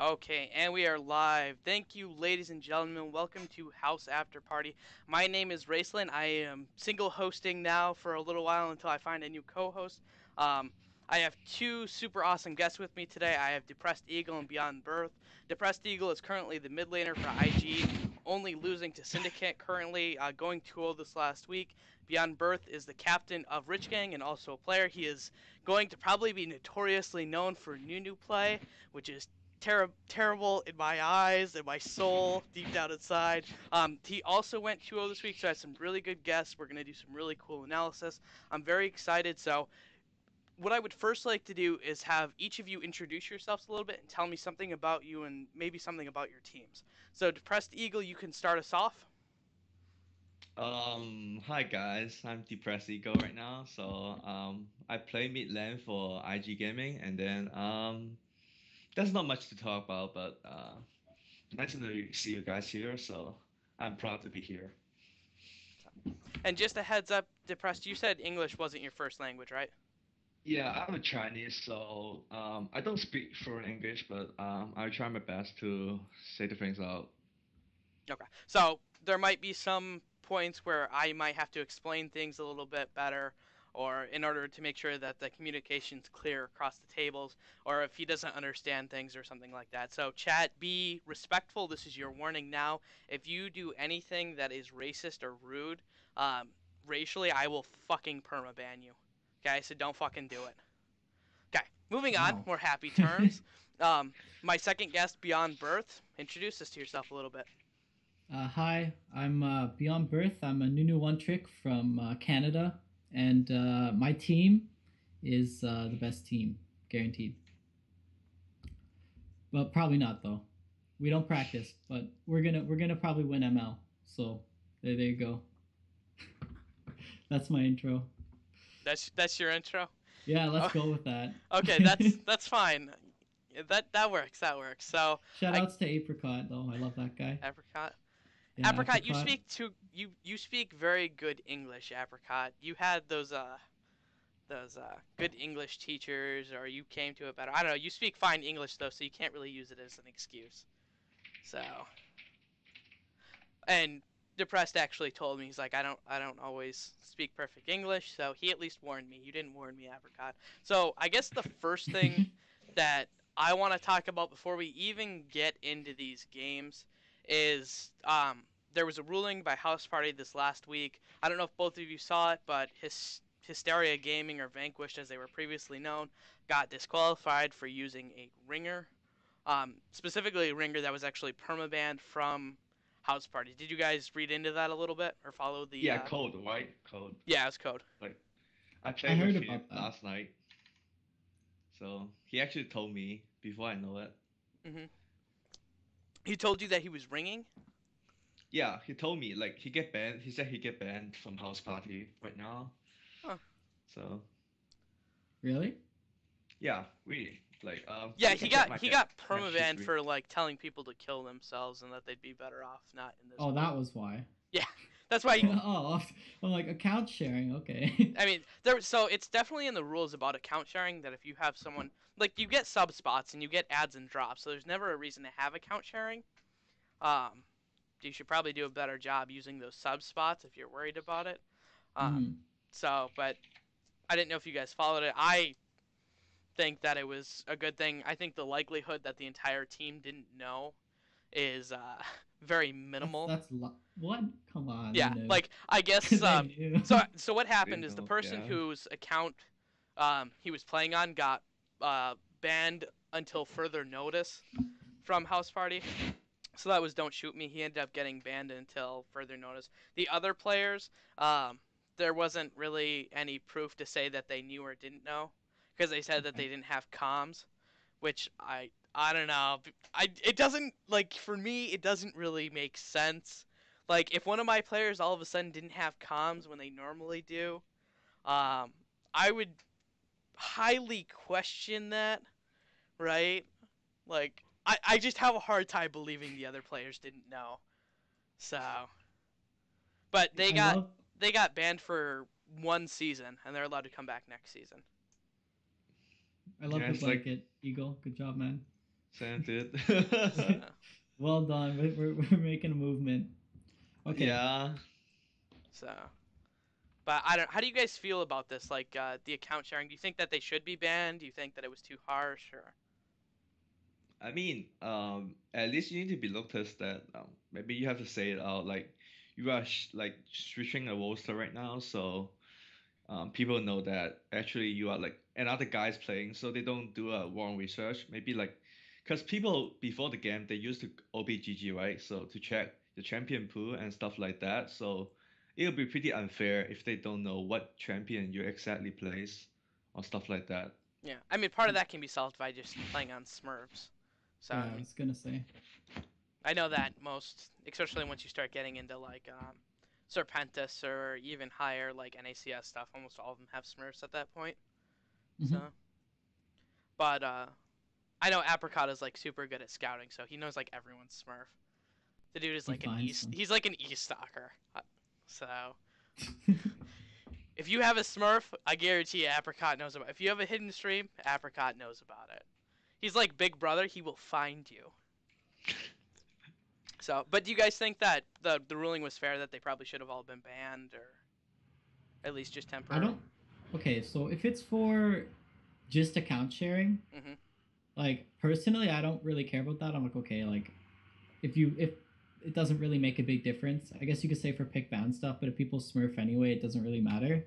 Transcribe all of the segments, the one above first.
Okay, and we are live. Thank you, ladies and gentlemen. Welcome to House After Party. My name is Raceland. I am single hosting now for a little while until I find a new co-host. Um, I have two super awesome guests with me today. I have DepreasedEagle and BeyondBirth. DepresedEagle is currently the mid laner for IG, only losing to Syndicate currently, going 2-0 this last week. BeyondBirth is the captain of Rich Gang and also a player. He is going to probably be notoriously known for new play, which is terrible in my eyes and my soul deep down inside. He also went 2-0 this week, so I had some really good guests. We're going to do some really cool analysis. I'm very excited. So, what I would first like to do is have each of you introduce yourselves a little bit and tell me something about you and maybe something about your teams. So, Depressed Eagle, you can start us off. Hi guys, I'm DepreasedEagle right now. I play mid lane for IG Gaming, and then there's not much to talk about, but nice to see you guys here. So I'm proud to be here. And just a heads up, Depressed, you said English wasn't your first language, right? Yeah, I'm a Chinese, so I don't speak fluent English, but I try my best to say the things out. Okay. So there might be some points where I might have to explain things a little bit better, or in order to make sure that the communication's clear across the tables, or if he doesn't understand things or something like that. So, chat, be respectful. This is your warning now. If you do anything that is racist or rude, um, racially, I will fucking permaban you. Okay, so don't fucking do it. Okay, moving on. Wow. More happy terms. My second guest, Beyond Birth. Introduce us to yourself a little bit. Hi, I'm Beyond Birth. I'm a Nunu One Trick from Canada, and my team is the best team, guaranteed. But probably not though. We don't practice, but we're gonna probably win ML. So there you go. That's my intro. That's your intro. Yeah, let's Oh, go with that. okay, that's fine. That works. That works. So Shout I outs to Apricot though. I love that guy. apricot. Yeah, Apricot, Apricot. you speak very good English, Apricot. You had those good English teachers, or you came to it better. I don't know. You speak fine English though, so you can't really use it as an excuse. So and depressed actually told me, he's like, I don't always speak perfect English, so he at least warned me. You didn't warn me, Apricot. So I guess the first thing that I want to talk about before we even get into these games is there was a ruling by House Party this last week. I don't know if both of you saw it, but Hysteria Gaming, or Vanquished as they were previously known, got disqualified for using a ringer. Specifically a ringer that was actually permabanned from House Party. Did you guys read into that a little bit or follow the? Yeah, code, right? Code. Yeah, it's code. Like I I played with heard him about that. last night, so he actually told me before I know it. Hmm. He told you that he was ringing. Yeah, he told me like he get banned. He said he get banned from House Party right now. Huh. So Really? yeah, really like Yeah, you he can check got my he got match permabanned history. for like telling people to kill themselves and that they'd be better off not in this Oh, group. that was why. Yeah, that's why. Oh, Oh, I'm like account sharing. Okay. I mean, there. So it's definitely in the rules about account sharing that if you have someone like you get sub spots and you get ads and drops, so there's never a reason to have account sharing. Um, you should probably do a better job using those sub spots if you're worried about it. Um, Hmm. but I didn't know if you guys followed it. I think that it was a good thing. I think the likelihood that the entire team didn't know is very That's minimal. that's what? Come on, they Yeah, knew. like I guess. They knew. So what they happened is the know, person yeah. whose account he was playing on got banned until further notice from House Party. So that was don't shoot me. He ended up getting banned until further notice. The other players, there wasn't really any proof to say that they knew or didn't know, because they said that they Okay. didn't have comms, which I don't know. It doesn't, like, for me it doesn't really make sense. Like if one of my players all of a sudden didn't have comms when they normally do, um, I would highly question that, right? Like I just have a hard time believing the other players didn't know. So, but they I got love they got banned for one season and they're allowed to come back next season. I Yeah, love the it's like blanket, Eagle. Good job, man. Sam did. So, Well done. We're making a movement. Okay. Yeah. so, but I don't. How do you guys feel about this? Like the account sharing. Do you think that they should be banned? Do you think that it was too harsh? Or I mean, at least you need to be noticed that maybe you have to say it out. Like, you are like switching a roster right now, so people know that actually you are like another guy's playing, so they don't do a wrong research. Maybe like, because people before the game they used to OBGG, right? So to check the champion pool and stuff like that. So it'll be pretty unfair if they don't know what champion you exactly plays or stuff like that. yeah, I mean, part of that can be solved by just playing on Smurfs. So Yeah, I I mean, was gonna say. I know that most, especially once you start getting into like Serpentis or even higher like NACS stuff, almost all of them have Smurfs at that point. So, Mhm. but I know Apricot is like super good at scouting, so he knows like everyone's Smurf. The dude is He like an finds East. them. He's like an East stalker. So if you have a Smurf, I guarantee you Apricot knows about it. If you have a hidden stream, Apricot knows about it. He's like Big Brother. He will find you. So, but do you guys think that the ruling was fair, that they probably should have all been banned, or at least just I temporary? don't. Okay, so if it's for just account sharing, Mhm. like personally, I don't really care about that. I'm like, okay, like if it doesn't really make a big difference. I guess you could say for pick ban stuff, but if people smurf anyway, it doesn't really matter.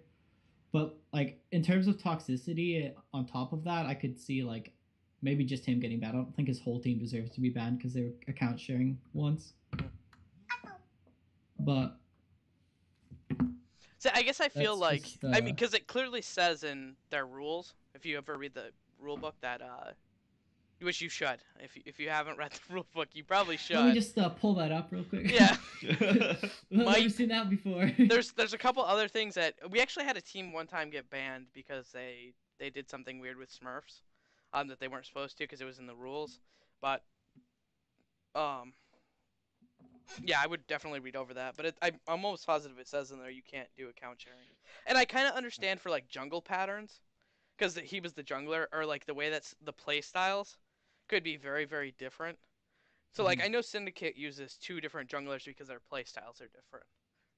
But like in terms of toxicity, on top of that, I could see like maybe just him getting banned. I don't think his whole team deserves to be banned because they were account sharing once. But So I guess I feel that's like, just I mean, because it clearly says in their rules, if you ever read the rule book, that which you should. If you haven't read the rule book, you probably let me should. just pull that up real quick. Yeah. I've never Might seen that before. there's a couple other things that we actually had a team one time get banned because they did something weird with Smurfs, that they weren't supposed to because it was in the rules. But um, yeah, I would definitely read over that. But I'm almost positive it says in there you can't do account sharing. And I kind of understand for like jungle patterns, because he was the jungler, or like the way that's the play styles could be very very different. So like I Mhm, know Syndicate uses two different junglers because their play styles are different,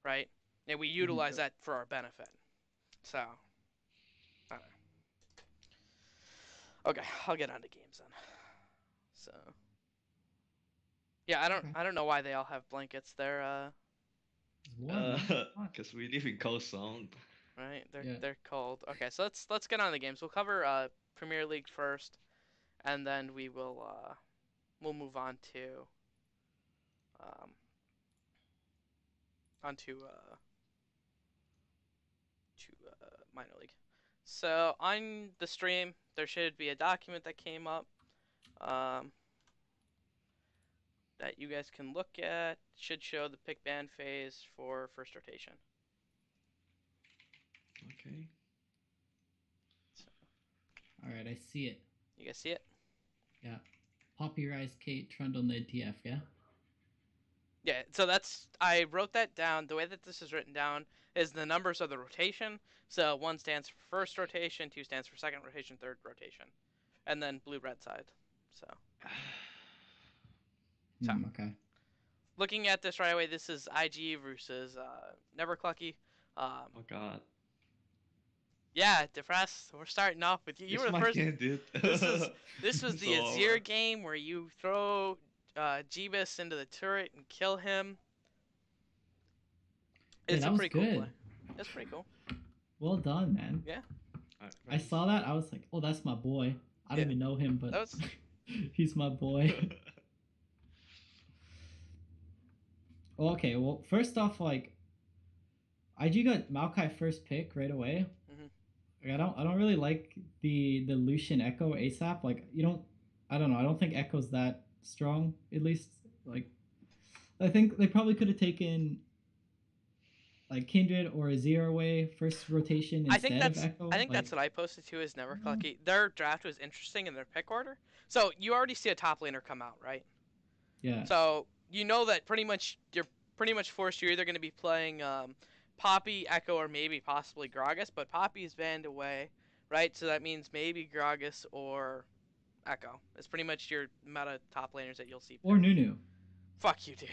right? And we mhm. utilize that for our benefit. So, I don't know. Okay, I'll get on to games then. So, yeah, Okay. I don't know why they all have blankets. They're It's warm, man. Hot. Because we live in cold zone. right. Yeah. They're cold. Okay, so let's get on the games. We'll cover Premier League first, and then we'll move on to um onto to minor league. So on the stream, there should be a document that came up um, that you guys can look at. Should show the pick ban phase for first rotation. Okay. So, All right, I see it. you guys see it? Yeah. Poppy Rise Kate Trundle Nid TF, yeah? Yeah. So I wrote that down. The way that this is written down is the numbers of the rotation. So 1 stands for first rotation, 2 stands for second rotation, third rotation, and then blue red side. So so Okay. looking at this right away, this is IG versus Neverclucky. Um, Oh God. yeah, Depressed. We're starting off with you. You It's were the my first. game, dude. This is this was the So Azir over. game where you throw Jeebus into the turret and kill him. Yeah, It's a that was pretty cool play. good. That's pretty cool. Well done, man. Yeah. Alright, I saw that. I was like, oh, that's my boy. I don't Yeah. even know him, That but was he's my boy. Okay, well, first off, like, IG got Maokai first pick right away. Mhm. Like, I don't really like the Lucian Echo ASAP. Like, I don't know. I don't think Echo's that strong. At least, like, I think they probably could have taken like Kindred or Azir away first rotation instead of Echo. I think Like, that's what I posted too. Is Neverclucky. Their draft was interesting in their pick order. So you already see a top laner come out, right? yeah. So you know that you're pretty much forced. You're either going to be playing Poppy, Echo, or maybe possibly Gragas. But Poppy's banned away, right? So that means maybe Gragas or Echo. It's pretty much your meta top laners that you'll see. Or Nunu. Fuck you, dude.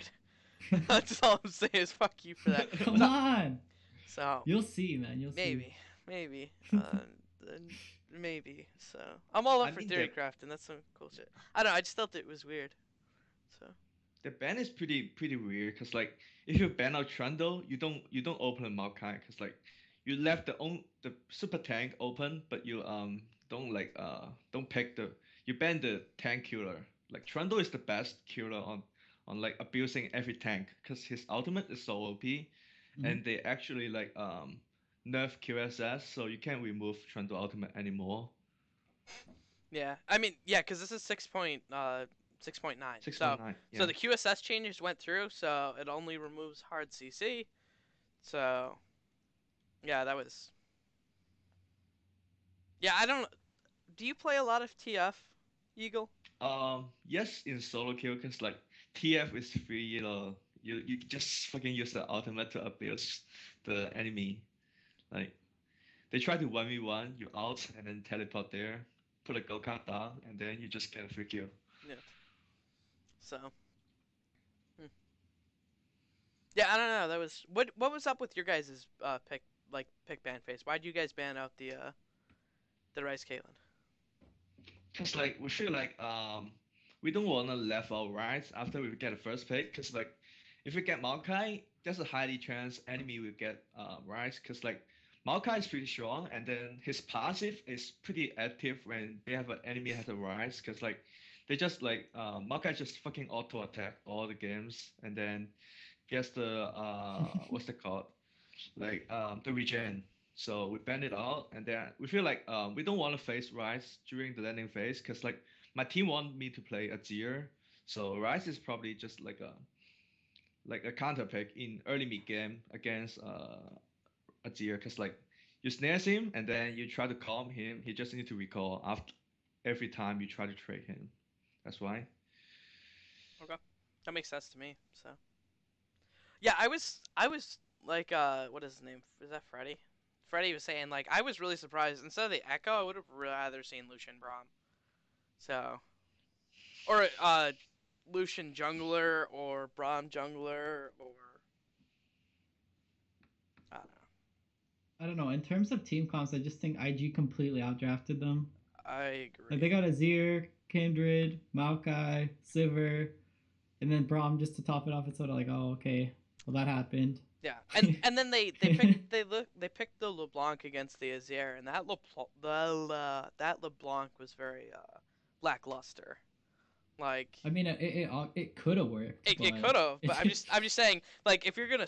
That's all I'm saying is fuck you for that. Come on. So You'll see, man. You'll see. Maybe. Maybe. So I'm all up for theory the, crafting. That's some cool shit. I don't know. I just felt it was weird. So the ban is pretty weird because like if you ban out Trundle, you don't open a Maokai because like you left the super tank open, but you don't pick you ban the tank killer. Like Trundle is the best killer on like abusing every tank because his ultimate is so OP, and they actually like nerf QSS, so you can't remove Trundle ultimate anymore. yeah, I mean, yeah, because this is 6.9. 6.9. So the QSS changes went through, so it only removes hard CC. So yeah, that was. Yeah, I don't. Do you play a lot of TF, Eagle? Yes, in solo kill, cause like TF is free. You just fucking use the ultimate to abuse the enemy. Like they try to 1v1, you out and then teleport there, put a go count down, and then you just get a free kill. Yeah. So. Yeah, I don't know. That was what was up with your guys' pick ban phase? Why'd you guys ban out the Rice Caitlyn? Cause like we feel like we don't wanna left out Rice after we get the first pick, cause like if we get Maokai, there's a highly chance enemy will get Rice, cause like Maokai is pretty strong, and then his passive is pretty active when they have an enemy has a Rice, cause like they just like Maokai just fucking auto attack all the games, and then gets the what's it called, like the regen. So we banned it out, and then we feel like we don't want to face Rice during the landing phase, cause like my team want me to play Azir, so Rice is probably just like a counter pick in early mid game against Azir, cause like you snare him and then you try to calm him, he just need to recall after every time you try to trade him. That's why. Okay, that makes sense to me. So. Yeah, I was like, what is his name? Is that Freddy? Freddy was saying like I was really surprised. Instead of the Echo, I would have rather seen Lucian Braum. So, or Lucian jungler or Braum jungler or I don't know. I don't know. In terms of team comps, I just think IG completely outdrafted them. I agree. Like they got Azir, Kindred, Maokai, Sivir, and then Braum just to top it off. It's sort of like, oh, okay, well that happened. Yeah, and then they picked the LeBlanc against the Azir, and that LeBlanc was very lackluster. Like, I mean, it could have worked. It could have, but I'm just saying, like, if you're gonna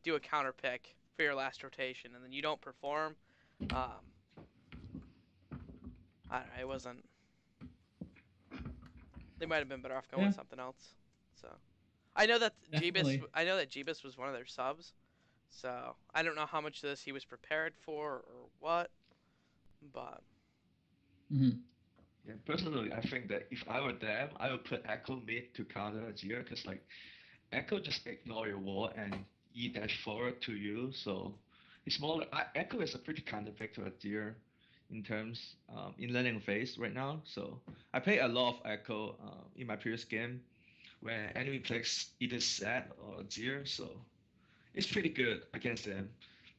do a counter pick for your last rotation and then you don't perform, I don't know, it wasn't. They might have been better off going with something else. So. I know that Jeebus was one of their subs, so I don't know how much of this he was prepared for or what, but. Yeah, personally, I think that if I were them, I would put Echo mid to counter Azir, because like Echo just ignore your wall and E-dash forward to you, so it's more like Echo is a pretty counter pick to Azir in terms in landing phase right now. So I play a lot of Echo in my previous game when enemy plays either Zed or Azir, so it's pretty good against them.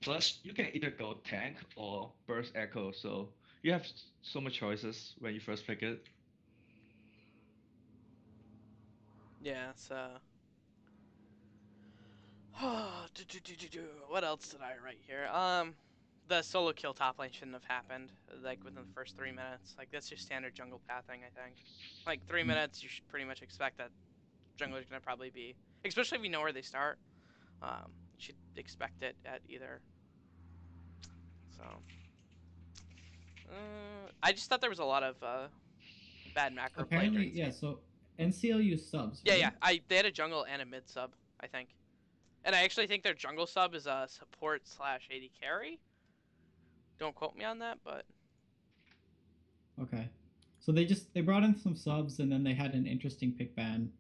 Plus, you can either go tank or burst Echo, so you have so much choices when you first pick it. Yeah, so. What else did I write here? The solo kill top lane shouldn't have happened, like, within the first 3 minutes. Like, that's just standard jungle pathing, I think. Like, 3 minutes, you should pretty much expect that jungler's gonna probably be, especially if you know where they start. You should expect it at either. So, I just thought there was a lot of bad macro apparently, play. Yeah. So NCL used subs. Right? Yeah. They had a jungle and a mid sub, I think, and I actually think their jungle sub is a support / AD carry. Don't quote me on that, but. Okay, so they brought in some subs and then they had an interesting pick ban.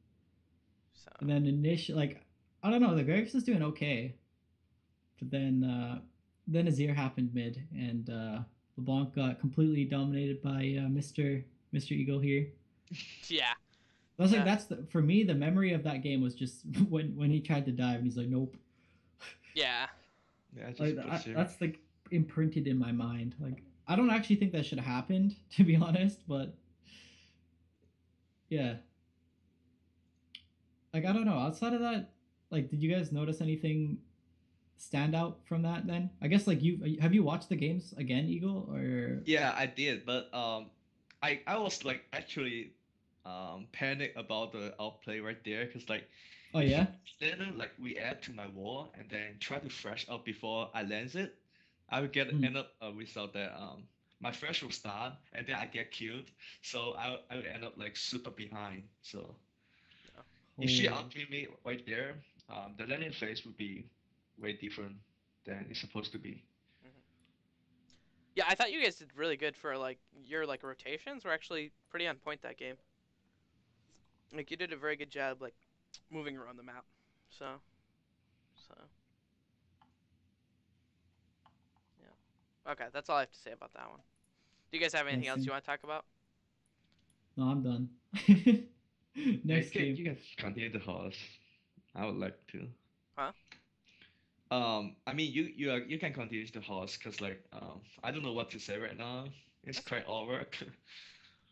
So. And then initially, I don't know, the Graves is doing okay, but then Azir happened mid, and LeBlanc got completely dominated by Mr. Mr. Eagle here. Yeah. I was like, Yeah. for me, the memory of that game was just when he tried to dive and he's like, nope. Yeah. Yeah, just Like push him. that's like imprinted in my mind. Like I don't actually think that should have happened, to be honest, but yeah. Like I don't know. Outside of that, like, did you guys notice anything stand out from that? Then I guess like you watched the games again, Eagle, or Yeah, I did, but I was like actually panic about the outplay right there, because like oh if he yeah. didn't like react to my wall and then try to fresh up before I lands it, I would get Hmm. end up a result that my fresh will start and then I get killed, so I would end up like super behind. So if she Oh, outplayed me right there, the landing phase would be way different than it's supposed to be. Mhm. Yeah, I thought you guys did really good for like your like rotations were actually pretty on point that game. Like you did a very good job like moving around the map. So yeah. Okay, that's all I have to say about that one. Do you guys have anything yes. else you want to talk about? No, I'm done. Yeah, Next game. you can continue the horse. I would like to. Huh? I mean, you can continue the horse because like I don't know what to say right now. It's That's quite all work.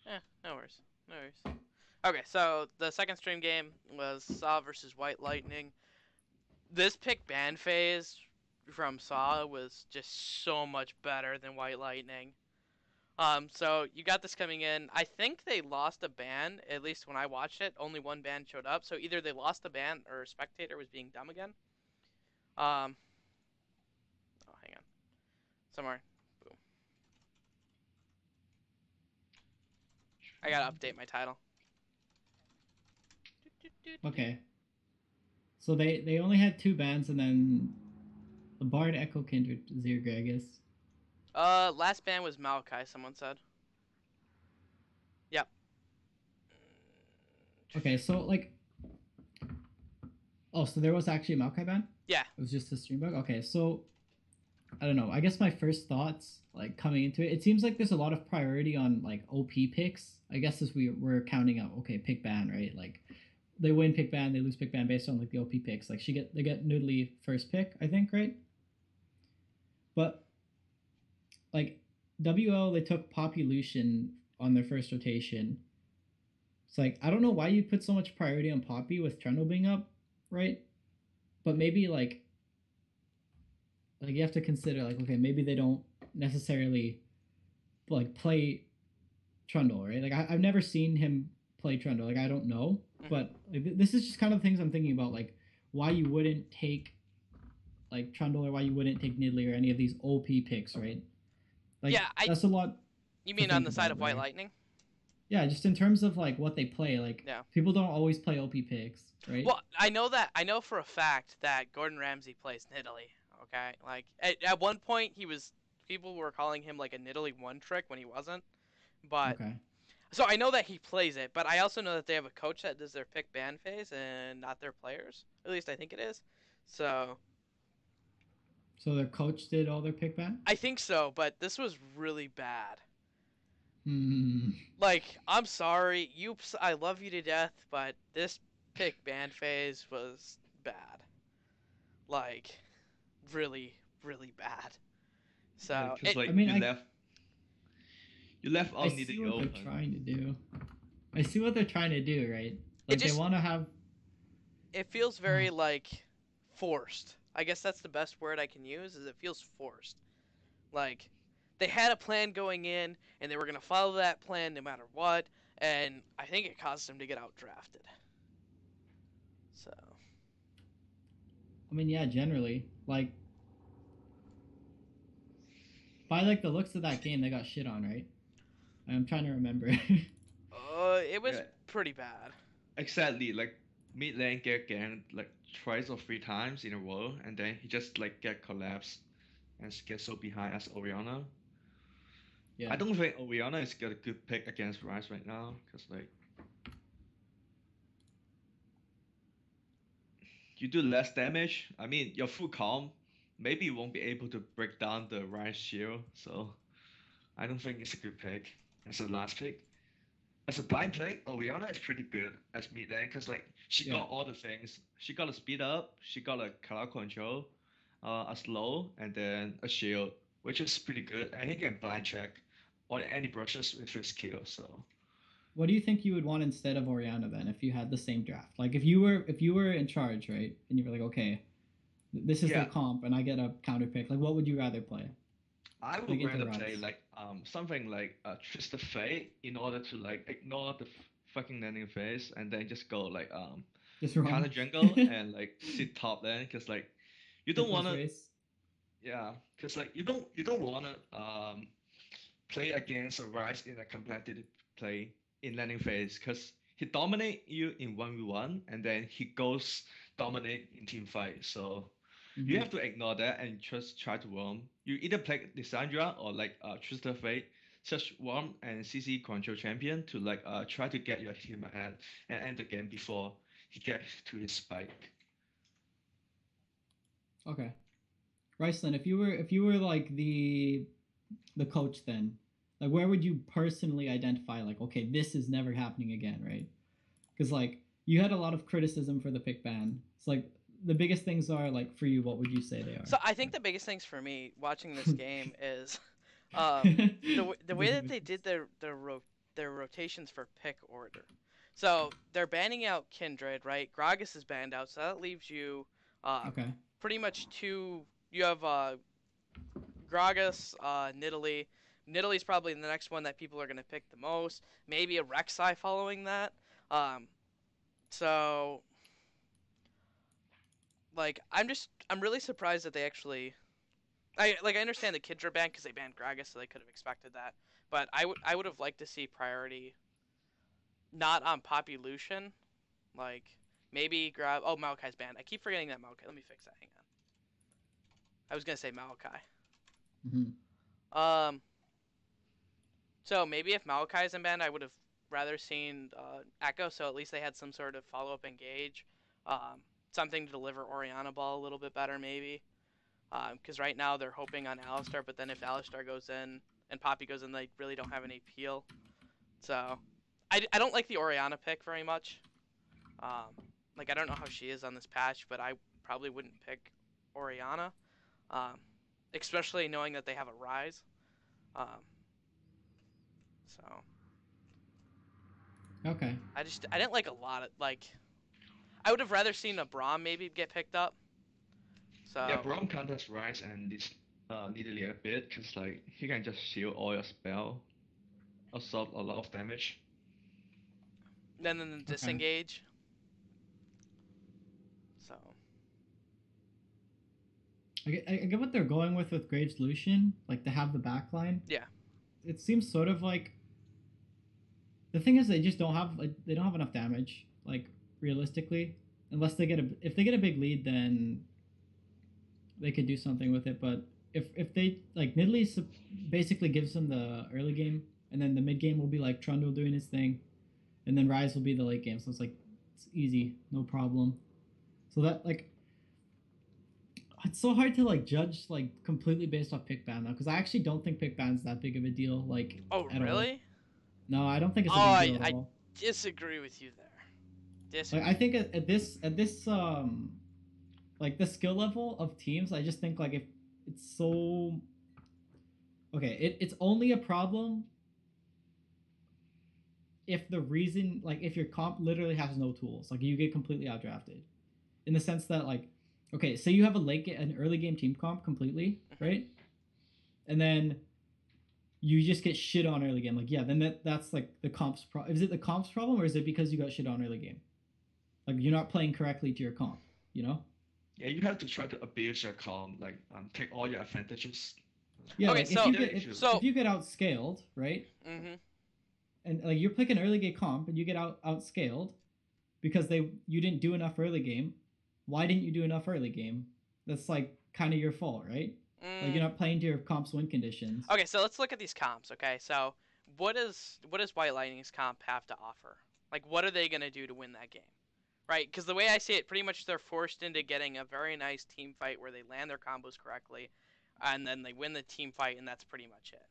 Yeah, no worries. No worries. Okay, so the second stream game was Saw versus White Lightning. This pick ban phase from Saw was just so much better than White Lightning. So you got this coming in. I think they lost a ban, at least when I watched it. Only one ban showed up, so either they lost the ban or Spectator was being dumb again. Um, oh, hang on. Somewhere. Boom. I gotta update my title. Okay. So they only had two bans and then the Bard, Echo, Kindred, Zergragus. Last ban was Maokai, someone said. Yep. Okay, so like, oh, so there was actually a Maokai ban? Yeah. It was just a stream bug? Okay, so I don't know. I guess my first thoughts, like coming into it, it seems like there's a lot of priority on like OP picks. I guess as we're counting out, okay, pick ban, right? Like they win pick ban, they lose pick ban based on like the OP picks. Like they get Noodly first pick, I think, right? But like WO, they took Populution on their first rotation. It's like I don't know why you put so much priority on Poppy with Trundle being up, right? But maybe like you have to consider like okay, maybe they don't necessarily like play Trundle, right? Like I've never seen him play Trundle. Like I don't know, but like, this is just kind of things I'm thinking about, like why you wouldn't take like Trundle or why you wouldn't take Nidalee or any of these OP picks, right? Like Yeah, that's a lot. You to mean on think the side about of White there. Lightning? Yeah, just in terms of like what they play, like Yeah. people don't always play OP picks, right? Well, I know for a fact that Gordon Ramsay plays Nidalee. Okay, like at one point people were calling him like a Nidalee one trick when he wasn't, but Okay. so I know that he plays it, but I also know that they have a coach that does their pick ban phase and not their players. At least I think it is. So So their coach did all their pick ban? I think so, but this was really bad. Hmm. Like, I'm sorry, I love you to death, but this pick ban phase was bad. Like, really, really bad. So, Because like I mean, you left I all see needed what open. they're trying to do. I see what they're trying to do, right? Like they just- want to have. it feels very, like, forced. I guess that's the best word I can use, is it feels forced. Like, they had a plan going in, and they were going to follow that plan no matter what, and I think it caused them to get outdrafted. So, I mean, yeah, generally, like by like the looks of that game, they got shit on, right? I'm trying to remember. it was Yeah. pretty bad. Exactly, like mid lane get ganked like twice or three times in a row, and then he just like get collapsed and get so behind as Oriana. Yeah. I don't think Oriana is got a good pick against Rise right now, because like you do less damage. I mean, your full calm, maybe you won't be able to break down the Rise shield, so I don't think it's a good pick as a last pick. as a blind play, Oriana is pretty good as mid lane because like she Yeah. got all the things. She got a speed up, she got a color control, a slow, and then a shield, which is pretty good. And he can blind check on any brushes with his skill. So What do you think you would want instead of Oriana then if you had the same draft? Like if you were in charge, right? And you were like, okay, this is their yeah, comp and I get a counter pick. Like what would you rather play? I Like would into rather play Rise. like something like Twisted Fate in order to like ignore the fucking landing phase and then just go like Just counter wrong. jungle and like sit top lane because like you don't Hitless wanna race. yeah because like you don't wanna play against a Rise in a competitive play in landing phase because he dominate you in 1v1 and then he goes dominate in team fight. So you Hmm. have to ignore that and just try to roam. You either play Lissandra or like Twister Fate, such roam and CC control champion to like try to get your team ahead and end the game before he gets to his spike. Okay. Rice, then if you were like the coach then, like where would you personally identify like, okay, this is never happening again, right? Because like you had a lot of criticism for the pick ban. It's like the biggest things are like for you, what would you say they So I think the biggest things for me watching this are? game is the way that they Disabilities. did their rotations for pick order. So they're banning out Kindred, right? Gragas is banned out, so that leaves you Okay. pretty much two. You have Gragas, Nidalee. Nidalee's probably the next one that people are going to pick the most. Maybe a Rek'Sai following that. Um, so like I'm really surprised that they actually I understand the kids are banned because they banned Gragas, so they could have expected that. But I would have liked to see priority not on Populution, like maybe grab. Oh, Maokai's banned. I keep forgetting that Maokai. Let me fix that. Hang on. I was gonna say Maokai. Hmm. Um, so maybe if Maokai isn't banned, I would have rather seen Echo. So at least they had some sort of follow up engage, something to deliver Oriana ball a little bit better maybe. Because right now they're hoping on Alistar, but then if Alistar goes in and Poppy goes in, they really don't have any peel. So I don't like the Oriana pick very much. Um, like I don't know how she is on this patch, but I probably wouldn't pick Oriana, um, especially knowing that they have a Rise. Um, so Okay. I didn't like a lot of like I would have rather seen a Braum maybe get picked up. Yeah, So Braum counters Rise and this needly a bit because like he can just shield all your spell, absorb a lot of damage. then the Okay. disengage. So I get what they're going with Graves Lucian, like to have the backline. yeah. It seems sort of like the thing is they just don't have like they don't have enough damage like realistically unless they get a if they get a big lead then they could do something with it. But if they like Nidalee basically gives them the early game, and then the mid game will be like Trundle doing his thing, and then Rise will be the late game. So it's like it's easy, no problem. So that like it's so hard to like judge like completely based off pick ban now because I actually don't think pick ban's that big of a deal like Oh at all. really? No, I don't think Oh, it's a big deal at I all. disagree with you there. Like Disagree. I think at this like the skill level of teams, I just think like if it's so okay, it's only a problem if the reason like if your comp literally has no tools, like you get completely outdrafted. In the sense that like okay, say you have an early game team comp completely, Mm-hmm. right? And then you just get shit on early game. Like yeah, then that's like the comp's problem. Is it the comp's problem or is it because you got shit on early game? Like you're not playing correctly to your comp, you know? Yeah, you have to try to abuse your calm, like take all your advantages. Yeah, Okay, like so if you get outscaled, right? mm-hmm. And like you're picking early game comp and you get outscaled because you didn't do enough early game. Why didn't you do enough early game? That's like kind of your fault, right? Like you're not playing to your comp's win conditions. Okay, so let's look at these comps. Okay, so what does White Lightning's comp have to offer? Like, what are they gonna do to win that game? Right? Because the way I see it, pretty much they're forced into getting a very nice team fight where they land their combos correctly, and then they win the team fight, and that's pretty much it.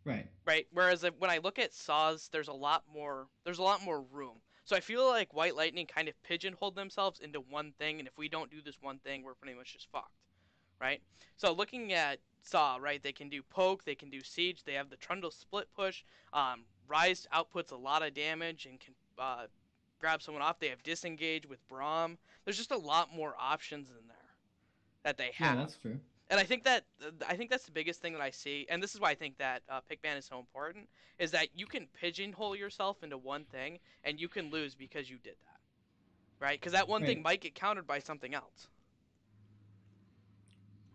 Right. right? Whereas when I look at saws, there's a lot more room. So I feel like White Lightning kind of pigeonholed themselves into one thing, and if we don't do this one thing, we're pretty much just fucked, right? So looking at Saw, right, they can do poke, they can do siege, they have the Trundle split push. Rise outputs a lot of damage and can grab someone off. They have disengage with Braum. There's just a lot more options in there that they Yeah, have. that's true. And I think that's the biggest thing that I see, and this is why I think that pick ban is so important, is that you can pigeonhole yourself into one thing, and you can lose because you did that, right? Because that one thing Right. might get countered by something else.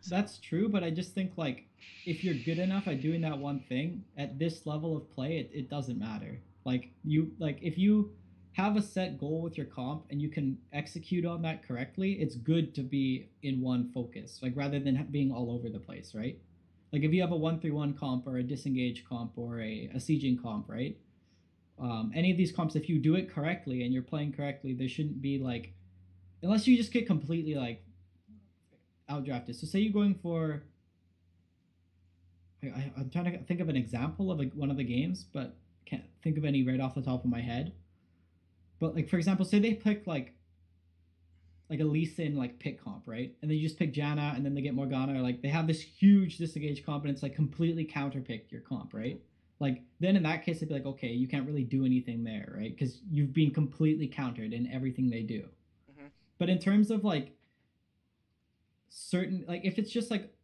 So, That's true, but I just think like if you're good enough at doing that one thing at this level of play, it doesn't matter. Like if you have a set goal with your comp and you can execute on that correctly, it's good to be in one focus, like rather than being all over the place, right? Like if you have a 1-3-1 comp or a disengage comp or a sieging comp, right? Any of these comps, if you do it correctly and you're playing correctly, there shouldn't be like, unless you just get completely like outdrafted. So say you're going for, I'm trying to think of an example of one of the games, but can't think of any right off the top of my head. But like for example, say they pick like a Lee Sin like pick comp, right? And then you just pick Janna, and then they get Morgana. Or like they have this huge disengage comp, and it's like completely counterpick your comp, right? Like then in that case, it'd be like, okay, you can't really do anything there, right? Because you've been completely countered in everything they do. mm-hmm. But in terms of like certain, like if it's just like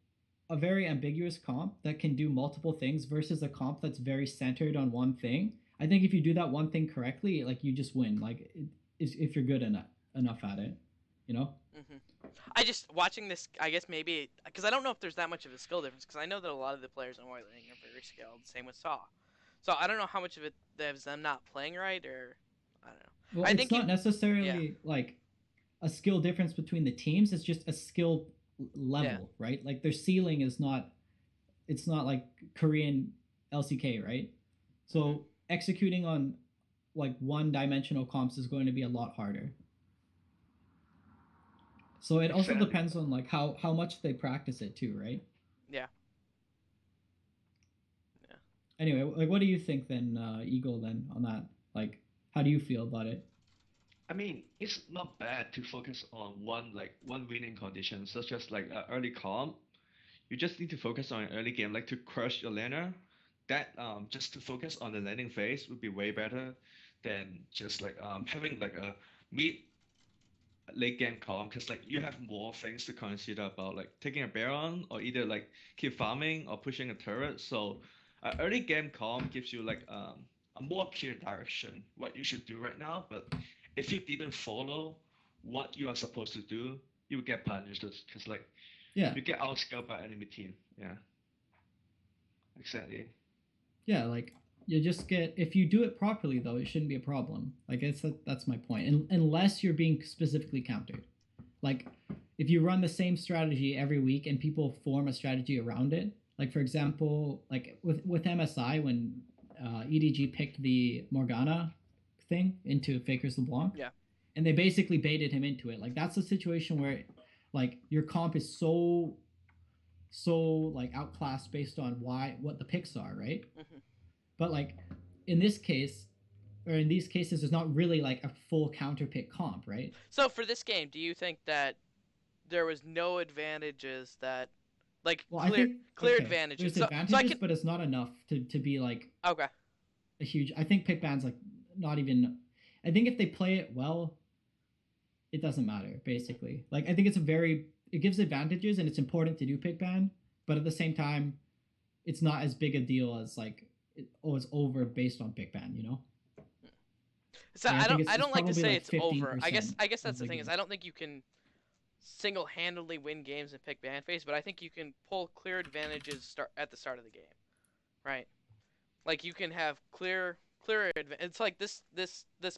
a very ambiguous comp that can do multiple things versus a comp that's very centered on one thing, I think if you do that one thing correctly, like you just win. Like if you're good enough at it, you know. Mm-hmm. I just watching this. I guess maybe because I don't know if there's that much of a skill difference. Because I know that a lot of the players in White Lightning are very skilled. Same with Saw. So I don't know how much of it is them not playing right, or I don't know. Well, I it's think not necessarily like a skill difference between the teams. It's just a skill level, right? Like their ceiling is not. It's not like Korean LCK, right? So executing on like one-dimensional comps is going to be a lot harder. So it also depends on like how much they practice it too, right? Yeah. Anyway, like what do you think then, Eagle, then on that? Like how do you feel about it? I mean, it's not bad to focus on one winning condition, such as like early comp. You just need to focus on an early game, like to crush your laner. That just to focus on the landing phase would be way better than just like having like a mid late game comp, because like you have more things to consider about like taking a Baron or either like keep farming or pushing a turret. So early game comp gives you like a more clear direction what you should do right now. But if you didn't follow what you are supposed to do, you will get punished because like Yeah. you get outscaled by enemy team. Yeah. Exactly. Yeah, like you just get, if you do it properly though, it shouldn't be a problem. Like that's my point. Unless you're being specifically countered. Like if you run the same strategy every week and people form a strategy around it, like for example, like with MSI when EDG picked the Morgana thing into Faker's LeBlanc. Yeah. And they basically baited him into it. Like that's a situation where like your comp is so like outclassed based on what the picks are, right? Mm-hmm. But like in this case, or in these cases, there's not really like a full counter pick comp, right? So for this game, do you think that there was no advantages that, like Well, clear okay, advantages? There's advantages, but it's not enough to be like okay. a huge. I think pick ban's like not even. I think if they play it well, it doesn't matter basically. Like I think it gives advantages and it's important to do pick ban, but at the same time, it's not as big a deal as like it's over based on pick ban, you know. So Like, I don't like to say like it's over. I guess that's of the thing game. is I don't think you can single-handedly win games in pick ban phase, but I think you can pull clear advantages at the start of the game, right? Like you can have clear it's like this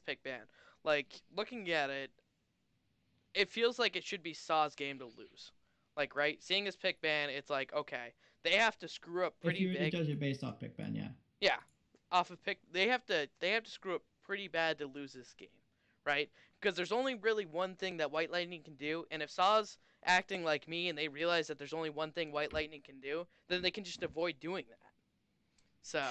pick ban. Like looking at it, it feels like it should be Saw's game to lose. Like right, seeing this pick ban, it's like okay, they have to screw up pretty if you big. judge it based off pick ban, yeah. Yeah, off of pick, they have to screw up pretty bad to lose this game, right? Because there's only really one thing that White Lightning can do, and if Saw's acting like me and they realize that there's only one thing White Lightning can do, then they can just avoid doing that. So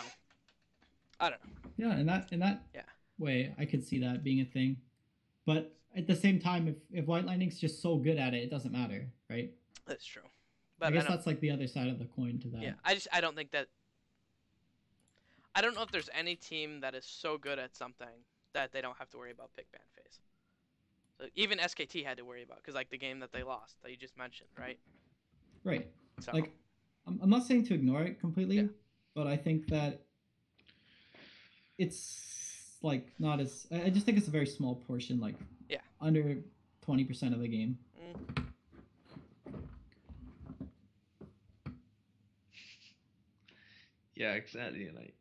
I don't know. Yeah, in that Yeah. way, I could see that being a thing. But at the same time, if White Lightning's just so good at it, it doesn't matter, right? That's true. I But guess that's like the other side of the coin to that. Yeah, I don't think that. I don't know if there's any team that is so good at something that they don't have to worry about pick ban phase. So even SKT had to worry about because like the game that they lost that you just mentioned, right? Right. So Like, I'm not saying to ignore it completely, Yeah. but I think that it's like not as. I just think it's a very small portion, like Yeah. under 20% of the game. Yeah, exactly. Like,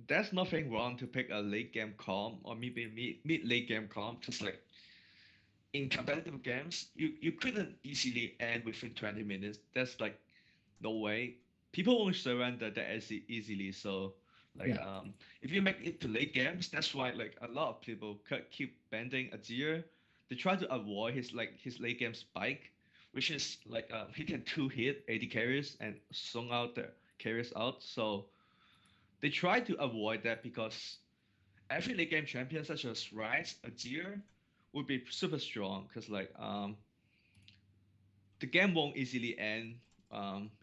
there's nothing wrong to pick a late game comp or maybe mid late game comp. Just like in competitive games, you couldn't easily end within 20 minutes. That's like no way. People won't surrender that easily. So like Yeah. if you make it to late games, that's why like a lot of people keep bending Azir. They try to avoid his late game spike, which is like he can two hit 80 carries and song out the carries out. So they try to avoid that because every late game champion such as Ryze, Azir would be super strong because like the game won't easily end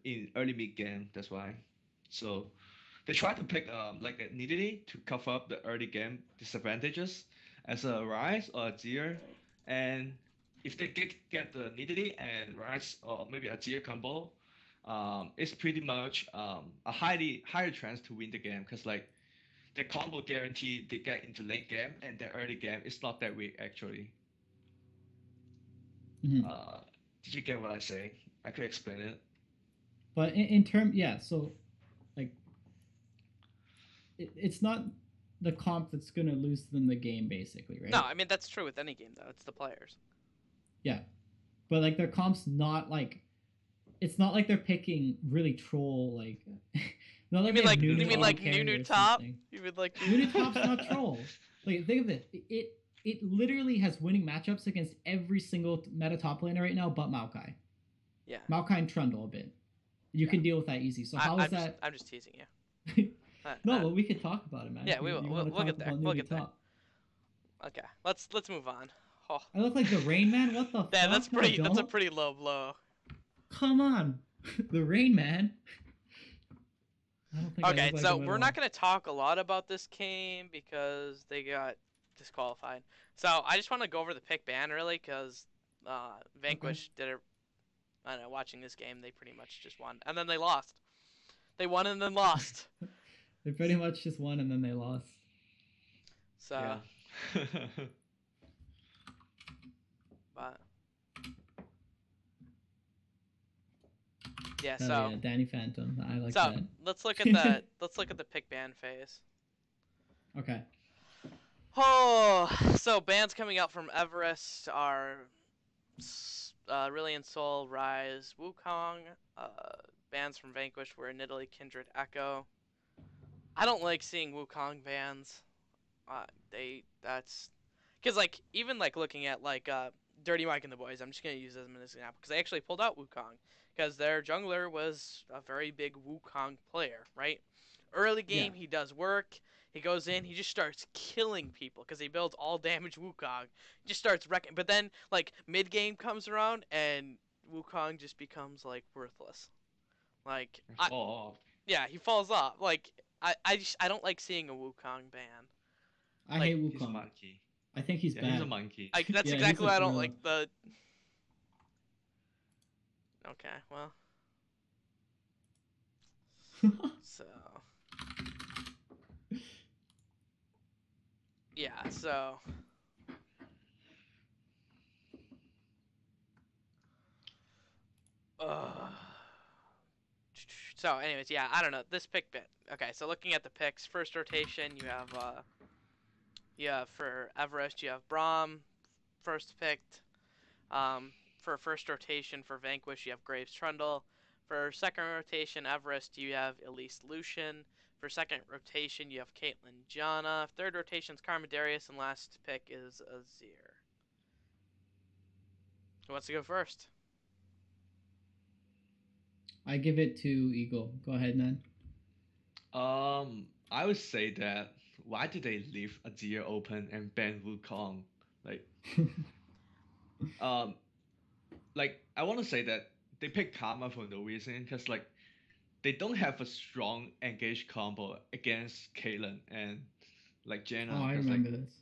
in early mid game. That's why. So they try to pick like a nitty to cover up the early game disadvantages as a Ryze or a Zir, and if they get the nitty and Ryze or maybe a Zir combo, it's pretty much a higher chance to win the game because like the combo guarantee they get into late game and the early game is not that weak actually. Mm-hmm. Did you get what I say? I could explain it. But in term, yeah. So like, it's not the comp that's gonna lose them the game, basically, right? No, I mean that's true with any game though. It's the players. Yeah, but like their comp's not like. It's not like they're picking really troll like. Not You mean like Nunu top? You mean like Nunu top's not troll. Like think of it. It literally has winning matchups against every single meta top laner right now, but Maokai. Yeah. Maokai and Trundle a bit. You can deal with that easy. So how is that? I'm just teasing you. No, but we could talk about it, man. Yeah, we will. We'll get there. We'll get there. Okay, let's move on. Oh. I look like the Rain Man. What the? Yeah, fuck? that's pretty. That's a pretty low blow. Come on, the Rain Man. Okay, so we're not gonna talk a lot about this game because they got disqualified. So I just want to go over the pick ban really because Vanquish did it. I don't know. Watching this game, they pretty much just won, and then they lost. They won and then lost. They pretty much just won and then they lost. So. Yeah. But. Yeah. Oh, So. yeah, Danny Phantom. I like so, that. let's look at the pick ban phase. Okay. Oh, so bans coming out from Everest are Rillian Soul, Rise, Wukong. Bans from Vanquish were Nidalee, Kindred, Echo. I don't like seeing Wukong bans. That's because like even like looking at like Dirty Mike and the boys. I'm just gonna use them as an example because they actually pulled out Wukong because their jungler was a very big Wukong player, right? Early game he does work. He goes in, he just starts killing people because he builds all damage Wukong. He just starts wrecking. But then, like, mid-game comes around, and Wukong just becomes, like, worthless. Like, yeah, he falls off. Like, I don't like seeing a Wukong ban. I hate Wukong. He's a monkey. I think he's bad. He's a monkey. That's exactly why I don't like the... Okay, well... So... Yeah, so... So, anyways, yeah, I don't know. This pick bit. Okay, so looking at the picks, first rotation, you have for Everest, you have Braum, first picked. For first rotation for Vanquish, you have Graves Trundle. For second rotation, Everest, you have Elise Lucian. For second rotation, you have Caitlyn Janna. Third rotation is Karma Darius, and last pick is Azir. Who wants to go first? I give it to Eagle. Go ahead, man. I would say that why did they leave Azir open and ban Wukong? Like, um, like I want to say that they picked Karma for no reason because like they don't have a strong engaged combo against Caitlyn and like Oh, Jenna I because like remember this.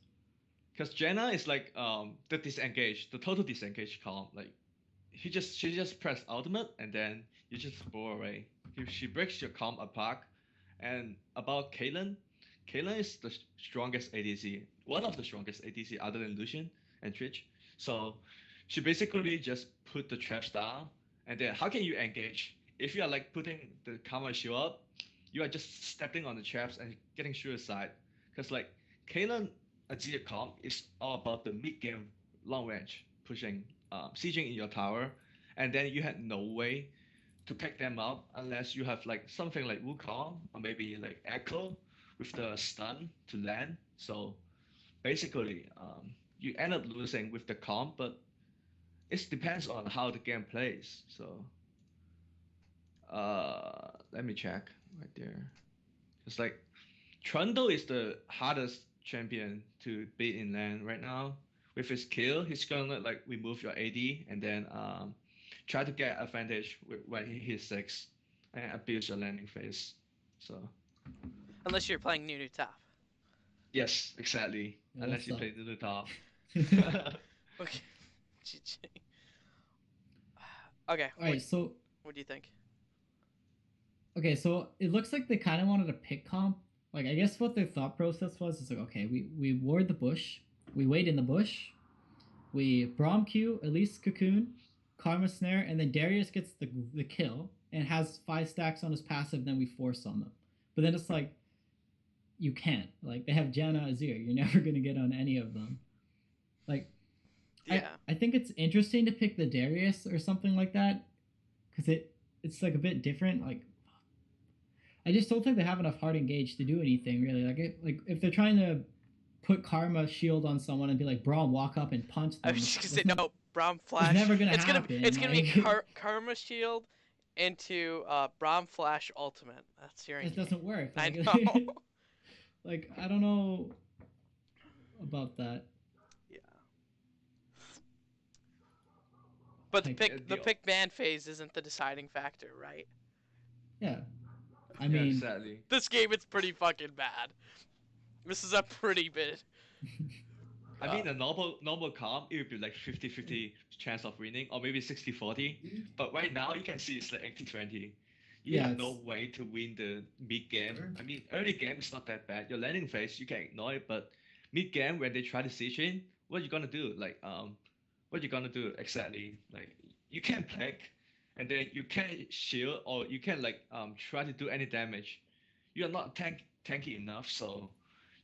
because Jenna is like the disengaged, the total disengaged comp. Like she just press ultimate and then you just blow away. If she breaks your comp apart. And about Caitlyn, Caitlyn is the strongest ADC, one of the strongest ADC other than Lucian and Twitch. So she basically just put the traps down, and then how can you engage? If you are like putting the counter shield up, you are just stepping on the traps and getting suicide. Because like Caitlyn Azir comp is all about the mid game long range pushing, sieging in your tower, and then you had no way to pick them up unless you have like something like Wukong or maybe like Echo with the stun to land. So basically, you end up losing with the comp, but it depends on how the game plays. So let me check right there. It's like Trundle is the hardest champion to beat in lane right now. With his kill, he's gonna like remove your AD and then try to get advantage when he hits 6 and abuse your landing phase. So Unless you're playing Nunu top. yes, exactly. Yeah, Unless what's you up? play to the top. Okay. GG. Okay. All right, so What do you think? okay, so it looks like they kind of wanted to pick comp. Like, I guess what their thought process was is like, okay, we ward the bush, we wait in the bush, we Braum Q, Elise Cocoon, Karma Snare, and then Darius gets the kill and has 5 stacks on his passive, then we force on them. But then it's like, you can't. Like, they have Janna Azir, you're never going to get on any of them. Like, Yeah. I think it's interesting to pick the Darius or something like that, because it's like a bit different. Like, I just don't think they have enough hard engage to do anything really. Like if they're trying to put Karma shield on someone and be like, Braum, walk up and punch I them. was just gonna say no. Braum flash. It's never gonna It's happen. gonna be like, Karma shield into Braum flash ultimate. That's your. it doesn't work. I Like, know. like I don't know about that. Yeah. But the Like, pick ban phase isn't the deciding factor, right? Yeah. I Yeah, mean, exactly. This game it's pretty fucking bad. This is a pretty bit. I mean, a normal comp, it would be like 50-50 chance of winning, or maybe 60-40. But right now, you can see it's like 80-20. You Yeah, have no way to win the mid game. I mean, early game is not that bad. Your landing phase, you can ignore it, but mid game, when they try to siege in, what you gonna do? Like, what you gonna do exactly? Like, you can't plague, and then you can't shield, or you can like try to do any damage. You are not tanky enough, so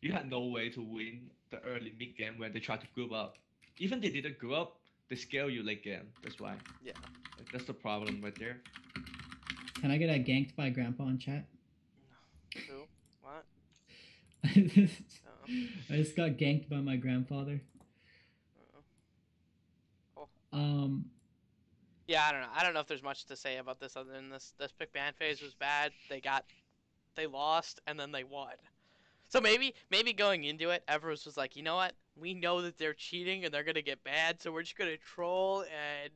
you had no way to win the early mid game when they try to group up. Even they didn't group up, they scale you late game. That's why. Yeah. Like, that's the problem right there. can I get a ganked by Grandpa in chat? Who? What? I just got ganked by my grandfather. Cool. Yeah, I don't know. I don't know if there's much to say about this other than this pick ban phase was bad. They lost and then they won. So maybe going into it, Everest was like, you know what? We know that they're cheating and they're gonna get bad, so we're just gonna troll and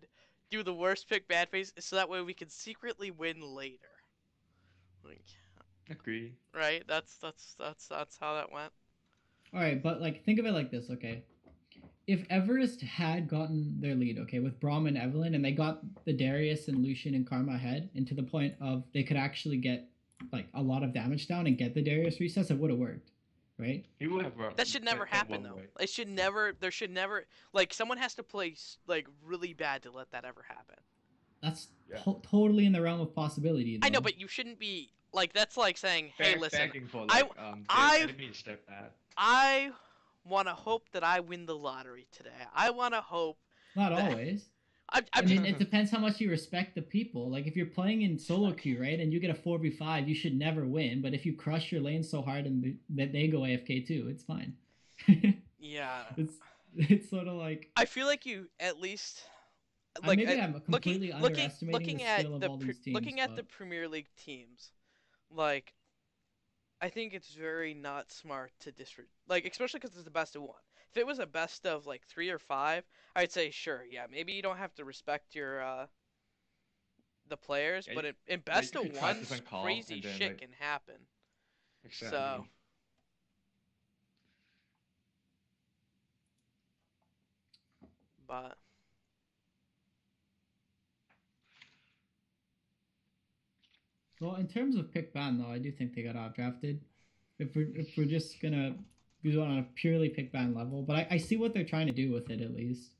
do the worst pick bad phase, so that way we can secretly win later. Like, Agree. right? That's how that went. all right, but like think of it like this, okay? If Everest had gotten their lead, okay, with Braum and Evelyn, and they got the Darius and Lucian and Karma ahead, and to the point of they could actually get like a lot of damage down and get the Darius resets, it would have worked, right? It would have worked. That should never in happen one though. way. It should never. There should never. Like someone has to play like really bad to let that ever happen. That's Yeah. totally in the realm of possibility. I know, though. but you shouldn't be like. That's like saying, "Hey, listen, Begging for I- like I- the enemy is that bad. I want to hope that I win the lottery today. I want to hope." Not that- always. I I just, mean, it depends how much you respect the people. Like, if you're playing in solo queue, right, and you get a 4v5, you should never win. But if you crush your lane so hard and that they go AFK too, it's fine. yeah. It's sort of like I feel like you at least like maybe I'm completely looking underestimating the at skill of all these teams. looking at the but Premier League teams, like I think it's very not smart to like, especially because it's the best of one. If it was a best of like 3 or 5, I'd say sure, yeah, maybe you don't have to respect your the players, Yeah, but in like best you of could try a ones, different call crazy and then shit like can happen. So, exactly. but Well, in terms of pick ban though, I do think they got outdrafted. If we're just gonna do it on a purely pick ban level, but I see what they're trying to do with it at least.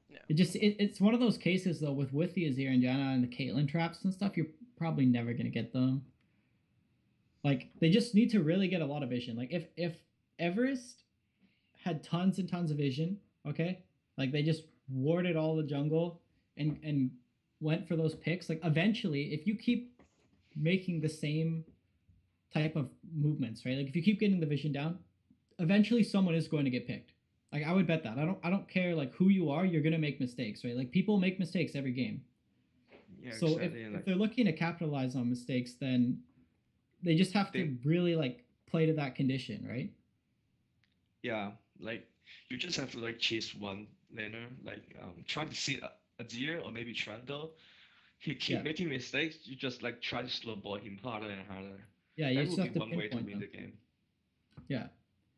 yeah, It's one of those cases though with the Azir and Janna and the Caitlyn traps and stuff. You're probably never gonna get them. Like they just need to really get a lot of vision. Like if Everest had tons and tons of vision, okay, like they just warded all the jungle and went for those picks. Like eventually, if you keep making the same type of movements, right? Like if you keep getting the vision down, eventually someone is going to get picked. Like I would bet that. I don't care like who you are, you're gonna make mistakes, right? Like people make mistakes every game. Yeah, So exactly. if Like they're looking to capitalize on mistakes, then they just have to really like play to that condition, right? yeah, like you just have to like chase one laner, like trying to see a deer or maybe Trundle. He keep Yeah. making mistakes. You just like try to slow ball him harder and harder. Yeah, you That just would be have to one way to pinpoint win them. the game. Yeah.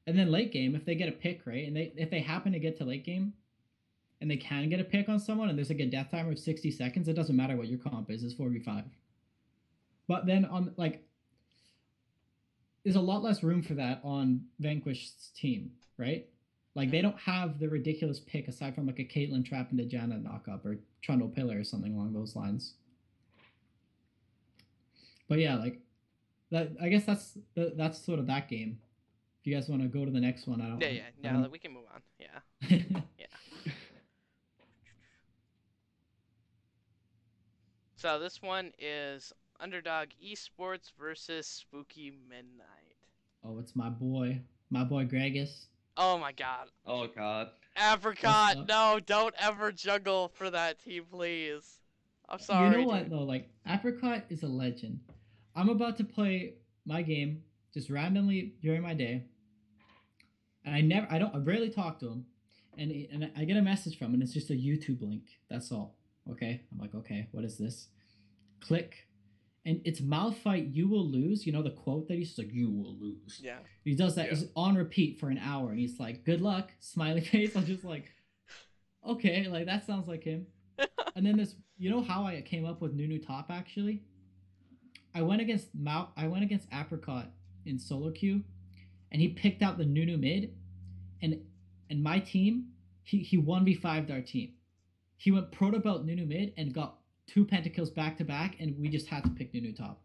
And then late game, if they get a pick, right? And if they happen to get to late game and they can get a pick on someone and there's like a death timer of 60 seconds, it doesn't matter what your comp is, it's 4v5. But then on like there's a lot less room for that on Vanquished's team, right? Like they don't have the ridiculous pick aside from like a Caitlyn trap into Janna knockup or Trundle pillar or something along those lines. But yeah, like that. I guess that's sort of that game. If you guys want to go to the next one, I don't. yeah, we can move on. Yeah, yeah. So this one is Underdog Esports versus Spooky Midnight. Oh, it's my boy Gregus. Oh my god. Oh God. Apricot, no, don't ever juggle for that team, please. I'm sorry. You know what dude. though? Like Apricot is a legend. I'm about to play my game just randomly during my day, and I rarely talk to him, and I get a message from him, and it's just a YouTube link. That's all. Okay, I'm like, okay, what is this? Click, and it's Malphite. You will lose. You know the quote that he's like, you will lose. Yeah. He does that on repeat for an hour, and he's like, good luck, smiley face. I'm just like, okay, like that sounds like him. And then this, you know how I came up with Nunu top actually? I went against Apricot in solo queue, and he picked out the Nunu mid, and my team, he 1v5'd our team. He went proto belt Nunu mid and got 2 pentakills back to back, and we just had to pick Nunu top.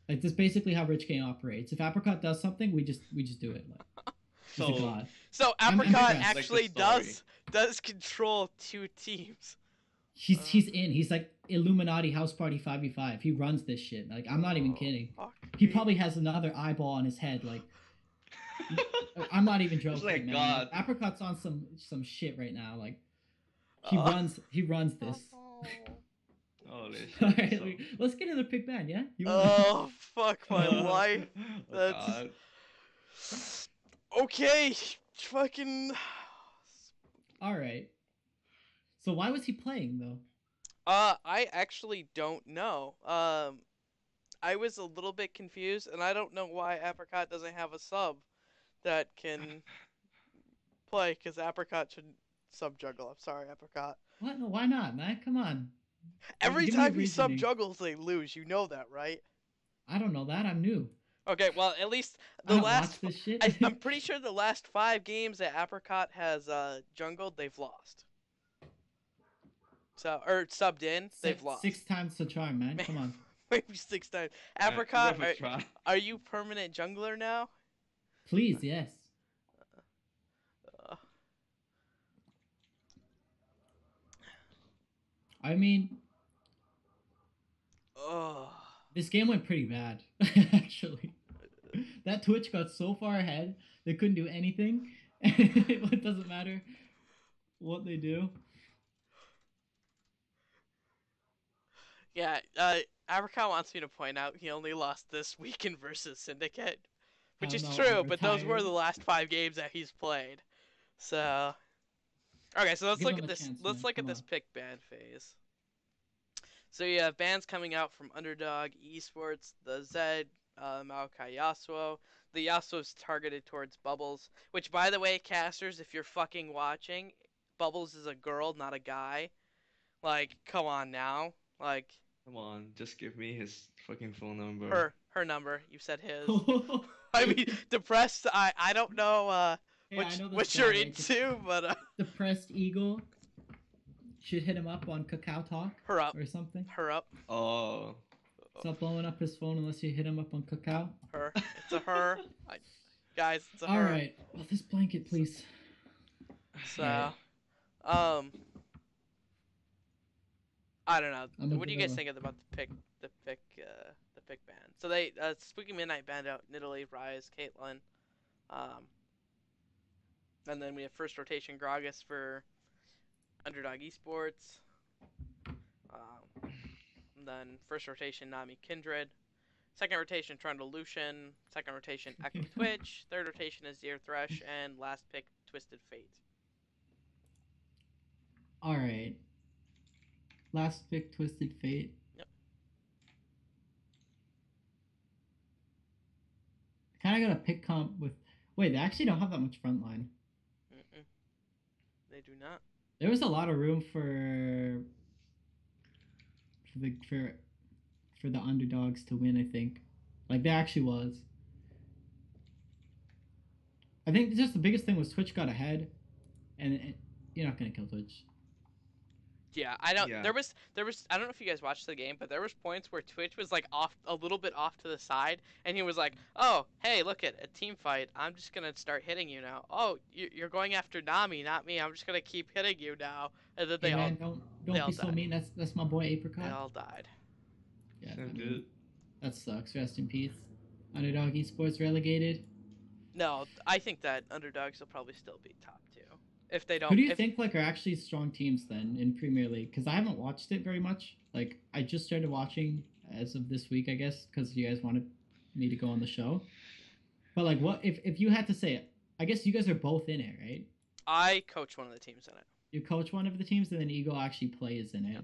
Like that's basically how Rich Game operates. If Apricot does something, we just do it. Like, he's a god. So I'm Apricot impressed. actually Like does control 2 teams. He's in. He's like Illuminati House Party 5v5. He runs this shit. Like I'm not even kidding. He probably has another eyeball on his head. Like I'm not even joking, like man. God. Like, Apricot's on some shit right now. Like he runs this. Holy shit. All right, like, let's get into the pick ban, yeah? Oh fuck my life. Oh, That's God. okay. Fucking. All right. So why was he playing though? I actually don't know. I was a little bit confused, and I don't know why Apricot doesn't have a sub that can play, because Apricot shouldn't sub juggle. I'm sorry, Apricot. What? No, why not, man? Come on. Every Give me a time he sub reasoning. juggles, they lose. You know that, right? I don't know that. I'm new. Okay, well, at least I don't watch this shit. I'm pretty sure the last 5 games that Apricot has jungled, they've lost. So, or subbed in, they've lost. 6 times the charm, man. Come on. Maybe 6 times. Apricot, Worth a try. are you permanent jungler now? Please, yes. I mean, this game went pretty bad, actually. That Twitch got so far ahead, they couldn't do anything. It doesn't matter what they do. Yeah, Apricot wants me to point out he only lost this weekend versus Syndicate. which Oh, is no, true. I'm But those were retired. the last 5 games that he's played. So, okay, so let's Give look him at a this. chance, Let's man. look at Come this on. pick ban phase. So you have bans coming out from Underdog Esports, the Zed, Maokai Yasuo. The Yasuo's targeted towards Bubbles, which, by the way, casters, if you're fucking watching, Bubbles is a girl, not a guy. Like, come on now. Like, Come on, just give me his fucking phone number. her number. You said his. I mean, depressed. I don't know Hey, I know this what guy, you're right? into, but Depressed Eagle. Should hit him up on Kakao Talk her up, or something. her up, Oh, Stop blowing up his phone unless you hit him up on Kakao. her. It's a her. Guys, it's a All her. right. Oh, this blanket, please. So, Alright. I don't know. I'm a What do you guys vanilla. think about the pick ban? So they Spooky Midnight banned out Nidalee, Rise, Caitlyn, and then we have first rotation Gragas for Underdog Esports. And then first rotation Nami Kindred. Second rotation Trundle Lucian. Second rotation Echo Twitch. Third rotation Azir Thresh, and last pick Twisted Fate. All right. Last pick, Twisted Fate. Yep. Kind of got a pick comp with. Wait, they actually don't have that much front line. Mm-mm. They do not. There was a lot of room for the underdogs to win. I think, like there actually was. I think just the biggest thing was Twitch got ahead, and you're not gonna kill Twitch. Yeah, I don't. Yeah. There was. I don't know if you guys watched the game, but there was points where Twitch was like off a little bit off to the side, and he was like, "Oh, hey, look at a team fight. I'm just gonna start hitting you now. Oh, you're going after Nami, not me. I'm just gonna keep hitting you now." And then Hey man, don't they all be so died. mean. That's my boy They Apricot. all died. Yeah, same I mean, dude. that sucks. Rest in peace. Underdog Esports relegated. No, I think that underdogs will probably still be top 2 if they don't. Who do you think like are actually strong teams then in Premier League? Because I haven't watched it very much. Like I just started watching as of this week, I guess, because you guys wanted me to go on the show. But like, what if you had to say it? I guess you guys are both in it, right? I coach one of the teams in it. You coach one of the teams, and then Eagle actually plays in it.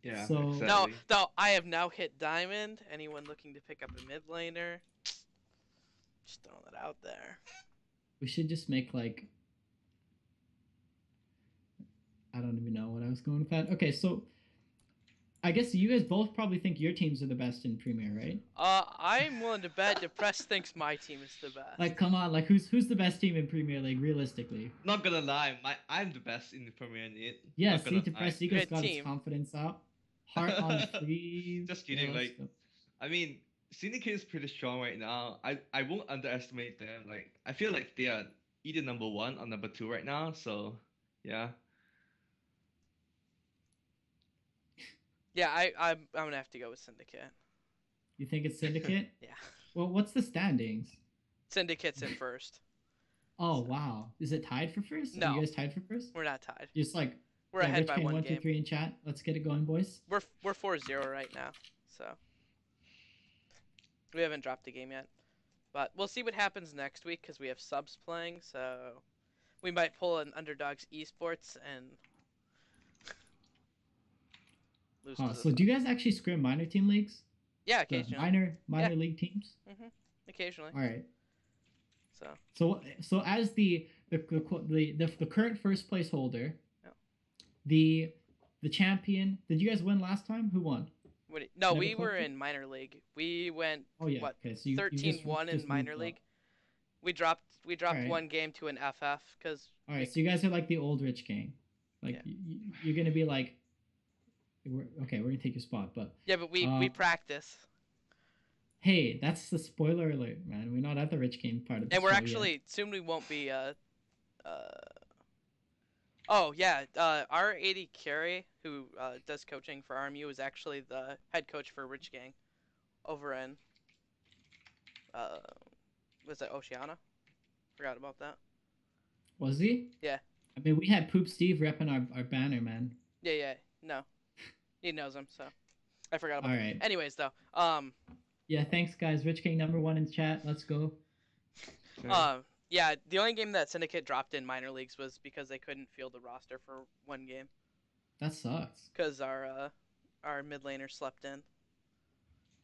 Yeah, So- exactly. No, I have now hit diamond. Anyone looking to pick up a mid laner? Just throwing that out there. We should just make like. I don't even know what I was going with that. Okay, so I guess you guys both probably think your teams are the best in Premier, right? I'm willing to bet Depressed thinks my team is the best. Like, come on, like who's the best team in Premier League realistically? Not gonna lie, I'm the best in the Premier League. Yeah, Not see, gonna Depressed lie. Eagles Good got team. its confidence up. Heart on sleeve. Just kidding, Yeah, like- let's go. I mean, Syndicate is pretty strong right now. I won't underestimate them. Like I feel like they are either number 1 or number 2 right now. So yeah. Yeah, I'm gonna have to go with Syndicate. You think it's Syndicate? Yeah, Well, what's the standings? Syndicate's in first. Oh wow, is it tied for first? Are No. you guys tied for first? We're not tied. Just like We're yeah, ahead Rich by King, one 1, 2, game. 3 in chat. Let's get it going, boys. We're 4-0 right now, so we haven't dropped a game yet. But we'll see what happens next week because we have subs playing. So we might pull an Underdogs Esports and lose. to the So do you guys actually scrim minor team leagues? Yeah, The occasionally. minor league teams? Occasionally. All right. So So as the current first place holder, Yeah. the champion. Did you guys win last time? Who won? no, Never we were clicked it? in minor league. We went Oh yeah. What, Okay. So you 13-1 just in minor moved up. league. We dropped Alright. one game to an FF because All right. So you guys are like the old rich gang. Like Yeah. you're gonna be like. We're gonna take your spot, but but we practice. hey, that's the spoiler alert, man. We're not at the rich gang part of the And we're show actually yet. soon we won't be oh yeah, our AD Carey who does coaching for RMU is actually the head coach for Rich Gang over in was it Oceana? Forgot about that. Was he? Yeah. I mean, we had Poop Steve repping our banner, man. Yeah, no. He knows him, so I forgot about All that. right. Anyways though, Yeah, thanks guys. Rich King #1 in chat. Let's go. Fair. Yeah, the only game that Syndicate dropped in minor leagues was because they couldn't field the roster for one game That sucks. because our mid laner slept in.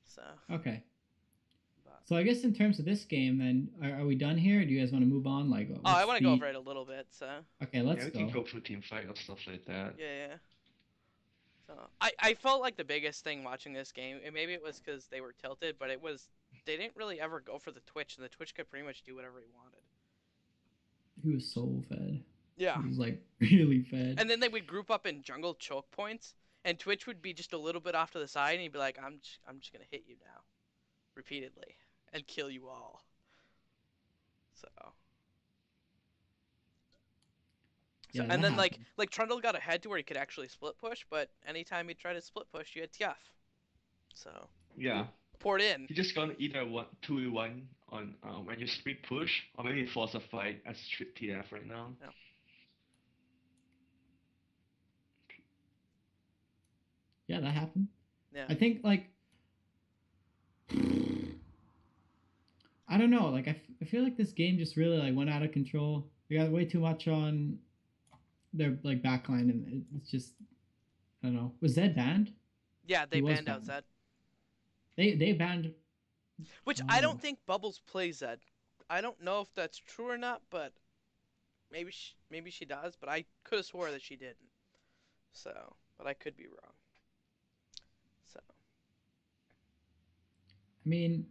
So. Okay. But... So I guess in terms of this game, then are we done here? Or do you guys want to move on? Like, I want to go over it a little bit. So. Okay, let's we go. can go through team fight or stuff like that. Yeah. So I felt like the biggest thing watching this game, and maybe it was because they were tilted, but it was they didn't really ever go for the Twitch, and the Twitch could pretty much do whatever he wanted. He was so fed. Yeah. He was like really fed. And then they would group up in jungle choke points, and Twitch would be just a little bit off to the side, and he'd be like, I'm just gonna hit you now, repeatedly, and kill you all. So. Yeah, and then happened. like Trundle got ahead to where he could actually split push, but anytime he tried to split push, you had TF. So. Yeah. Poured in. You just gonna either 2v1 on when you split push, or maybe force a fight as TF right now. Yeah. Yeah, that happened. Yeah. I think like I don't know. Like I feel like this game just really like went out of control. They got way too much on their like backline, and it's just I don't know. Was Zed banned? Yeah, they banned out Zed. They banned. Which I don't think Bubbles plays Zed. I don't know if that's true or not, but maybe she does. But I could have swore that she didn't. So, but I could be wrong. So. I mean,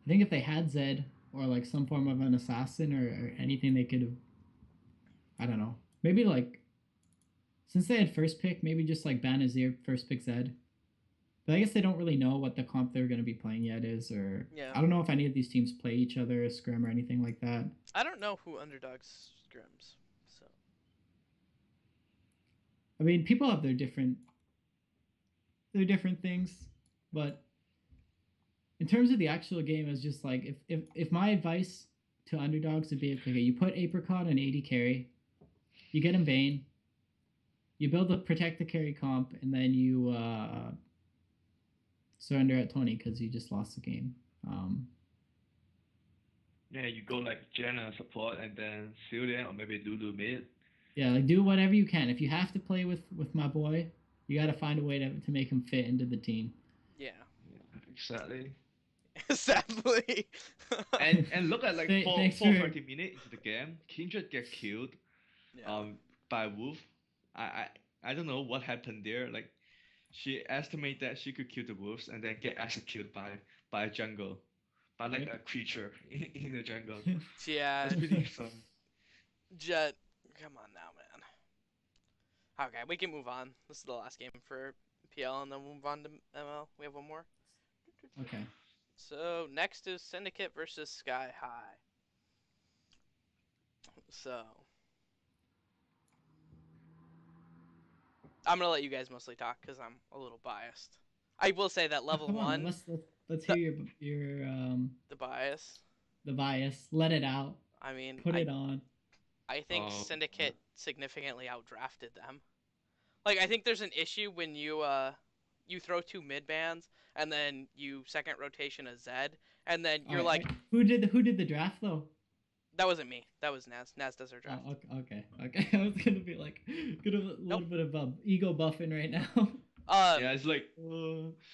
I think if they had Zed or like some form of an assassin or anything, they could have. I don't know. Maybe like since they had first pick, maybe just like ban Azir first pick Zed. But I guess they don't really know what the comp they're going to be playing yet is, or I don't know if any of these teams play each other, scrim or anything like that. I don't know who underdogs scrims, so. I mean, people have their different things, but in terms of the actual game, it's just like if my advice to underdogs would be, okay, you put Apricot and AD carry, you get him Vayne, you build a protect the carry comp, and then you surrender at 20 because you just lost the game. Yeah, you go like Jenna support and then Cillian or maybe Lulu mid. Yeah, like do whatever you can. If you have to play with my boy, you got to find a way to make him fit into the team. Yeah. Exactly. Sadly. and look at like 4:30 minutes into the game, Kindred get killed by Wolf. I don't know what happened there. Like she estimated that she could kill the wolves and then get executed by a jungle. By like a creature in the jungle. Yeah. That's pretty fun. Jet, come on now, man. Okay, we can move on. This is the last game for PL, and then we'll move on to ML. We have one more. Okay. So next is Syndicate versus Sky High. So I'm gonna let you guys mostly talk because I'm a little biased. I will say that level one. Let's hear your the bias. The bias. Let it out. I mean, put it on. I think Syndicate significantly outdrafted them. Like I think there's an issue when you throw two mid bans and then you second rotation a Zed and then you're like, who did the draft though? That wasn't me. That was Naz. Naz does her draft. Oh, okay. I was gonna be like, a little bit of ego buffing right now. Yeah, it's like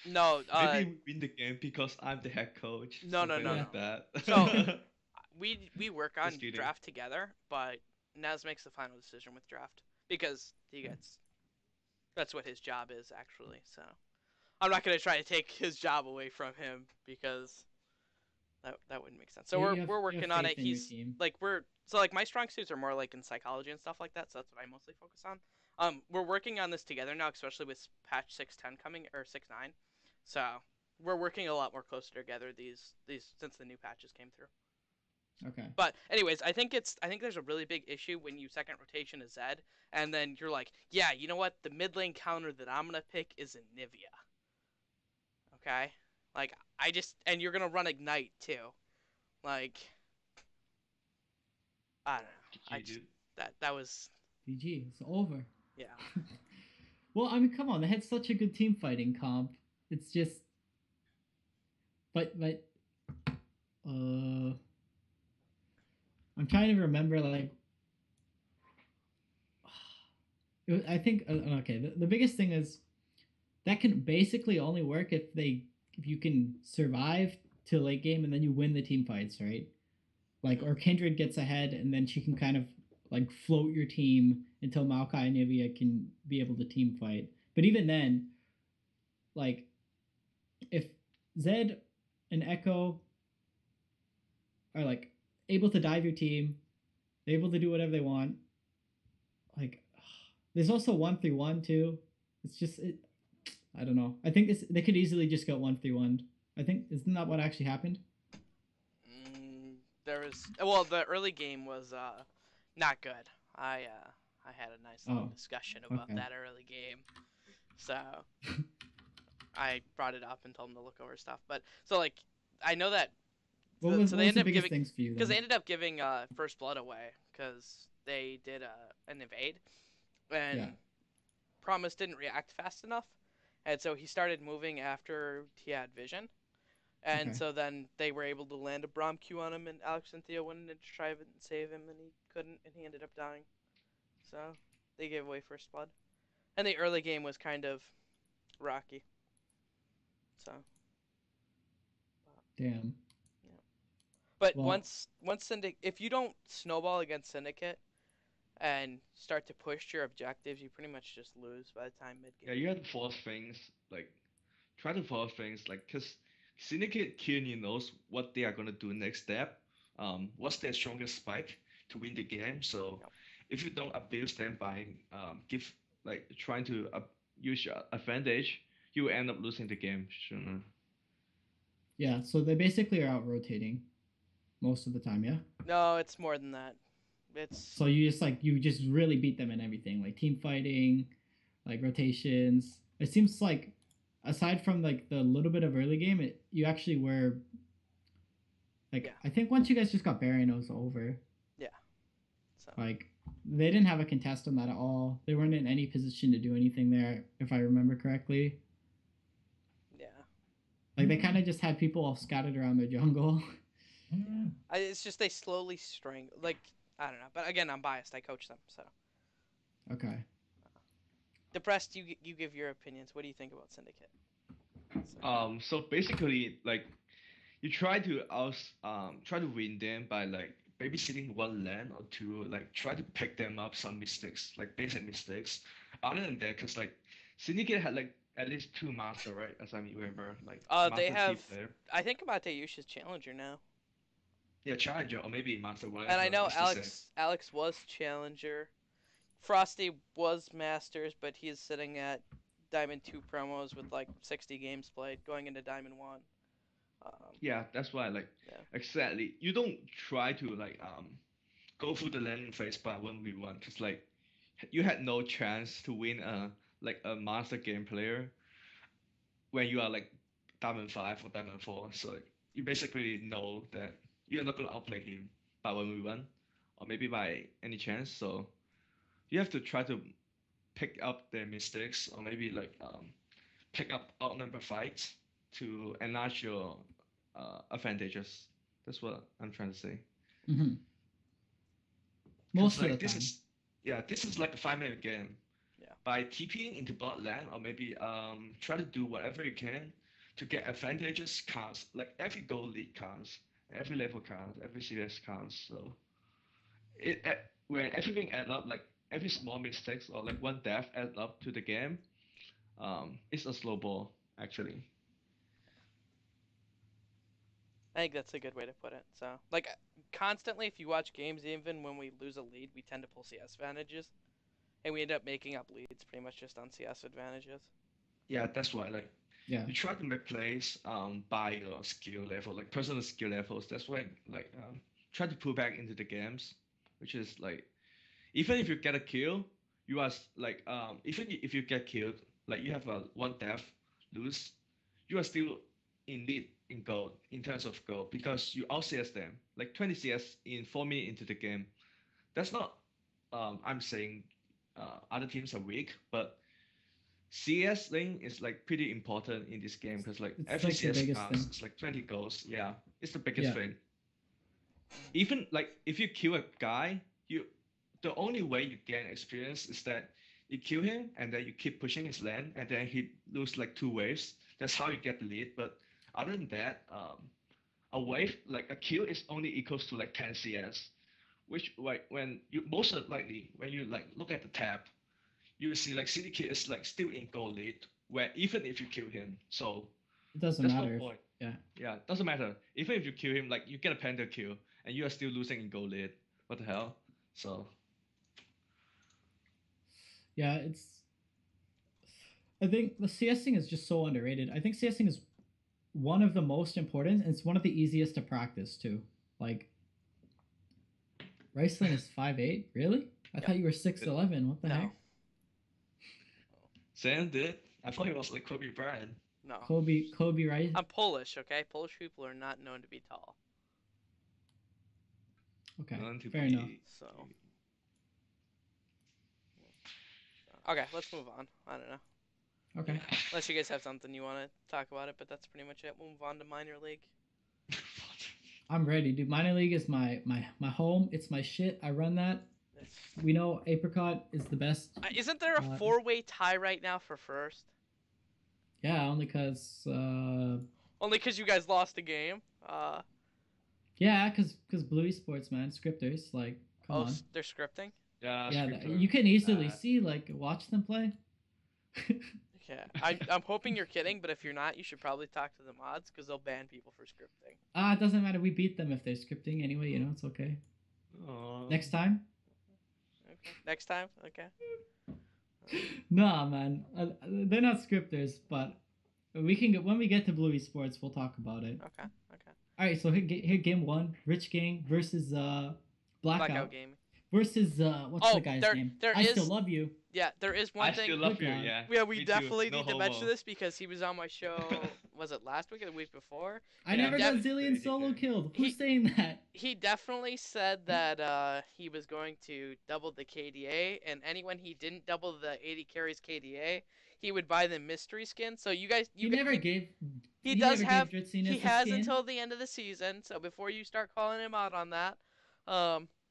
no. Maybe win the game because I'm the head coach. No. Like that. So we work on draft together, but Naz makes the final decision with draft because he gets. That's what his job is actually. So I'm not gonna try to take his job away from him because. That wouldn't make sense. So we're working on it. He's like my strong suits are more like in psychology and stuff like that. So that's what I mostly focus on. We're working on this together now, especially with patch 6.10 coming or 6.9. So we're working a lot more closer together these since the new patches came through. Okay. But anyways, I think there's a really big issue when you second rotation a Zed and then you're like, yeah, you know what? The mid lane counter that I'm gonna pick is a Nivea. Okay. Like, and you're gonna run Ignite too. Like, I don't know. That was. GG, it's over. Yeah. Well, I mean, come on, they had such a good team fighting comp. It's just. But. I'm trying to remember like I think okay. The biggest thing is that can basically only work if you can survive to late game and then you win the team fights, right? Like or Kindred gets ahead and then she can kind of like float your team until Maokai and Nivea can be able to team fight. But even then, like if Zed and Echo are like able to dive your team, they're able to do whatever they want. Like there's also 1-3-1 too. It's just I don't know. I think they could easily just go 1-3-1. I think isn't that what actually happened? There was the early game was not good. I had a nice long discussion about that early game, so I brought it up and told them to look over stuff. But so like I know that. What was the biggest things for you? Because they ended up giving First Blood away because they did an invade, and Promise didn't react fast enough, and so he started moving after he had vision. And so then they were able to land a Braum Q on him, and Alex and Theo went in to try and save him, and he couldn't, and he ended up dying. So they gave away First Blood. And the early game was kind of rocky. So. Damn. Yeah. But once Syndicate, if you don't snowball against Syndicate and start to push your objectives, you pretty much just lose by the time mid game. Yeah, you have to force things, like, try to force things, like, because Syndicate clearly knows what they are going to do next step, what's their strongest spike to win the game. So if you don't abuse them by trying to use your advantage, you will end up losing the game. Sure. Yeah, so they basically are out rotating most of the time, yeah? No, it's more than that. So you just really beat them in everything, like team fighting, like rotations. It seems like aside from like the little bit of early game, you actually were like I think once you guys just got Baron, it was over. Yeah. So like they didn't have a contest on that at all. They weren't in any position to do anything there, if I remember correctly. Yeah. Like they kind of just had people all scattered around the jungle. It's just they slowly like I don't know, but again, I'm biased. I coach them, so. Okay. Depressed, you give your opinions. What do you think about Syndicate? So basically, like, you try to win them by like babysitting one lane or two, like try to pick them up some mistakes, like basic mistakes. Other than that, because like Syndicate had like at least 2 master, right? As I remember, like. They have. I think Mate Yusha's challenger now. Yeah, challenger or maybe master one. And I know Alex was challenger. Frosty was masters, but he's sitting at Diamond 2 promos with like 60 games played, going into Diamond 1. Yeah, that's why exactly. You don't try to like go through the landing phase by 1v1 because like you had no chance to win a master game player when you are like Diamond 5 or Diamond 4. So you basically know that you're not gonna outplay him by 1v1 or maybe by any chance. So you have to try to pick up their mistakes or maybe like pick up outnumber fights to enlarge your advantages. That's what I'm trying to say. Mm-hmm. Most of like the time. This is like a 5-minute game. Yeah. By TPing into bot lane or maybe try to do whatever you can to get advantages counts. Like every gold league counts, every level counts, every CS counts. So when everything adds up, like every small mistakes or like one death adds up to the game, it's a slow ball actually. I think that's a good way to put it. So, like, constantly, if you watch games, even when we lose a lead, we tend to pull CS advantages, and we end up making up leads pretty much just on CS advantages. Yeah, that's why, like, you try to make plays by your skill level, like personal skill levels. That's why, like, try to pull back into the games, which is like, even if you get a kill, you are like, even if you get killed, like you have a one death lose, you are still in lead in gold in terms of gold because you out CS them like 20 CS in 4 minutes into the game. That's not I'm saying other teams are weak, but CS lane is like pretty important in this game because like every CS counts, it's like 20 goals. Yeah, it's the biggest thing. even like if you kill a guy, the only way you gain experience is that you kill him and then you keep pushing his land and then he lose like 2 waves. That's how you get the lead. But other than that, a wave like a kill is only equals to like 10 CS, which like when you most likely when you like look at the tab, you will see like CDK is like still in goal lead where even if you kill him, so It doesn't that's matter. no point. Yeah. Yeah, doesn't matter. Even if you kill him, like you get a panda kill and you are still losing in goal lead. What the hell? So Yeah, I think the CSing is just so underrated. I think CSing is one of the most important, and it's one of the easiest to practice too. Like, Riceland is 5'8". Really? I thought you were 6'11". What the No. heck? Sam did. I thought he was like Kobe Bryant. No. Kobe Rice. I'm Polish, okay? Polish people are not known to be tall. Okay, Known to fair be- enough. So. Okay, let's move on. I don't know. Okay. Unless you guys have something you want to talk about it, but that's pretty much it. We'll move on to minor league. I'm ready, dude. Minor league is my home. It's my shit. I run that. We know Apricot is the best. Isn't there a four-way tie right now for first? Yeah, only because. Only because you guys lost a game. Yeah, because Bluey Sports, man, scripters, like, come on. They're scripting. Yeah, Yeah, scripter. you can easily see, like, watch them play. Yeah, I'm hoping you're kidding, but if you're not, you should probably talk to the mods because they'll ban people for scripting. It doesn't matter. We beat them if they're scripting anyway. You know, it's okay. Aww. Next time. Okay. Next time. Okay. Nah, man, they're not scripters, but we can get when we get to Bluey Sports, we'll talk about it. Okay. All right, so here game one, Rich Gang versus Blackout Game. versus what's the guy's name? I Still Love You. Yeah, there is one I thing. still love Good you. guy. Yeah. Yeah, we Me too. definitely No need to homo. mention this because he was on my show. Was it last week or the week before? I Yeah, never got definitely Zillion solo good. killed. Who's saying that? He definitely said that he was going to double the KDA, and anyone he didn't double the 80 carries KDA, he would buy the mystery skin. So you guys, He never gave. He does never have. gave Dritziness He a has skin. until the end of the season. So before you start calling him out on that,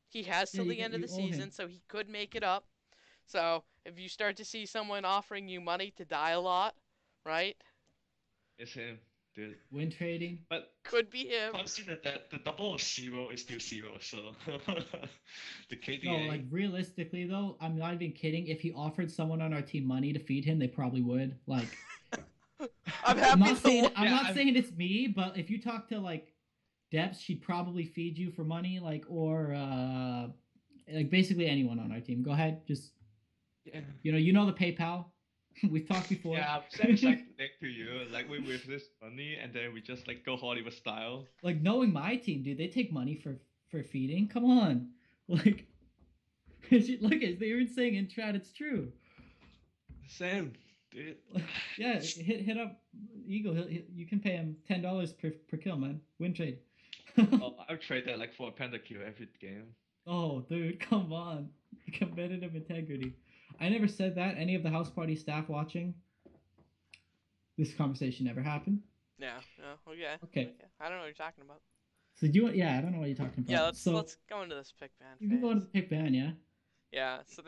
he has till Yeah, the end of the you owe him. season, so he could make it up. So if you start to see someone offering you money to die a lot, right? It's him, dude. Win trading. But Could be him. consider that the double of 0 is still 0, so the KDA. No, like realistically though, I'm not even kidding. If he offered someone on our team money to feed him, they probably would. Like, I'm happy. I'm not saying it's me, but if you talk to like Debs, she'd probably feed you for money, like, or like basically anyone on our team. Go ahead, just Yeah. you know the PayPal. We've talked before. Yeah, I'm sending like link to you, like we with this money, and then we just like go Hollywood style. Like knowing my team, dude, they take money for feeding. Come on, like, look at they were saying in chat, it's true. Sam, dude. Yeah, hit up Eagle. You can pay him $10 per kill, man. Win trade. Oh, I would trade that like for a panda kill every game. Oh, dude, come on. Competitive integrity. I never said that. Any of the house party staff watching? This conversation never happened. Yeah. Oh, yeah. Okay. I don't know what you're talking about. So do you? Yeah, I don't know what you're talking about. Yeah, so, let's go into this pick ban. You can go into the pick ban, yeah. Yeah. So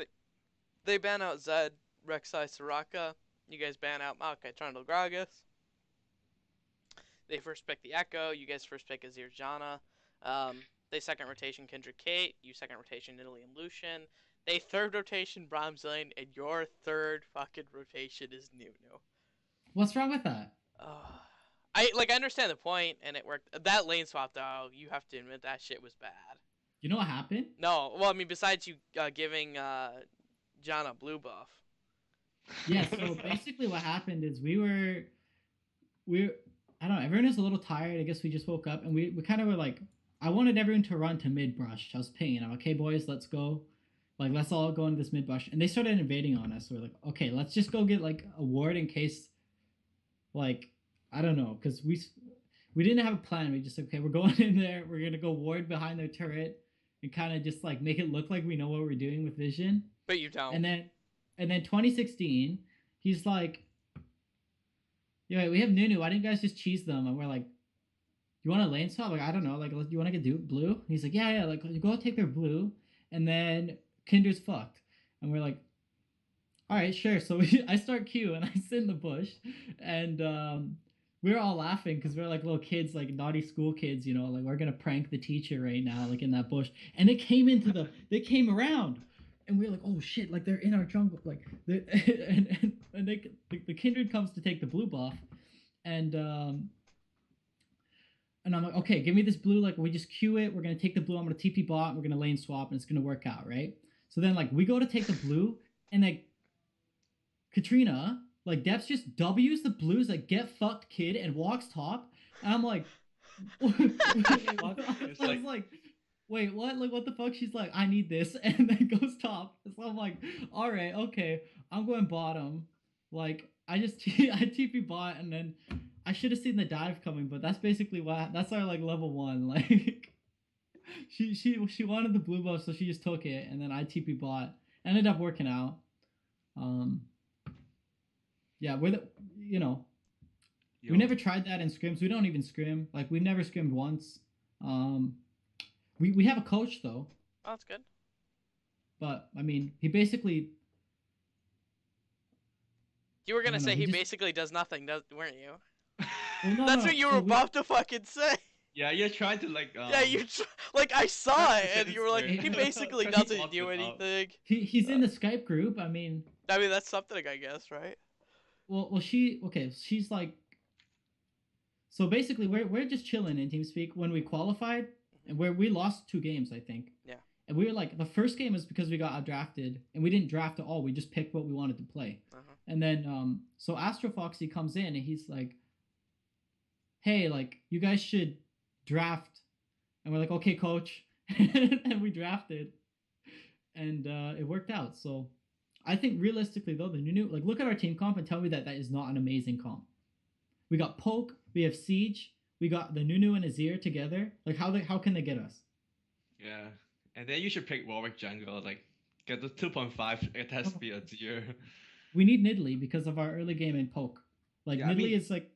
they ban out Zed, Rek'Sai, Soraka. You guys ban out Maokai, Trundle, Gragas. They first pick the Echo. You guys first pick Azir, Janna. They second rotation Kendrick, Kate. You second rotation Italy and Lucian. They third rotation Braum, Zillion, and your third fucking rotation is Nunu. What's wrong with that? I understand the point, and it worked. That lane swap though, you have to admit that shit was bad. You know what happened? No, well, I mean, besides you giving John a blue buff. Yeah, so basically what happened is we were I don't know, everyone was a little tired. I guess we just woke up and we kind of were like, I wanted everyone to run to mid brush. I was pinging. I'm like, okay, boys, let's go. Like, let's all go into this mid brush. And they started invading on us. So we're like, okay, let's just go get like a ward in case, like, I don't know, because we didn't have a plan. We just, okay, we're going in there. We're going to go ward behind their turret and kind of just like make it look like we know what we're doing with vision. But you don't. And then 2016, he's like, yeah, we have Nunu. Why didn't you guys just cheese them? And we're like, you want to lane swap? Like, I don't know. Like, you want to get blue? And he's like, yeah. Like, you go take their blue, and then Kinder's fucked. And we're like, all right, sure. So I start Q, and I sit in the bush, and we were all laughing because we're like little kids, like naughty school kids, you know, like we're gonna prank the teacher right now, like in that bush. And they came around, and we were like, oh shit, like they're in our jungle, like, and the kindred comes to take the blue buff, and I'm like, okay, give me this blue. Like, we just queue it. We're gonna take the blue. I'm gonna TP bot. We're gonna lane swap, and it's gonna work out, right? So then, like, we go to take the blue, and like, Katrina, like, Deps just W's the blues, like, get fucked, kid, and walks top. And I'm like, I was like, wait, what? Like, what the fuck? She's like, I need this, and then goes top. So I'm like, all right, okay, I'm going bottom. Like, I TP bot, and then I should have seen the dive coming, but that's basically that's our like level 1. Like, she wanted the blue buff, so she just took it, and then I TP bot. Ended up working out. Yeah, we never tried that in scrims. We don't even scrim. Like, we've never scrimmed once. We have a coach though. Oh, that's good. But I mean, he basically. You were gonna say he basically does nothing, weren't you? Well, That's what you were about to fucking say. Yeah, you're trying to like. Yeah, like I saw it, and you were like, he basically doesn't do anything. He's in the Skype group. I mean, that's something, I guess, right? Well, she's like. So basically, we're just chilling in TeamSpeak when we qualified, and where we lost 2 games, I think. Yeah. And we were like, the first game is because we got outdrafted, and we didn't draft at all. We just picked what we wanted to play. And then, so Astro Foxy comes in, and he's like, hey, like, you guys should draft. And we're like, okay, coach. And we drafted. And it worked out. So I think realistically, though, the new, like, look at our team comp and tell me that is not an amazing comp. We got Poke, we have Siege, we got the Nunu and Azir together. Like, how can they get us? Yeah. And then you should pick Warwick jungle, like, get the 2.5, it has to be Azir. We need Nidalee because of our early game in Poke. Like, yeah, Nidalee is, like,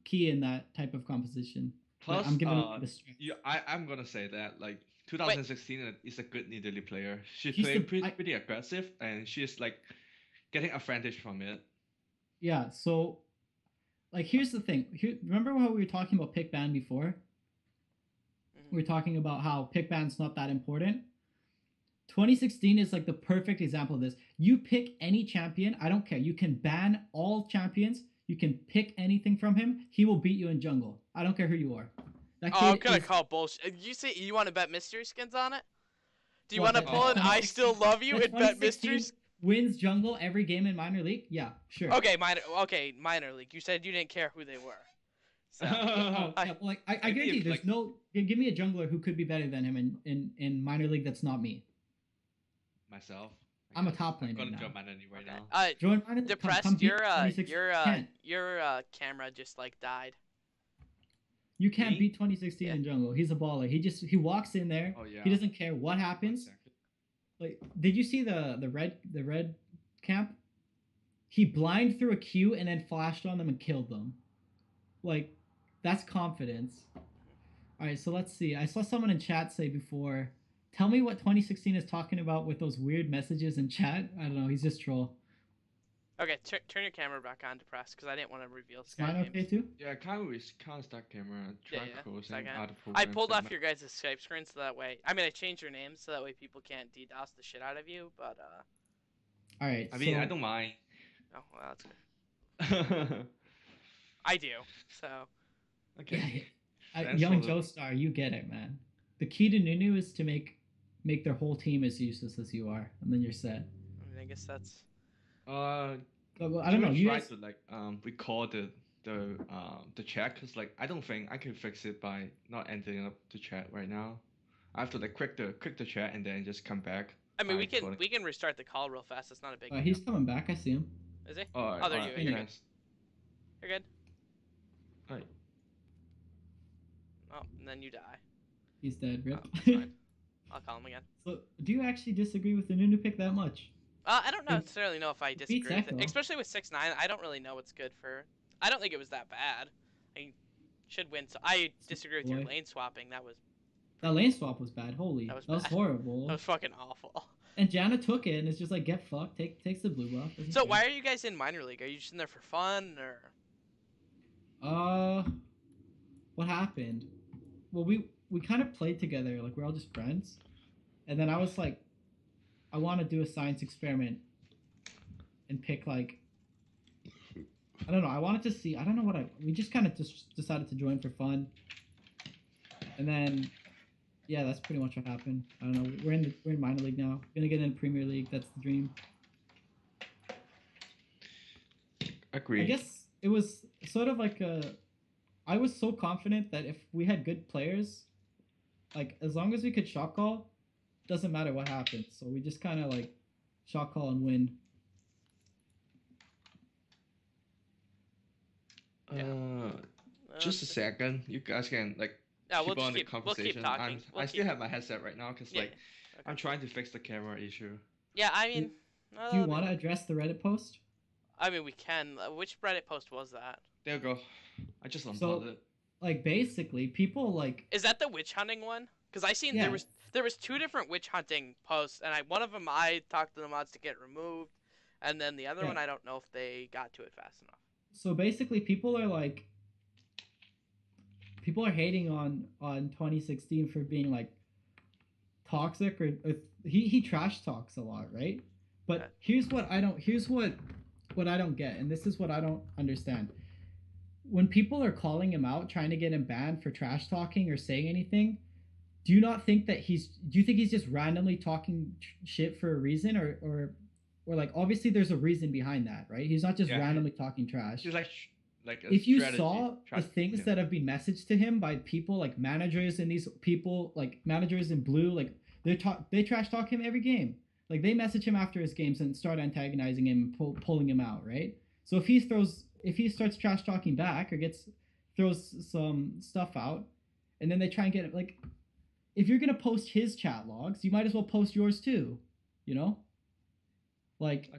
key in that type of composition. Plus, like, I'm giving the strength. I'm gonna say that, like, 2016 is a good Nidalee player. She's playing pretty aggressive, and she's, like, getting advantage from it. Yeah, so, like, here's the thing. Remember how we were talking about pick ban before? We were talking about how pick ban's not that important. 2016 is like the perfect example of this. You pick any champion, I don't care. You can ban all champions. You can pick anything from him. He will beat you in jungle. I don't care who you are. I'm gonna call bullshit. You say you want to bet mystery skins on it? Do you want to pull an I Still Love You and bet mysteries? Wins jungle every game in minor league? Yeah, sure. Okay, minor league. You said you didn't care who they were. So, I guarantee you, there's no. Give me a jungler who could be better than him in minor league. That's not me. Myself. I'm a top laner. I'm gonna now. join minor league right now. Join minor league. Depressed. Your camera just like died. You can't beat 2016 in jungle. He's a baller. He walks in there. Oh, yeah. He doesn't care what happens. Like, did you see the red camp? He blind through a queue and then flashed on them and killed them. Like, that's confidence. All right, so let's see. I saw someone in chat say before, tell me what 2016 is talking about with those weird messages in chat. I don't know. He's just troll. Okay, turn your camera back on, Depressed, because I didn't want to reveal Skype names. Okay too? Yeah, can't start camera. I pulled off your guys' Skype screen so that way. I mean, I changed your names so that way people can't DDoS the shit out of you, but All right. I mean, I don't mind. Oh, well, that's good. I do. So. Okay. Yeah, young Joestar, you get it, man. The key to Nunu is to make their whole team as useless as you are, and then you're set. I mean, I guess that's. I don't know. You try to like record the chat, because like I don't think I can fix it by not ending up the chat right now. I have to like quick the chat and then just come back. I mean, we can restart the call real fast. It's not a big deal. He's coming back. I see him. Is he? Oh, there you go. You're good. You're good. Alright. Oh, and then you die. He's dead, Rip. Oh, fine. I'll call him again. So, do you actually disagree with the Nunu pick that much? I don't necessarily know if I disagree with it. Especially with 6-9, I don't really know what's good for. I don't think it was that bad. I mean, should win. So I disagree with your Boy. lane swapping. That was That lane swap was bad. Holy, That was that was bad. horrible. that was fucking awful. And Janna took it, and it's just like, get fucked. Takes the blue buff. Doesn't So care. why are you guys in minor league? Are you just in there for fun or? What happened? Well, we kind of played together. Like we're all just friends, and then I was like, I want to do a science experiment, and pick like, I don't know. I wanted to see. I don't know what we just kind of just decided to join for fun, and then, yeah, that's pretty much what happened. I don't know. We're in minor league now. Gonna get in Premier League. That's the dream. Agree. I guess it was sort of like I was so confident that if we had good players, like as long as we could shot call, doesn't matter what happens. So we just kind of like shot call and win. Just a second. You guys can like Yeah, keep we'll on the keep conversation. talking. I still have my headset right now because Yeah, like okay. I'm trying to fix the camera issue. Yeah, I mean. Do you want to address the Reddit post? I mean, we can. Which Reddit post was that? There you go. I just unplugged it. Like basically, people like. Is that the witch hunting one? Because I seen Yeah. there was 2 different witch hunting posts, and one of them I talked to the mods to get removed, and then the other Yeah. one I don't know if they got to it fast enough. So basically, people are hating on 2016 for being like toxic or he trash talks a lot, right? But Okay. here's what I don't get, and this is what I don't understand. When people are calling him out, trying to get him banned for trash talking or saying anything, do you not think that do you think he's just randomly talking shit for a reason, or like obviously there's a reason behind that, right? He's not just randomly talking trash. He's like a If you strategy. saw the things that have been messaged to him by people like managers and these people like managers in blue, like they trash talk him every game. Like they message him after his games and start antagonizing him and pulling him out, right? So if he starts trash talking back or throws some stuff out, and then they try and get it, like, if you're gonna post his chat logs, you might as well post yours too, you know? Like,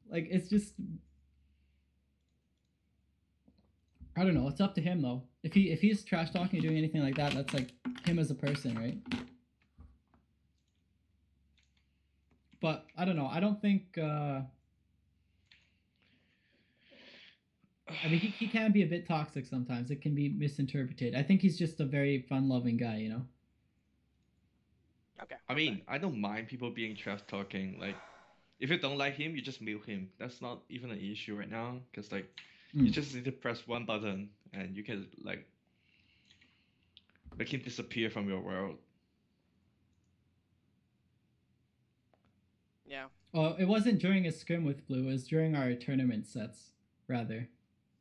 like it's just, I don't know. It's up to him though. If he's trash talking or doing anything like that, that's like him as a person, right? But I don't know. I don't think. I mean, he can be a bit toxic sometimes. It can be misinterpreted. I think he's just a very fun-loving guy, you know. Okay. I mean, I don't mind people being trash talking. Like, if you don't like him, you just mute him. That's not even an issue right now, because like, you just need to press one button and you can like make him disappear from your world. Yeah. Oh, it wasn't during a scrim with Blue. It was during our tournament sets, rather.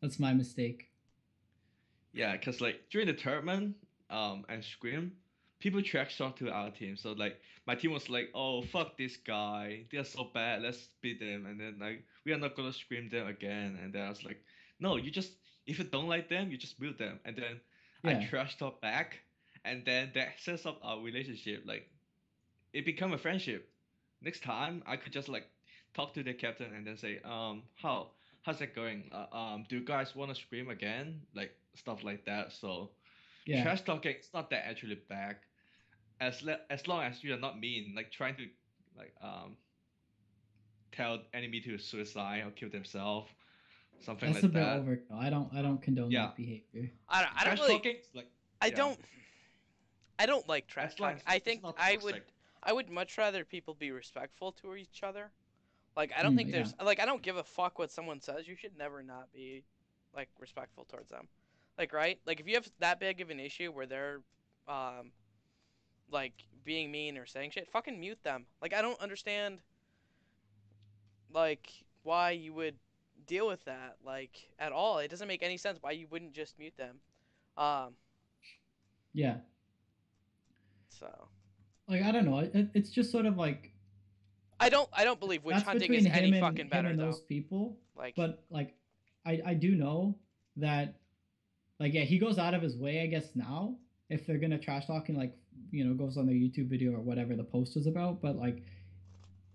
That's my mistake. Yeah, because like during the tournament, and scrim, people trash talk to our team. So like my team was like, "Oh fuck this guy, they are so bad. Let's beat them." And then like we are not gonna scrim them again. And then I was like, "No, if you don't like them, you just mute them." And then I trash talk back, and then that sets up our relationship. Like it become a friendship. Next time I could just like talk to the captain and then say, how's that going? Do you guys want to scream again? Like stuff like that. So trash talking, it's not that actually bad, as long as you are not mean, like trying to like tell enemy to suicide or kill themselves, something That's like a bit that. overkill. I don't condone that behavior. I don't Trash really. talking, like, I don't like trash talking. I think I would much rather people be respectful to each other. Like I don't think there's like I don't give a fuck what someone says. You should never not be like respectful towards them. Like right? Like if you have that big of an issue where they're like being mean or saying shit, fucking mute them. Like I don't understand like why you would deal with that like at all. It doesn't make any sense why you wouldn't just mute them. Yeah. So like I don't know. It's just sort of like I don't believe witch hunting is any fucking better though. Those people, like, but like I do know that like he goes out of his way, I guess, now if they're gonna trash talking, like, you know, goes on their YouTube video or whatever the post is about. But like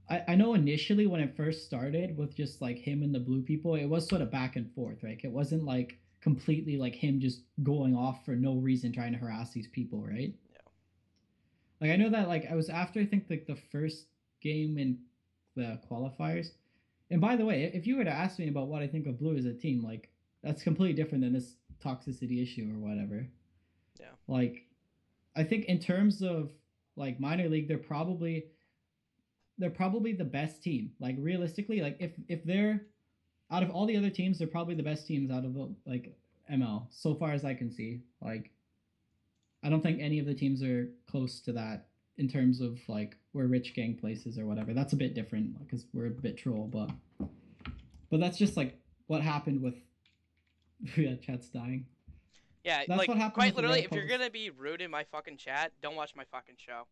I know initially when it first started with just like him and the blue people, it was sort of back and forth, right? It wasn't like completely like him just going off for no reason trying to harass these people, right? Yeah. Like I know that like I was after I think like the first game in the qualifiers. And by the way, if you were to ask me about what I think of Blue as a team, like that's completely different than this toxicity issue or whatever. Yeah. Like I think in terms of like minor league, they're probably the best team. Like realistically, like if they're out of all the other teams, they're probably the best teams out of the like ML so far as I can see. Like I don't think any of the teams are close to that in terms of like where Rich Gang places or whatever. That's a bit different because we're a bit troll, but that's just like what happened with yeah, chat's dying. Yeah, That's like what happened quite with the literally, Red if you're Post. gonna be rude in my fucking chat, don't watch my fucking show.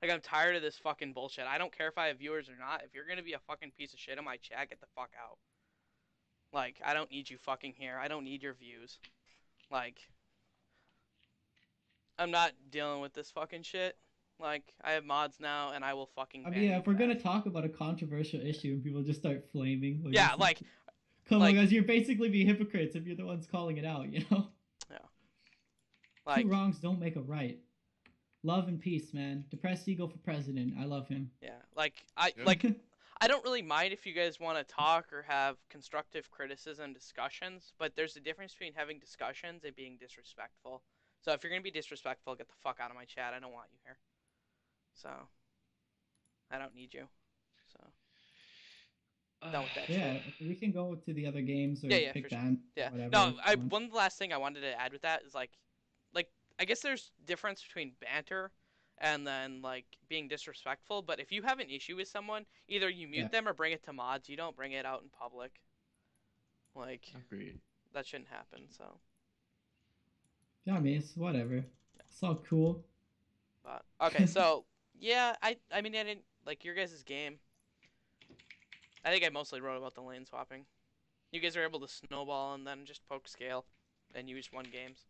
Like I'm tired of this fucking bullshit. I don't care if I have viewers or not. If you're gonna be a fucking piece of shit in my chat, get the fuck out. Like I don't need you fucking here. I don't need your views. Like I'm not dealing with this fucking shit. Like I have mods now, and I will fucking. I ban mean, yeah, you if we're gonna fast. talk about a controversial issue and people just start flaming, like, Yeah, like come like- on, guys, you're basically being hypocrites if you're the ones calling it out, you know? yeah, like Two wrongs don't make a right. Love and peace, man. Depressed Eagle for president. I love him. yeah, like I Yeah. like I don't really mind if you guys want to talk or have constructive criticism discussions, but there's a difference between having discussions and being disrespectful. So if you're gonna be disrespectful, get the fuck out of my chat. I don't want you here. So I don't need you. So done with that Yeah, shit. we can go to the other games or Yeah, pick for sure. band. Yeah. Whatever. No, if you want. one last thing I wanted to add with that is like I guess there's difference between banter and then like being disrespectful, but if you have an issue with someone, either you mute Yeah. them or bring it to mods. You don't bring it out in public. Like Agreed. that shouldn't happen, so Yeah, I mean, it's whatever. It's all cool. but okay, so yeah, I mean I didn't like your guys' game. I think I mostly wrote about the lane swapping. You guys are able to snowball and then just poke scale and use one games.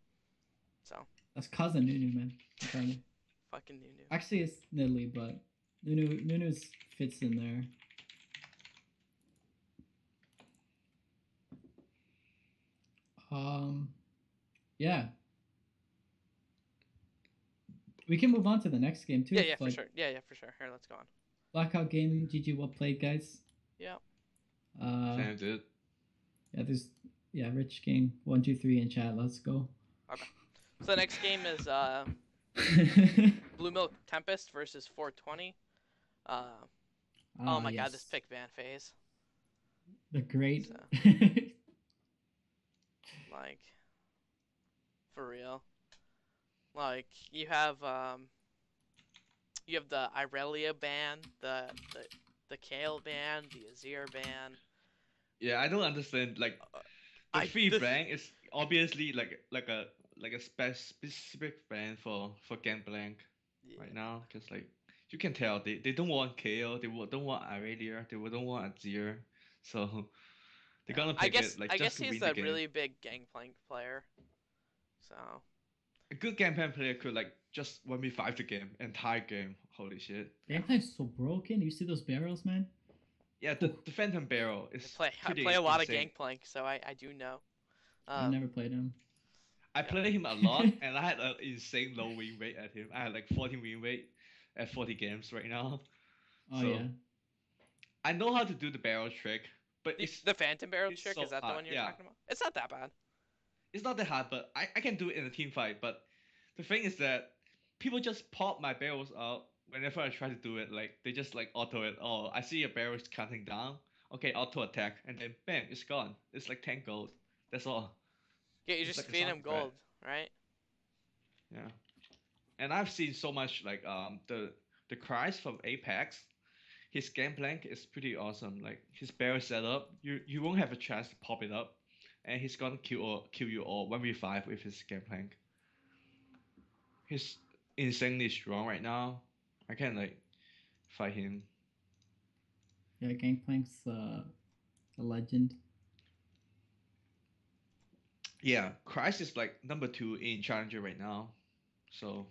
So That's cousin Nunu, man. I'm telling you. fucking new. Actually, it's Nidalee, but Nunu's fits in there. Yeah. We can move on to the next game too. Yeah, for like, sure. Yeah, for sure. Here, let's go on. Blackout Gaming, GG, well played, guys. Yeah. Sam did. Yeah, Rich King 1, 2, 3 in chat. Let's go. So the next game is Blue Milk Tempest versus 420. Oh my god, this pick ban phase. The great. Like, for real. Like you have the Irelia ban, the Kale ban, the Azir ban. Yeah, I don't understand. Like, the free ban is obviously like a specific ban for Gangplank right now, because like you can tell they don't want KO, don't want Irelia, they don't want Azir, so they're gonna pick it like I just guess to he's win a the game. really big Gangplank player. So A good Gangplank player could like just 1v5 the game, entire game. Holy shit. Gameplay's so broken. You see those barrels, man? Yeah, the Phantom Barrel is I pretty play a lot insane. of Gangplank, so I do know. I've never played him. I played him a lot, and I had an insane low win rate at him. I had like 14 win rate at 40 games right now. Oh So, yeah. I know how to do the barrel trick, but it's The Phantom Barrel it's trick, so is that the hard, one you're yeah. talking about? It's not that bad. It's not that hard, but I can do it in a team fight. But the thing is that people just pop my barrels out whenever I try to do it. Like they just like auto it. Oh, I see a barrel is counting down. Okay, auto attack, and then bam, it's gone. It's like 10 gold. That's all. Yeah, you It's just like a feed him soft threat. gold, right? Yeah. And I've seen so much like the Christ from Apex. His Gangplank is pretty awesome. Like his barrel setup, you won't have a chance to pop it up, and he's gonna kill you all 1v5 with his Gangplank. He's insanely strong right now. I can like fight him. Yeah, Gangplank's a legend. Yeah, Christ is like number 2 in Challenger right now. So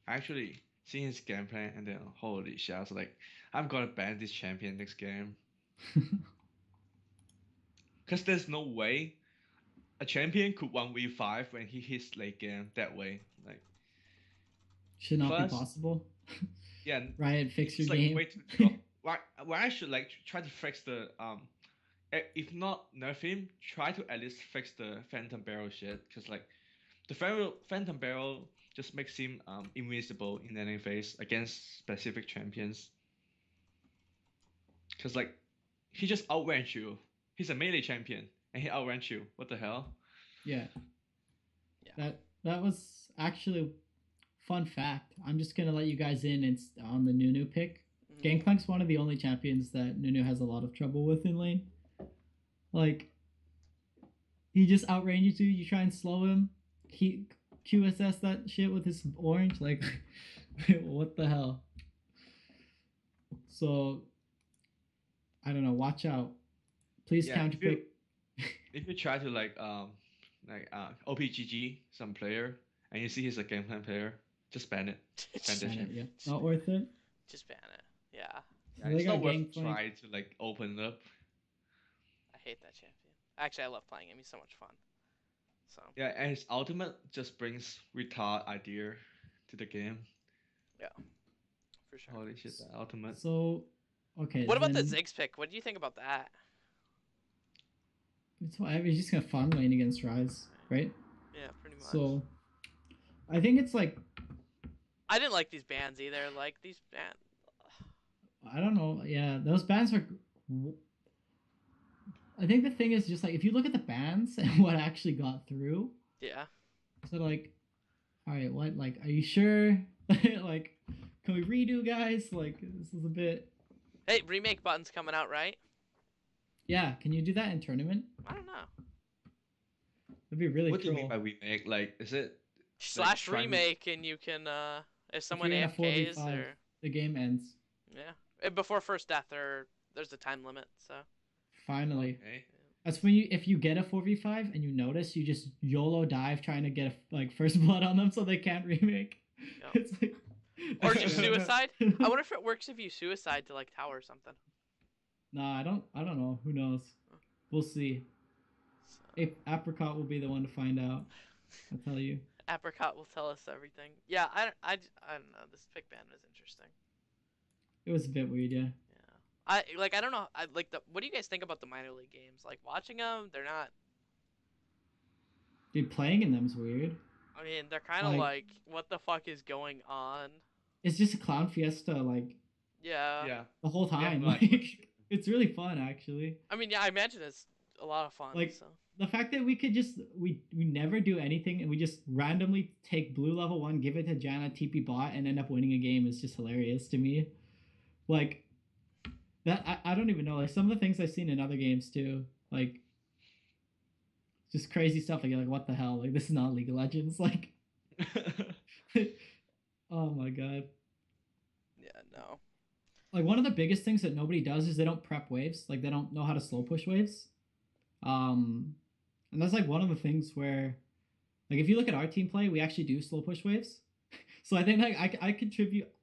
actually seeing his Gangplank and then holy shit, I was like, I'm gonna ban this champion next game. Because there's no way a champion could 1v5 when he hits late game that way. Like Should not be first, possible. yeah, Riot, fix your it's like game. way too drop. Why I should like try to fix the if not nerf him, try to at least fix the Phantom Barrel shit. Cause like the Phantom Barrel just makes him invincible in any phase against specific champions. Cause like he just outranks you. He's a melee champion and he outranks you. What the hell? Yeah. Yeah. That was actually fun fact. I'm just gonna let you guys in and on the Nunu pick. Gangplank's one of the only champions that Nunu has a lot of trouble with in lane. Like, he just outranges you. You try and slow him. He QSS that shit with his orange. Like, what the hell? So, I don't know. Watch out. Please counter pick. If you try to like OPGG some player and you see he's a Gangplank player, just ban it. Ban it, yeah. Not worth it. Just ban it. Yeah. It's not worth trying to like open it up. I hate that champion. Actually, I love playing him. He's so much fun. So. Yeah, and his ultimate just brings retard idea to the game. Yeah. For sure. Holy shit, the ultimate. So, okay. What about the Ziggs pick? What do you think about that? It's whatever. He's just gonna farm lane against Rise, right? Yeah, pretty much. So, I think it's like. I didn't like these bans either. Like these bans. I don't know. Yeah, those bans are. I think the thing is just like if you look at the bans and what actually got through. Yeah. So like, all right, what? Like, are you sure? Like, can we redo, guys? Like, this is a bit. Hey, remake button's coming out, right? Yeah, can you do that in tournament? I don't know. That'd be really cool. What do you mean by remake? Like, is it slash like remake and you can if someone AFKs or the game ends. Yeah, before first death or there's a time limit. So. Finally. Okay. That's when if you get a 4v5 and you notice, you just YOLO dive trying to get like first blood on them so they can't remake. Yep. It's like, or just suicide. I wonder if it works if you suicide to like tower or something. Nah, I don't know. Who knows? We'll see. So. Apricot will be the one to find out. I'll tell you. Apricot will tell us everything. Yeah, I don't know. This pick ban was interesting. It was a bit weird, yeah. I don't know. What do you guys think about the minor league games? Like watching them, they're not. Dude, playing in them's weird. I mean, they're kind of like, what the fuck is going on? It's just a clown fiesta, like. Yeah. Yeah. The whole time, like, it's really fun, actually. I mean, yeah, I imagine it's a lot of fun. Like so. The fact that we could just we never do anything and we just randomly take blue level 1, give it to Janna, TP bot, and end up winning a game is just hilarious to me. Like. That I don't even know. Like some of the things I've seen in other games too, like just crazy stuff. Like what the hell? Like this is not League of Legends. Like, oh my god. Yeah, no. Like one of the biggest things that nobody does is they don't prep waves. Like they don't know how to slow push waves. And that's like one of the things where, like if you look at our team play, we actually do slow push waves. So I think like I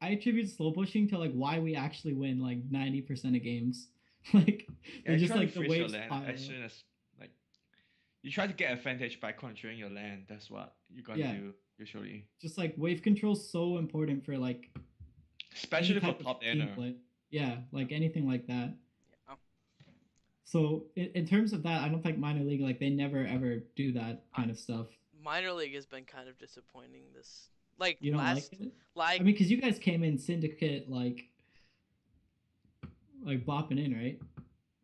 attribute slow pushing to like why we actually win like 90% of games. Like yeah, just like the waves as soon as like you try to get advantage by controlling your land. That's what you're gonna do usually. Just like wave control is so important for like especially for top laner. Yeah, like anything like that. Yeah. So in terms of that, I don't think minor league like they never ever do that kind of stuff. Minor league has been kind of disappointing this. Like you don't like it? I mean, because you guys came in syndicate like bopping in, right?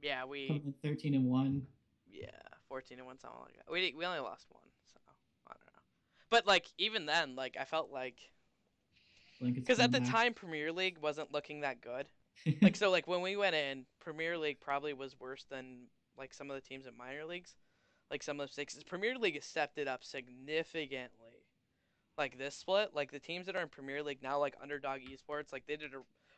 Yeah, we 13-1. Yeah, 14-1, something like that. We only lost one, so I don't know. But like even then, like I felt like because at the time Premier League wasn't looking that good. Like so, like when we went in, Premier League probably was worse than like some of the teams in minor leagues. Like some of the sixes, Premier League has stepped it up significantly. Like this split, like the teams that are in Premier League now, like Underdog Esports, like they did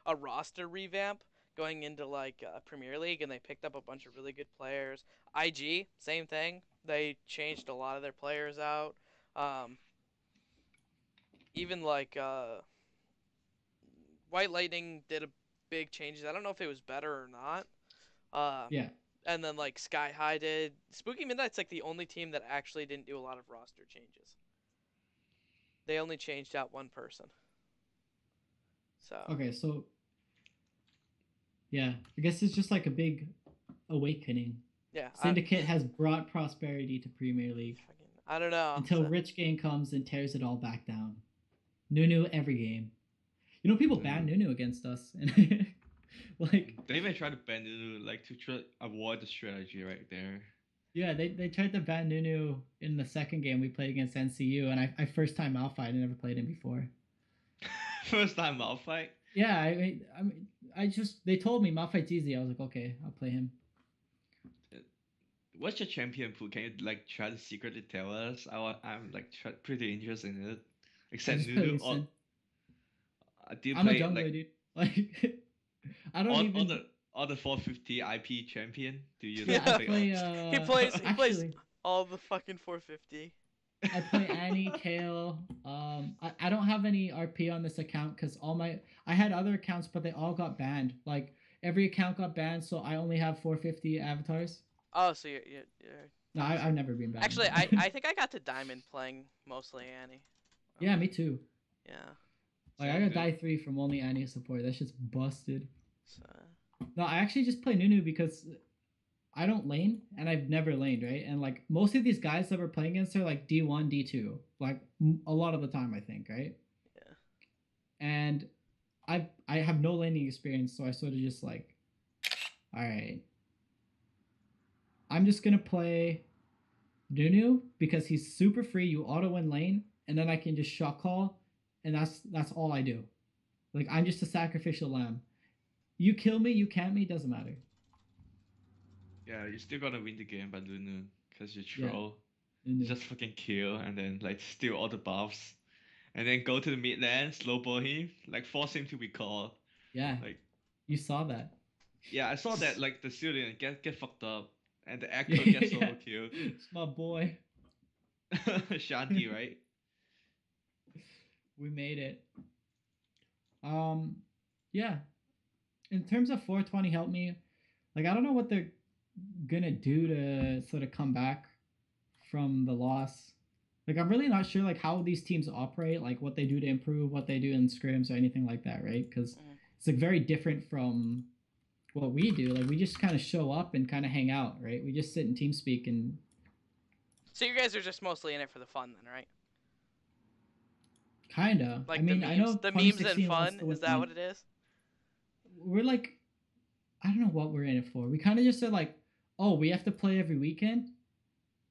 a roster revamp going into like Premier League, and they picked up a bunch of really good players. IG, same thing. They changed a lot of their players out. Even like White Lightning did a big changes. I don't know if it was better or not. Yeah. And then like Sky High did. Spooky Midnight's like the only team that actually didn't do a lot of roster changes. They only changed out one person. So Okay, so yeah, I guess it's just like a big awakening. yeah, Syndicate has brought prosperity to Premier League I don't know. until Rich Gang comes and tears it all back down. Nunu every game. You know, people ban Nunu against us, and like They even tried to ban Nunu, like to try avoid the strategy right there. Yeah, they tried to ban Nunu in the second game we played against NCU, and I first time Malphite. I never played him before. First time Malphite? Yeah, I just they told me Malphite's easy. I was like, okay, I'll play him. What's your champion pool? Can you like try to secretly tell us? I'm like pretty interested in it. Except Nunu. I'm a jungler, dude. Like, I don't even. All the 450 IP champion. Do you? Yeah, I play. He plays all the fucking 450. I play Annie, Kale. I don't have any RP on this account because I had other accounts, but they all got banned. Like every account got banned, so I only have 450 avatars. Oh, so you're... No, I've never been banned. Actually, I think I got to Diamond playing mostly Annie. Yeah, me too. Yeah. Like I got die 3 from only Annie support. That shit's busted. So... No, I actually just play Nunu because I don't lane and I've never laned, right? And like most of these guys that we're playing against are like D1, D2, like a lot of the time, I think, right? Yeah. And I have no laning experience, so I sort of just like, all right, I'm just gonna play Nunu because he's super free. You auto win lane, and then I can just shot call, and that's all I do. Like I'm just a sacrificial lamb. You kill me, you camp me, doesn't matter. Yeah, you still gotta win the game by Nunu because you troll. Yeah. You just fucking kill and then like steal all the buffs, and then go to the mid lane, slow ball him, like force him to recall. Yeah. Like you saw that. Yeah, I saw that. Like the student get fucked up, and the actor gets solo killed. It's my boy. Shanti, right? We made it. Yeah. In terms of 420 help me, like I don't know what they're gonna do to sort of come back from the loss. Like I'm really not sure like how these teams operate, like what they do to improve, what they do in scrims or anything like that, right? Because it's like very different from what we do. Like we just kind of show up and kind of hang out, right? We just sit in TeamSpeak and. So you guys are just mostly in it for the fun, then, right? Kinda. Like I mean, the memes, I know the memes and 2016 fun. Is that what it is? We're like, I don't know what we're in it for. We kind of just said like, oh, we have to play every weekend.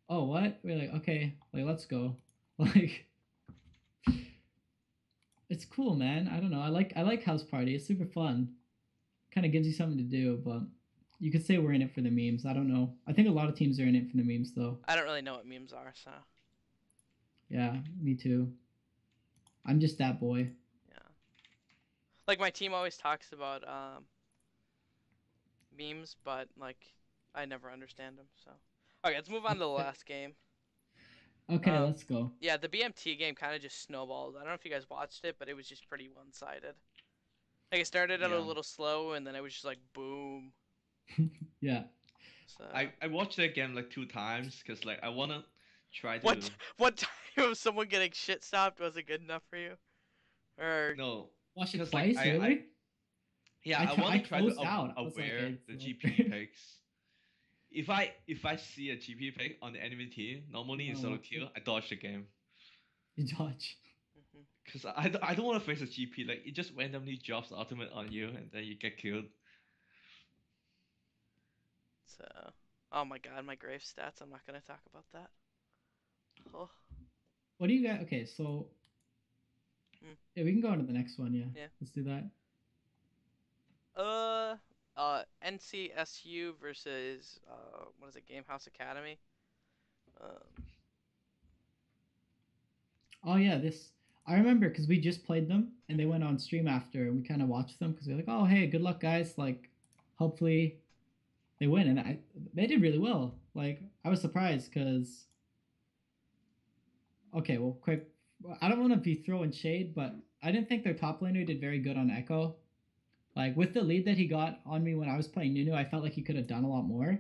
Oh, what? We're like, okay, like let's go. Like, it's cool, man. I don't know. I like House Party. It's super fun. Kind of gives you something to do, but you could say we're in it for the memes. I don't know. I think a lot of teams are in it for the memes, though. I don't really know what memes are, so. Yeah, me too. I'm just that boy. Like my team always talks about memes, but like I never understand them. So okay, let's move on to the last game. Okay, let's go. Yeah, the BMT game kind of just snowballed. I don't know if you guys watched it, but it was just pretty one-sided. Like it started out a little slow, and then it was just like boom. Yeah. So I watched that game like 2 times because like I wanna try to. What time of someone getting shit stopped wasn't good enough for you? Or no. Watch it twice, like, really? I want to try to aware the GP picks. If I see a GP pick on the enemy team, normally in solo kill, I dodge the game. You dodge. Because I don't want to face a GP. Like it just randomly drops ultimate on you and then you get killed. So, oh my god, my grave stats. I'm not gonna talk about that. Oh. What do you got? Okay, so. Yeah, we can go on to the next one. Yeah. Let's do that. NCSU versus what is it? Gamehouse Academy. Oh yeah, this I remember because we just played them and they went on stream after and we kind of watched them because we were like, oh hey, good luck guys. Like, hopefully, they win and they did really well. Like I was surprised because. Okay, well, quick. I don't want to be throwing shade, but I didn't think their top laner did very good on Echo. Like, with the lead that he got on me when I was playing Nunu, I felt like he could have done a lot more.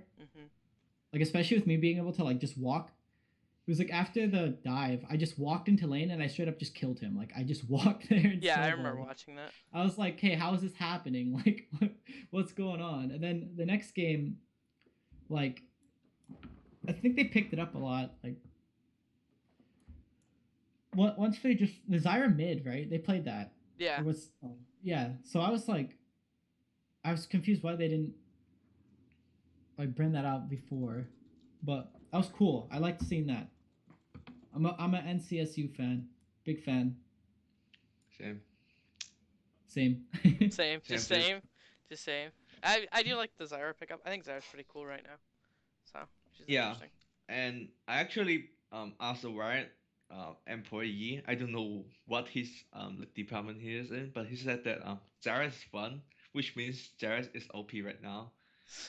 Like especially with me being able to like just walk. It was like after the dive, I just walked into lane and I straight up just killed him. Like I just walked there and Yeah, I remember snowballed. watching that. I was like, "Hey, how is this happening? Like, what's going on?" And then the next game, like, I think they picked it up a lot. Like, once they just the Zyra mid, right? They played that. Yeah. Or was yeah. So I was like, I was confused why they didn't like bring that out before, but that was cool. I liked seeing that. I'm an NCSU fan, big fan. Same. Same. Same, just Same, dude. same, just same. I do like the Zyra pickup. I think Zyra's pretty cool right now. So she's Yeah, interesting. and I actually asked a Riot employee. I don't know what his like department he is in, but he said that Zarya is fun, which means Zarya is OP right now.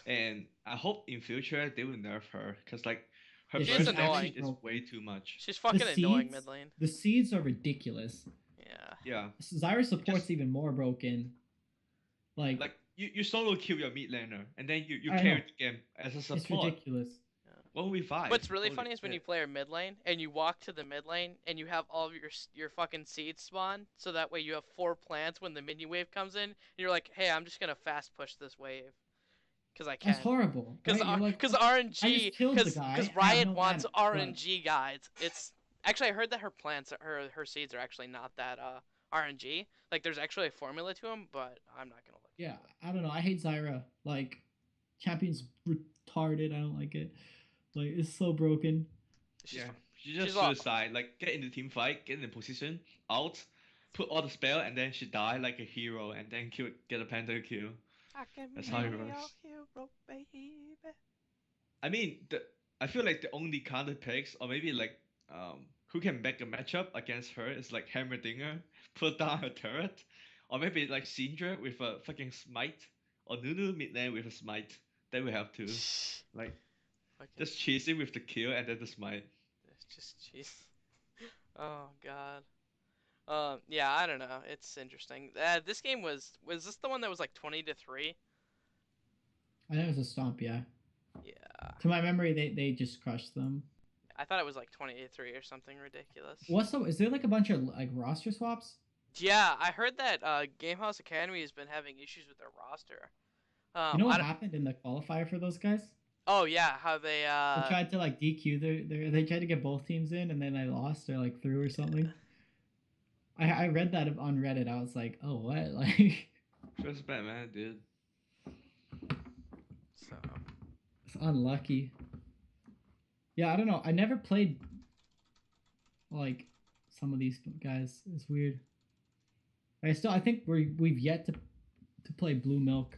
And I hope in future they will nerf her, cause like her Yeah, She's burst annoying. action is broken. way too much. She's The fucking annoying seeds, mid lane. the seeds are ridiculous. Yeah. Yeah, Zyra support's Just- even more broken. like you solo kill your mid laner, and then you I carry know. the game as a It's support. ridiculous. 1v5. What's really Holy funny is when you shit. play her mid lane and you walk to the mid lane and you have all of your fucking seeds spawn, so that way you have 4 plants when the minion wave comes in. And you're like, hey, I'm just gonna fast push this wave, cause I can. That's horrible, Cause right? You're like, cause I RNG, just killed the cause guy. cause I have Riot no wants mana. RNG guides. It's actually I heard that her plants, her seeds are actually not that RNG. Like there's actually a formula to them, but I'm not gonna look. Yeah, I don't know. I hate Zyra. Like, champion's retarded. I don't like it. Like, it's so broken. She's Yeah, fun. she just She's a lot of fun. suicide. Like get in the team fight, get in the position, out, put all the spell, and then she die like a hero, and then get a penta kill. I can That's be how it your works. hero, baby. I mean, I feel like the only counter picks, or maybe like who can make a matchup against her is like Hammerdinger, put down her turret, or maybe like Syndra with a fucking smite, or Nunu mid lane with a smite. Then we have two, like Okay. just chasing with the kill and then the smite. Just jeez. Oh god. Yeah, I don't know. It's interesting. This game was this the one that was like 20-3? I think it was a stomp, yeah. Yeah. To my memory, they just crushed them. I thought it was like 20-3 or something ridiculous. Is there like a bunch of like roster swaps? Yeah, I heard that Gamehouse Academy has been having issues with their roster. You know what happened in the qualifier for those guys? Oh yeah, how they They tried to like DQ they tried to get both teams in and then they lost or like threw or something. I read that on Reddit. I was like, oh what? Like Just bad man, dude. So it's unlucky. Yeah, I don't know. I never played like some of these guys. It's weird. I think we've yet to play Blue Milk.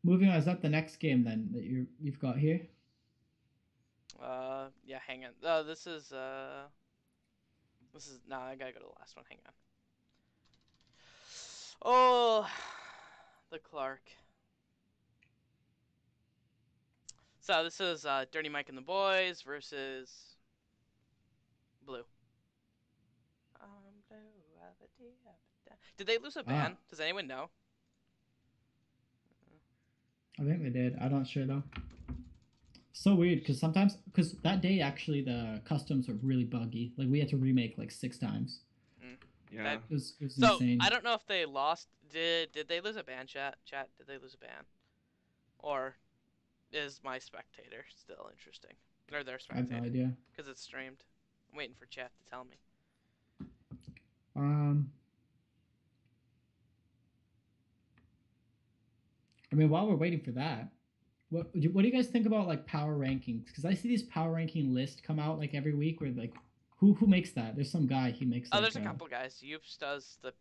Moving on, is that the next game then that you've got here? yeah, hang on. This is no, I gotta go to the last one. Hang on. Oh, the Clark. So this is Dirty Mike and the Boys versus Blue. Did they lose a ban? Does anyone know? I think they did. I'm not sure though. So weird because that day actually the customs were really buggy. Like we had to remake like 6 times. Yeah. It was So insane. I don't know if they lost. Did they lose a ban? Chat. Did they lose a ban? Or is my spectator still interesting? Or their I have spectator? no idea. Because it's streamed. I'm waiting for chat to tell me. I mean, while we're waiting for that, what do you guys think about like power rankings? Because I see these power ranking lists come out like every week. Where like, who makes that? There's some guy he makes. Oh, there's a couple guys. Youps does the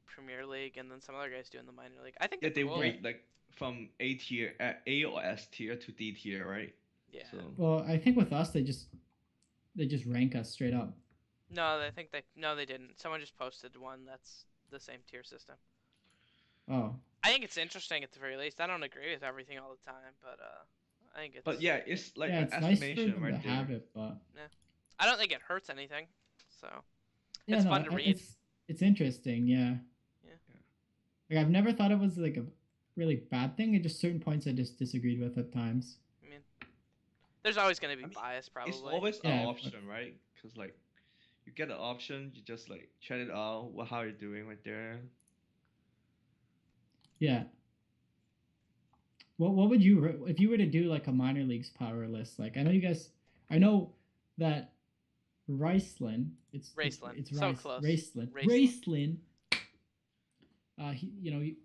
Premier League, and then some other guys do in the minor league. I think Yeah, they cool. rate like from A tier, A or S tier to D tier, right? Yeah. So. Well, I think with us, they just rank us straight up. No, they didn't. Someone just posted one that's the same tier system. Oh. I think it's interesting at the very least. I don't agree with everything all the time, but I think it's. But yeah, it's like yeah, an it's nice for estimation them right to there. have it, but Yeah. I don't think it hurts anything. So Yeah, it's no, fun to read. it's interesting. Yeah. Yeah. Like I've never thought it was like a really bad thing. At just certain points I just disagreed with at times. I mean, there's always going to be bias, probably. It's always Yeah, an option, right? Because like you get an option, you just like check it out, how you're doing right there. Yeah. What would you if you were to do like a minor leagues power list? Like I know that Riceland. It's so close. Riceland.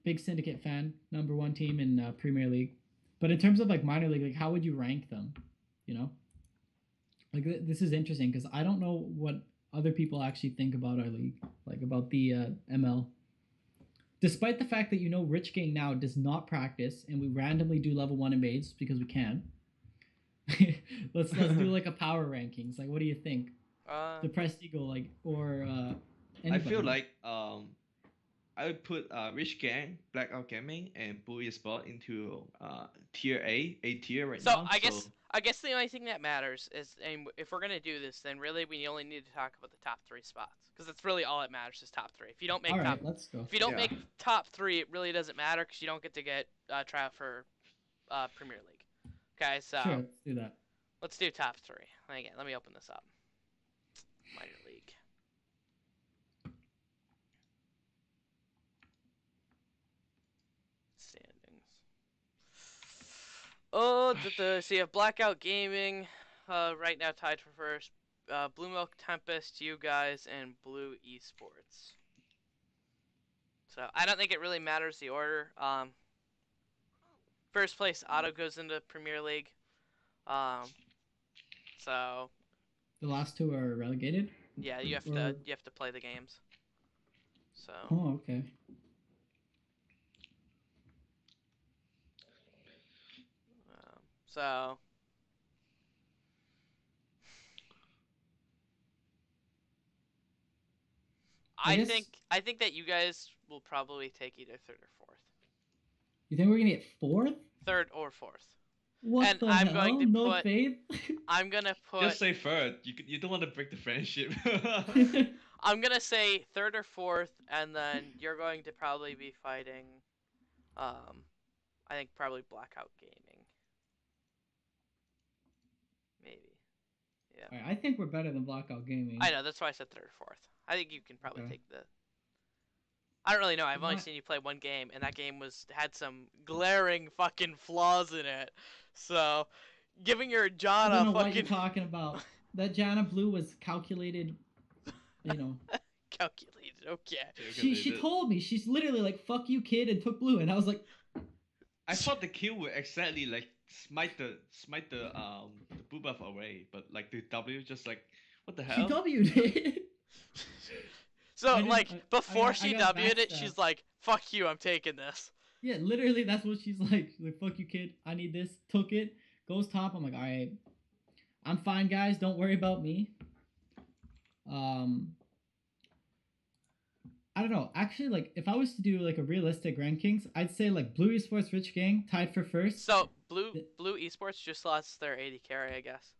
Big syndicate fan, number 1 team in Premier League. But in terms of like minor league, like how would you rank them? You know, like this is interesting because I don't know what other people actually think about our league, like about the ML. Despite the fact that Rich Gang now does not practice and we randomly do level 1 invades because we can. let's do like a power rankings. Like, what do you think? DepreasedEagle, like, or anybody. I feel like I would put Rich Gang, Blackout Gaming, and Blue Esport into tier A tier right now. So I guess the only thing that matters is, and if we're gonna do this, then really we only need to talk about the top 3 spots, because that's really all that matters is top 3. If you don't make let's go. If you don't make top 3, it really doesn't matter because you don't get to get try out for Premier League. Okay, so sure, let's do that. Let's do top 3. Again, let me open this up. Minor League. Standings. Oh, so you have Blackout Gaming, right now tied for first. Blue Milk Tempest, you guys, and Blue Esports. So I don't think it really matters the order. First place auto goes into Premier League. So the last 2 are relegated. Yeah, you have to play the games. So. Oh, okay. So. I think that you guys will probably take either 3rd or 4th. You think we're gonna get 4th? 3rd or 4th. What and the I'm hell? going to no put, faith? I'm gonna put. Just say 3rd. You don't want to break the friendship. I'm gonna say 3rd or 4th, and then you're going to probably be fighting. I think probably Blackout Gaming. Maybe. Yeah. Right, I think we're better than Blackout Gaming. I know, that's why I said 3rd or 4th. I think you can probably take the. I don't really know. I've only seen you play one game, and that game had some glaring fucking flaws in it. So, giving your Janna I don't know what you're talking about. That Janna Blue was calculated, Calculated, okay. She told me. She's literally like, "Fuck you, kid," and took blue, and I was like, I thought the kill would exactly like smite the blue buff away, but like the W just like, what the hell? She W'd it. So before she W'd it, she's like, "Fuck you, I'm taking this." Yeah, literally, that's what she's like. She's like, "Fuck you, kid. I need this." Took it. Goes top. I'm like, all right, I'm fine, guys. Don't worry about me. I don't know. Actually, like, if I was to do like a realistic rankings, I'd say like Blue Esports Rich Gang tied for first. So Blue Esports just lost their 80 carry, I guess.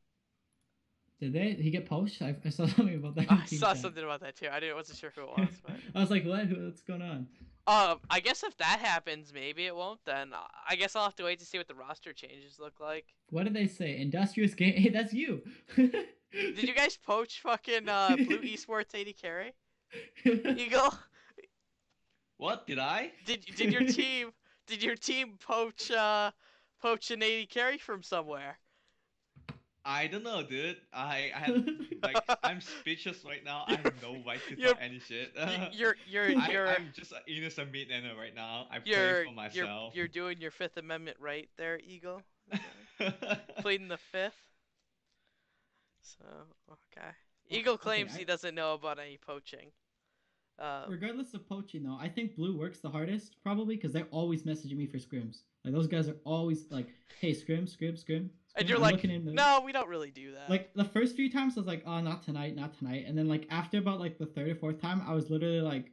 Did they? He get poached? I saw something about that. I saw something about that too. Wasn't sure who it was, but I was like, what? What's going on? I guess if that happens, maybe it won't. Then I guess I'll have to wait to see what the roster changes look like. What did they say? Industrious game. Hey, that's you. Did you guys poach fucking Blue Esports 80 carry? Eagle. What did I? Did your team poach an 80 carry from somewhere? I don't know, dude. I have like I'm speechless right now. I have no right to talk any shit. I'm just an innocent mid-laner right now. I play for myself. You're doing your Fifth Amendment right there, Eagle. Pleading the Fifth. So okay. Eagle claims he doesn't know about any poaching. Regardless of poaching, though, I think Blue works the hardest probably because they're always messaging me for scrims. Like those guys are always like, "Hey, scrim." And you're like, "No, we don't really do that." Like the first few times, I was like, "Oh, not tonight." And then like after about like the 3rd or 4th time, I was literally like,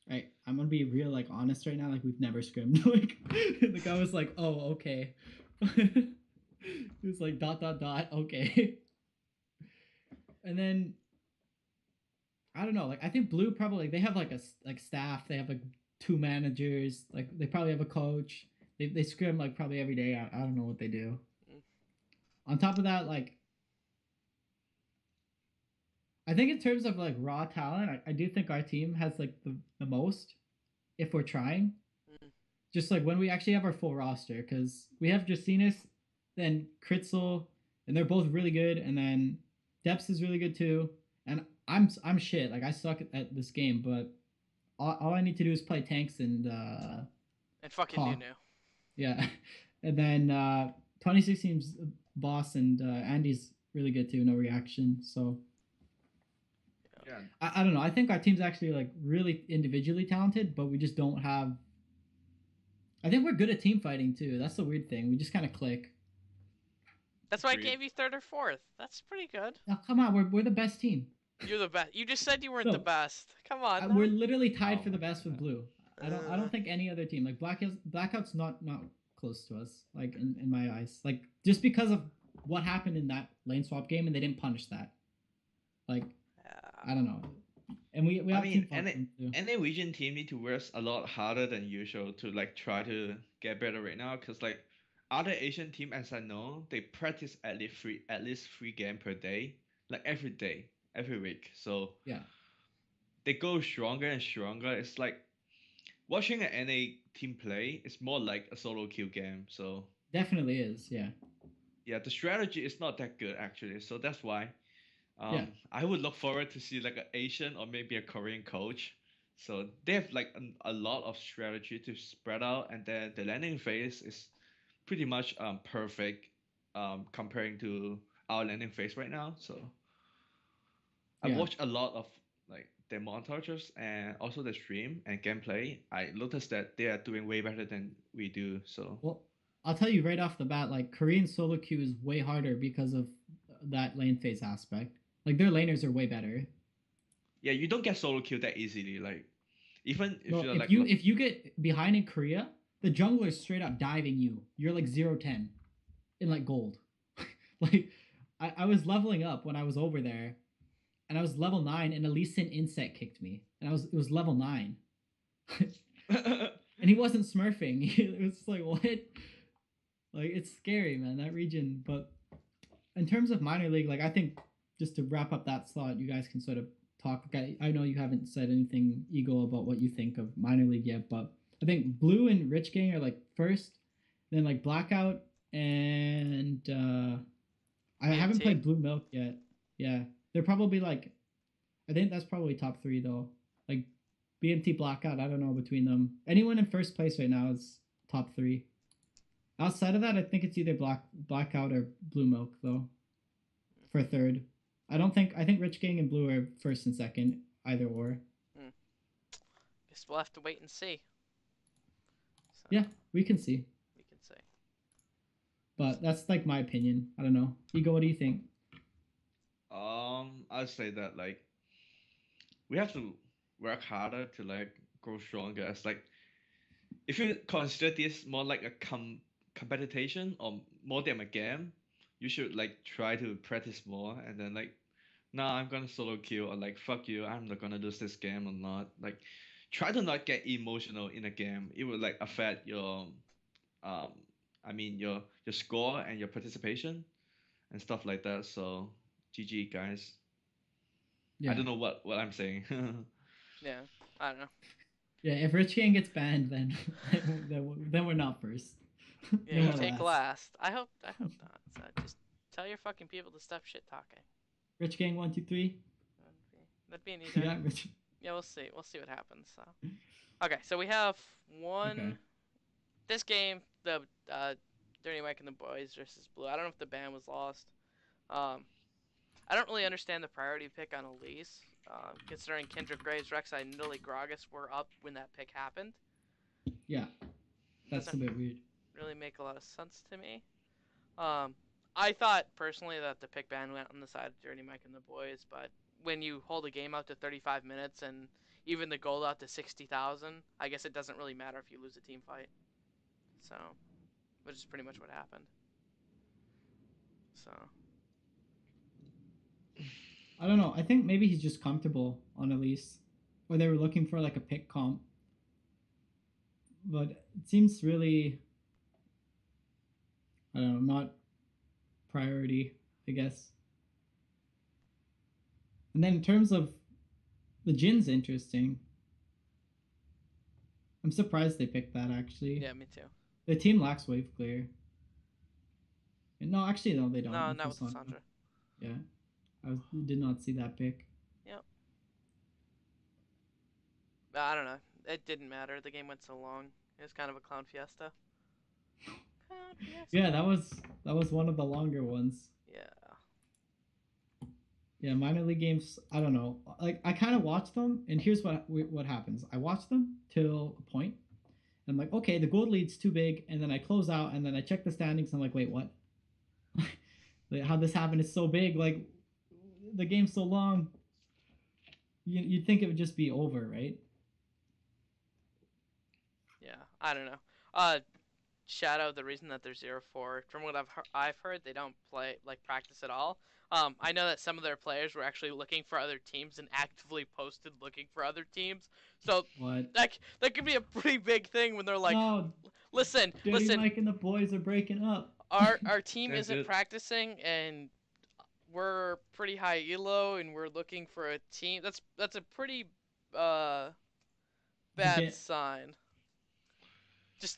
"Right, I'm gonna be real like honest right now. Like we've never scrimmed." Like the guy was like, "Oh, okay." He was like ... Okay. And then I don't know. Like I think Blue probably they have like like staff. They have like 2 managers. Like they probably have a coach. They scrim like probably every day. I don't know what they do. Mm. On top of that, like I think in terms of like raw talent, I do think our team has like the most if we're trying. Mm. Just like when we actually have our full roster, because we have Jacinus, then Kritzel, and they're both really good, and then Deps is really good too. And I'm shit. Like I suck at this game, but all I need to do is play tanks and fucking talk. Nunu. Yeah, and then 2016's boss and Andy's really good too. No reaction, so. Yeah. I don't know. I think our team's actually like really individually talented, but we just don't have. I think we're good at team fighting too. That's the weird thing. We just kind of click. That's why I Agreed. gave you third or fourth. That's pretty good. Oh, come on, we're the best team. You're the best. You just said you weren't No. the best. Come on. We're literally tied Oh for the my best with God. Blue. I don't think any other team like Blackout's not close to us. Like in my eyes, like just because of what happened in that lane swap game, and they didn't punish that. Like I don't know. And we I have mean, team fight too. any region team need to work a lot harder than usual to like try to get better right now. Cause like other Asian team, as I know, they practice at least three game per day, like every day, every week. So Yeah, they go stronger and stronger. It's like watching an NA team play. It's more like a solo queue game. So definitely is. Yeah. yeah, the strategy is not that good actually. So that's why Yeah. I would look forward to see like an Asian or maybe a Korean coach. So they have like a lot of strategy to spread out, and then the landing phase is pretty much perfect comparing to our landing phase right now. So I've Yeah. watched a lot of like their montages and also the stream and gameplay. I noticed that they are doing way better than we do. So Well, I'll tell you right off the bat, like Korean solo queue is way harder because of that lane phase aspect. Like their laners are way better. yeah, you don't get solo kill that easily. Like even if No, you're if like you get behind in Korea, the jungler is straight up diving you. You're like 0-10 in like gold. Like I was leveling up when I was over there, and I was level 9, and Lee Sin Insect kicked me, and it was level 9. And he wasn't smurfing. It was just like what? Like it's scary, man. That region. But in terms of minor league, like I think just to wrap up that slot, you guys can sort of talk. I know you haven't said anything, Eagle, about what you think of minor league yet, but I think Blue and Rich Gang are like first, then like Blackout and I haven't BMT. played Blue Milk yet. Yeah, they're probably like, I think that's probably top 3 though. Like BMT, Blackout, I don't know between them. Anyone in first place right now is top 3. Outside of that, I think it's either Blackout or Blue Milk though. For third, I think Rich Gang and Blue are first and second, either or. Guess we'll have to wait and see. So, Yeah, we can see. we can see. But that's like my opinion. I don't know. Ego, what do you think? I'd say that like we have to work harder to like grow stronger. It's like if you consider this more like a competition or more than a game, you should like try to practice more and then like, nah, I'm gonna solo kill or like fuck you, I'm not gonna lose this game or not. Like try to not get emotional in a game. It will like affect your um I mean your score and your participation and stuff like that. So GG guys. I Yeah. don't know what I'm saying. Yeah, I don't know. Yeah, if Rich Gang gets banned, then then we're not first. Yeah, Then you we're take last. I hope not. So just tell your fucking people to stop shit talking. Rich Gang 1, 2, 3. That'd be an easy. Yeah, Rich. Yeah, we'll see. We'll see what happens. So, okay, so we have one. Okay. This game, the Dirty Mike and the Boys versus Blue. I don't know if the ban was lost. I don't really understand the priority pick on Elise, considering Kendrick Graves, Rek'Sai, and Nilly Gragas were up when that pick happened. Yeah, that's Doesn't a bit weird. really make a lot of sense to me. I thought personally that the pick ban went on the side of Dirty Mike and the Boys, but when you hold a game out to 35 minutes and even the goal out to 60,000, I guess it doesn't really matter if you lose a team fight. So, which is pretty much what happened. So. I don't know. I think maybe he's just comfortable on Elise, or they were looking for like a pick comp. But it seems really, I don't know, not priority, I guess. And then in terms of the Jin's interesting. I'm surprised they picked that actually. Yeah, me too. The team lacks wave clear. No, actually, no, they don't. No, not with Sandra. Yeah, did not see that pick. Yep. I don't know. It didn't matter. The game went so long. It was kind of a clown fiesta. Yeah, that was one of the longer ones. Yeah. Yeah, minor league games. I don't know. Like I kind of watch them, and here's what happens. I watch them till a point. And I'm like, okay, the gold lead's too big, and then I close out, and then I check the standings. And I'm like, wait, what? Like, how this happened is so big. Like the game's so long. You'd think it would just be over, right? Yeah, I don't know. Shadow, the reason that they're 0-4, from what I've heard, they don't practice at all. I know that some of their players were actually looking for other teams and actively posted looking for other teams. So what? That could be a pretty big thing when they're like, no, listen, Mike and the boys are breaking up. Our team isn't practicing, and we're pretty high elo, and we're looking for a team. That's a pretty bad sign. Just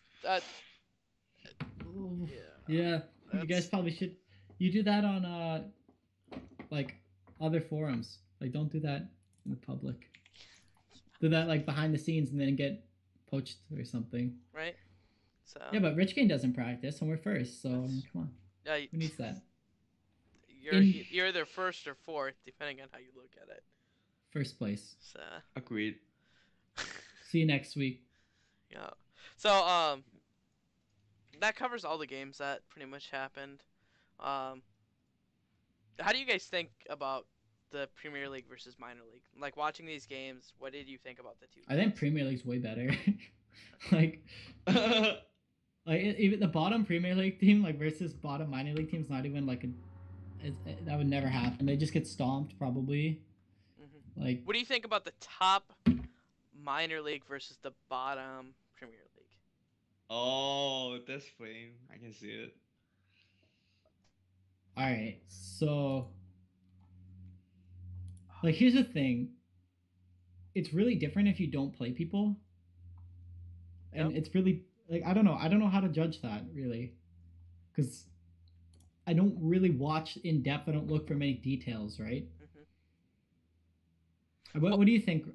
yeah. You guys probably should. You do that on like other forums. Like don't do that in the public. Do that like behind the scenes and then get poached or something. Right. So. Yeah, but Rich Gang doesn't practice, and we're first. So I mean, come on. Who needs that? You're either first or fourth, depending on how you look at it. First place. So. Agreed. See you next week. Yeah. So that covers all the games that pretty much happened. How do you guys think about the Premier League versus minor league? Like watching these games, what did you think about the two games? I think Premier League's way better. like even the bottom Premier League team like versus bottom minor league team's not even like that would never happen. They just get stomped probably. Mm-hmm. Like what do you think about the top minor league versus the bottom Premier League? Oh, this frame, I can see it. All right, so like here's the thing. It's really different if you don't play people, and it's really like I don't know how to judge that really, because I don't really watch in depth. I don't look for many details, right? Mm-hmm. What do you think,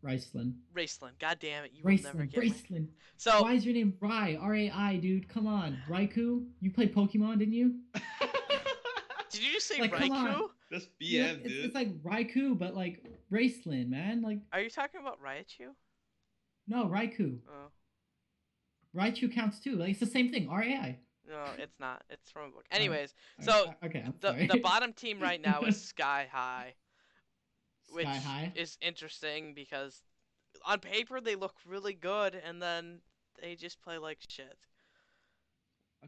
Riceland? Raceland, god damn it, you will never get Raceland. So why is your name Rai? R-A-I, dude. Come on, Raikou. You played Pokemon, didn't you? Did you just say like, Raikou? That's BM, yeah, dude. It's like Raikou, but like Raceland, man. Like. Are you talking about Raichu? No, Raikou. Oh. Raichu counts too. Like it's the same thing. R-A-I. No, it's not. It's from a book. Anyways, so okay, the bottom team right now is Sky High. Which Sky High is interesting because on paper they look really good, and then they just play like shit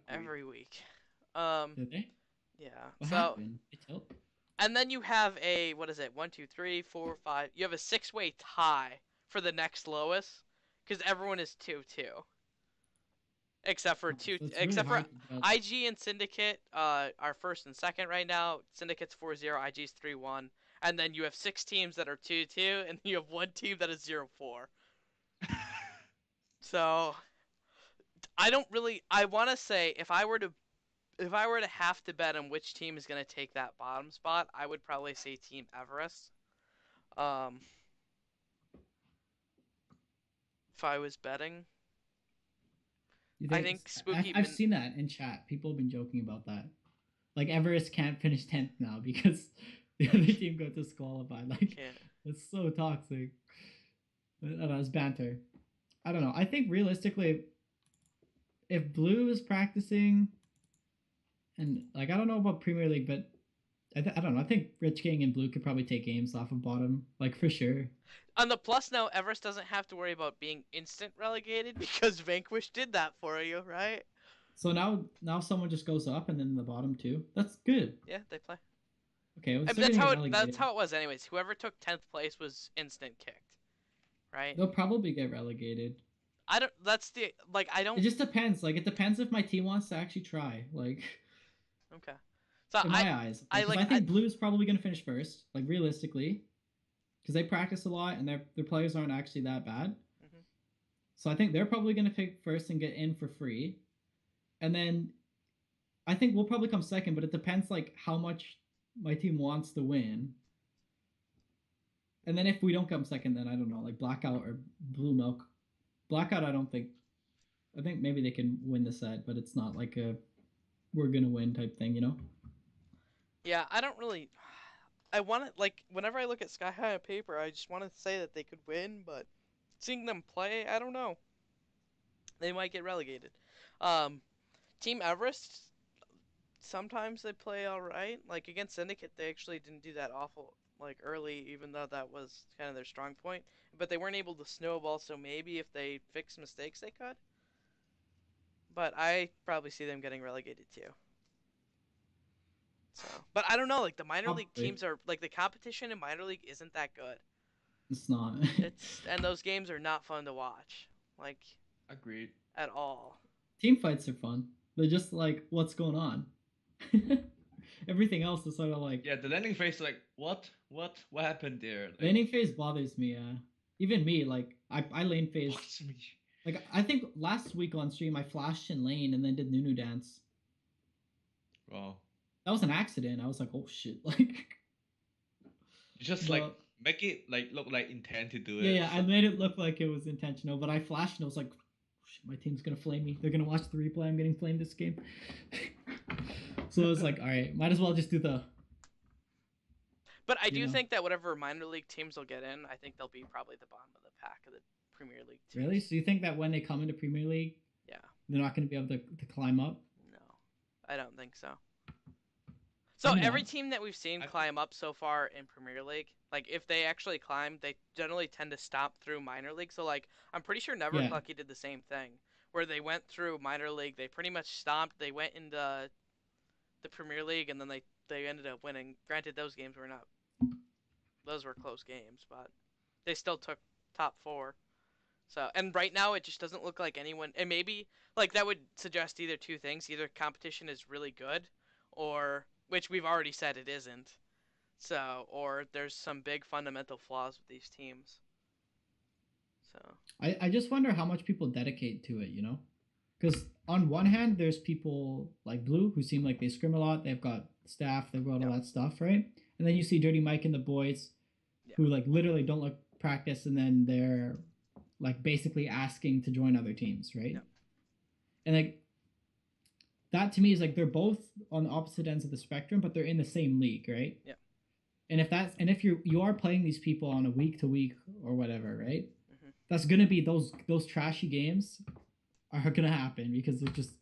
every week. Did they? Yeah. What happened? And then you have a 1, 2, 3, 4, 5. You have a 6-way tie for the next lowest because everyone is 2-2. Except for IG and Syndicate are first and second right now. Syndicate's 4-0, IG's 3-1. And then you have 6 teams that are 2-2, and you have 1 team that is 0-4. So, I want to say, if I were to have to bet on which team is going to take that bottom spot, I would probably say Team Everest. If I was betting. I think Spooky... I've seen that in chat. People have been joking about that. Like, Everest can't finish 10th now because... the other team got disqualified. Like, it's so toxic. I don't know, it's banter. I don't know. I think realistically, if Blue is practicing, and like I don't know about Premier League, but I don't know. I think Rich Gang and Blue could probably take games off of bottom, like for sure. On the plus now, Everest doesn't have to worry about being instant relegated because Vanquish did that for you, right? So now someone just goes up and then the bottom too. That's good. Yeah, they play. Okay, well, I mean, still gonna get relegated. that's how it was anyways. Whoever took 10th place was instant kicked, right? They'll probably get relegated. I don't. That's the like. I don't. It just depends. Like, it depends if my team wants to actually try. Like, Okay. So in my eyes, because I think Blue's probably gonna finish first. Like, realistically, because they practice a lot and their players aren't actually that bad. Mhm. So I think they're probably gonna pick first and get in for free, and then I think we'll probably come second. But it depends like how much my team wants to win. And then if we don't come second, then I don't know, like Blackout or Blue Milk. Blackout, I don't think. I think maybe they can win the set, but it's not like a we're gonna win type thing, you know? Yeah, I don't really. I want to like whenever I look at Sky High on paper, I just want to say that they could win, but seeing them play, I don't know. They might get relegated. Um, Team Everest, sometimes they play all right. Like against Syndicate, they actually didn't do that awful like early, even though that was kind of their strong point. But they weren't able to snowball, so maybe if they fix mistakes, they could. But I probably see them getting relegated too. So, but I don't know. Like the minor league teams are like the competition in minor league isn't that good. It's not. And those games are not fun to watch. Like Agreed. at all. Team fights are fun. They're just like, what's going on? Everything else is sort of like. Yeah, the landing phase, like, what happened there? Like, laning phase bothers me. Even me, like, I lane phase. Like, I think last week on stream I flashed in lane and then did Nunu dance. Wow. That was an accident. I was like, oh shit, like. You just like make it like look like intent to do it. Yeah, I made it look like it was intentional, but I flashed and I was like, oh, shit, my team's gonna flame me. They're gonna watch the replay. I'm getting flamed this game. So it was like, all right, might as well just do the. But I do think that whatever minor league teams will get in, I think they'll be probably the bottom of the pack of the Premier League teams. Really? So you think that when they come into Premier League, yeah, they're not going to be able to climb up? No, I don't think so. So every team that we've seen climb up so far in Premier League, like if they actually climb, they generally tend to stop through minor league. So like I'm pretty sure Neverclucky did the same thing, where they went through minor league, they pretty much stopped, they went into the Premier League, and then they ended up winning. Granted, those games were not, those were close games, but they still took top 4. So, and right now it just doesn't look like anyone, and maybe like that would suggest either two things: either competition is really good, or which we've already said it isn't. So, or there's some big fundamental flaws with these teams. So, I just wonder how much people dedicate to it, you know? Because on one hand, there's people like Blue who seem like they scrim a lot. They've got staff. They've got all that stuff, right? And then you see Dirty Mike and the boys who like literally don't look practice, and then they're like basically asking to join other teams, right? And like that to me is like they're both on the opposite ends of the spectrum, but they're in the same league, right? Yeah. And if you are playing these people on a week to week or whatever, right? Mm-hmm. That's gonna be those trashy games are gonna happen because they're just.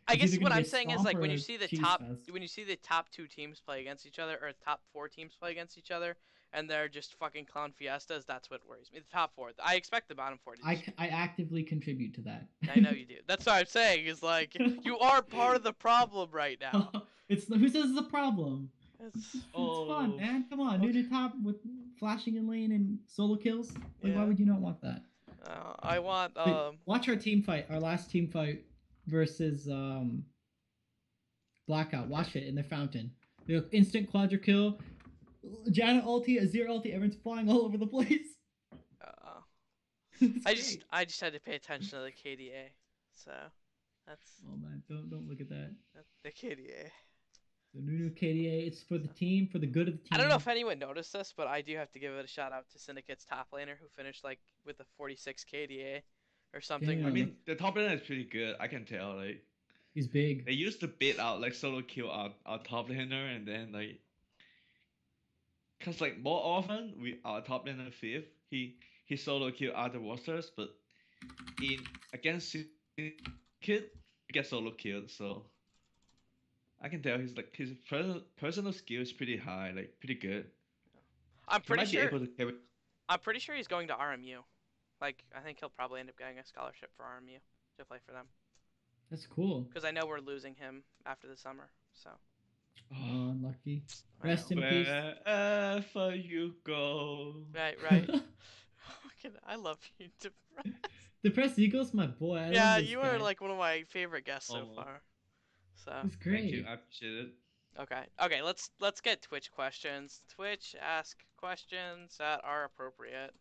I guess what I'm saying is like when you see the top 2 teams play against each other, or top 4 teams play against each other, and they're just fucking clown fiestas, that's what worries me. The top 4. I expect the bottom 4 to I actively contribut to that. I know you do. That's what I'm saying, is like, you are part of the problem right now. Who says it's a problem? It's fun, man. Come on, dude, the top with flashing in lane and solo kills. Like, why would you not want that? I want, watch our team fight, our last team fight versus Blackout. Watch it in the fountain. The instant quadra kill. Janet ulti, Azir ulti, everyone's flying all over the place. I just had to pay attention to the KDA, so that's. Oh man, don't look at that. That's the KDA. The new KDA. It's for the team, for the good of the team. I don't know if anyone noticed this, but I do have to give it a shout out to Syndicate's top laner, who finished like with a 46 KDA or something. I mean, the top laner is pretty good. I can tell. Like, he's big. They used to bait out like solo kill our top laner, and then like. Cause like more often our top laner 5th, he solo kill other rosters, but against Kid he gets solo killed, so I can tell his personal skill is pretty high, like pretty good. I'm pretty sure he's going to RMU. Like I think he'll probably end up getting a scholarship for RMU to play for them. That's cool. Because I know we're losing him after the summer, so. Oh, unlucky. I Rest know. in peace. Wherever you go. Right. I love you, Depressed Eagle's my boy. I love Yeah, this you guy. are like one of my favorite guests so Oh, far. So He's thank you. great. I appreciate it. okay. Let's get Twitch questions. Twitch, ask questions that are appropriate.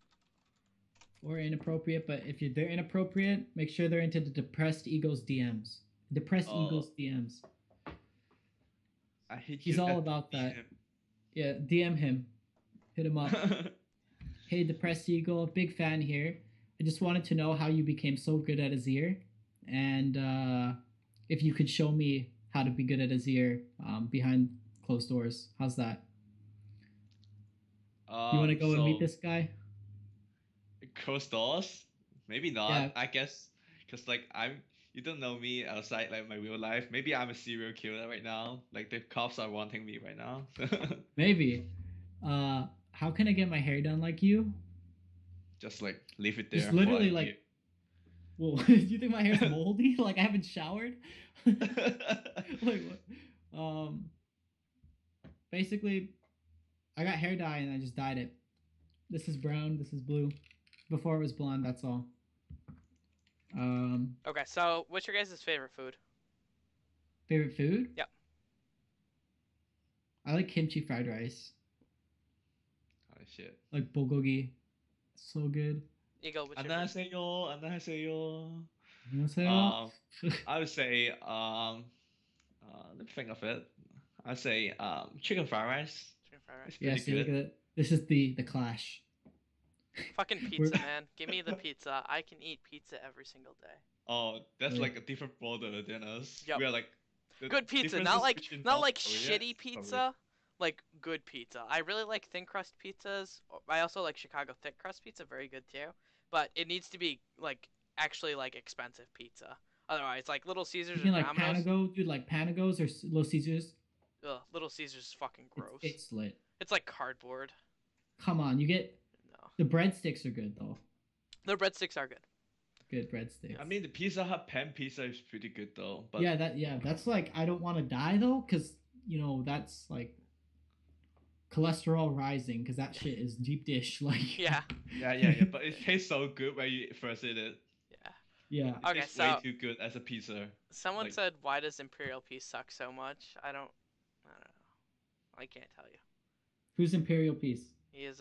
Or inappropriate, but if they're inappropriate, make sure they're into the Depressed Eagle's DMs. Depressed Oh. Eagle's DMs. I hate He's you all at about the that. Yeah, DM him. Hit him up. DM. Hey, Depressed Eagle, big fan here. I just wanted to know how you became so good at Azir, and if you could show me how to be good at Azir behind closed doors. How's that? You want to go and meet this guy? Closed doors? Maybe not. Yeah. I guess because like you don't know me outside like my real life. Maybe I'm a serial killer right now. Like the cops are wanting me right now. Maybe. How can I get my hair done like you? Just like leave it there. Just literally for a like. Well, do you think my hair's moldy? Like I haven't showered? year. Like what? Basically, I got hair dye and I just dyed it. This is brown. This is blue. Before it was blonde. That's all. Okay, so what's your guys' favorite food? Favorite food? Yep. I like kimchi fried rice. Oh shit. Like bulgogi. So good. Eagle, what's your favorite? 안녕하세요. 안녕하세요. 안녕하세요. I would say let me think of it. I'd say chicken fried rice. Chicken fried rice. It's Yeah, pretty see, look good. at it. This is the clash. Fucking pizza, man. Give me the pizza. I can eat pizza every single day. Oh, that's Really? like a different border than us. Yep. We are like the Good pizza, differences not between like North Korea shitty is probably- pizza. Like good pizza. I really like thin crust pizzas. I also like Chicago thick crust pizza, very good too. But it needs to be like actually like expensive pizza. Otherwise, like Little Caesars You or mean like Domino's. Panago, dude? Like Panagos or Little Caesars? Ugh, Little Caesars is fucking gross. It's lit. It's like cardboard. Come on, you get No, the breadsticks are good though. the breadsticks are good. Good breadsticks. I mean, the Pizza Hut pan pizza is pretty good though. But that's like I don't want to die though, cause that's like cholesterol rising, cause that shit is deep dish. Like Yeah, yeah. But it tastes so good when you first eat it. yeah. yeah. It Okay, tastes so way too good as a pizza. someone Like- said, "Why does Imperial Peace suck so much?" I don't know. I can't tell you. Who's Imperial Peace? He is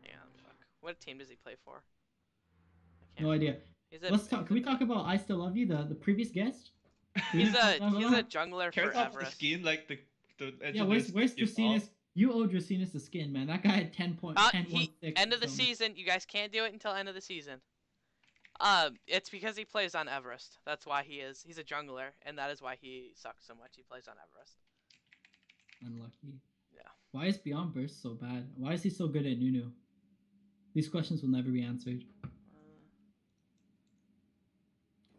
yeah. Fuck. What team does he play for? I can't No idea. He's a, Let's talk. Can we talk about I Still Love You, the previous guest? He's a Blah, blah, he's blah. a jungler Can for we talk about the Everest. skin like the Yeah, where's engineers give Dracaenis? off? You owe Dracaenis the skin, man. That guy had 10 point. 10.6 End of the or something. season. You guys can't do it until end of the season. It's because he plays on Everest. That's why he's a jungler, and that is why he sucks so much. He plays on Everest. Unlucky. Yeah. Why is BeyondBirth so bad? Why is he so good at Nunu? These questions will never be answered.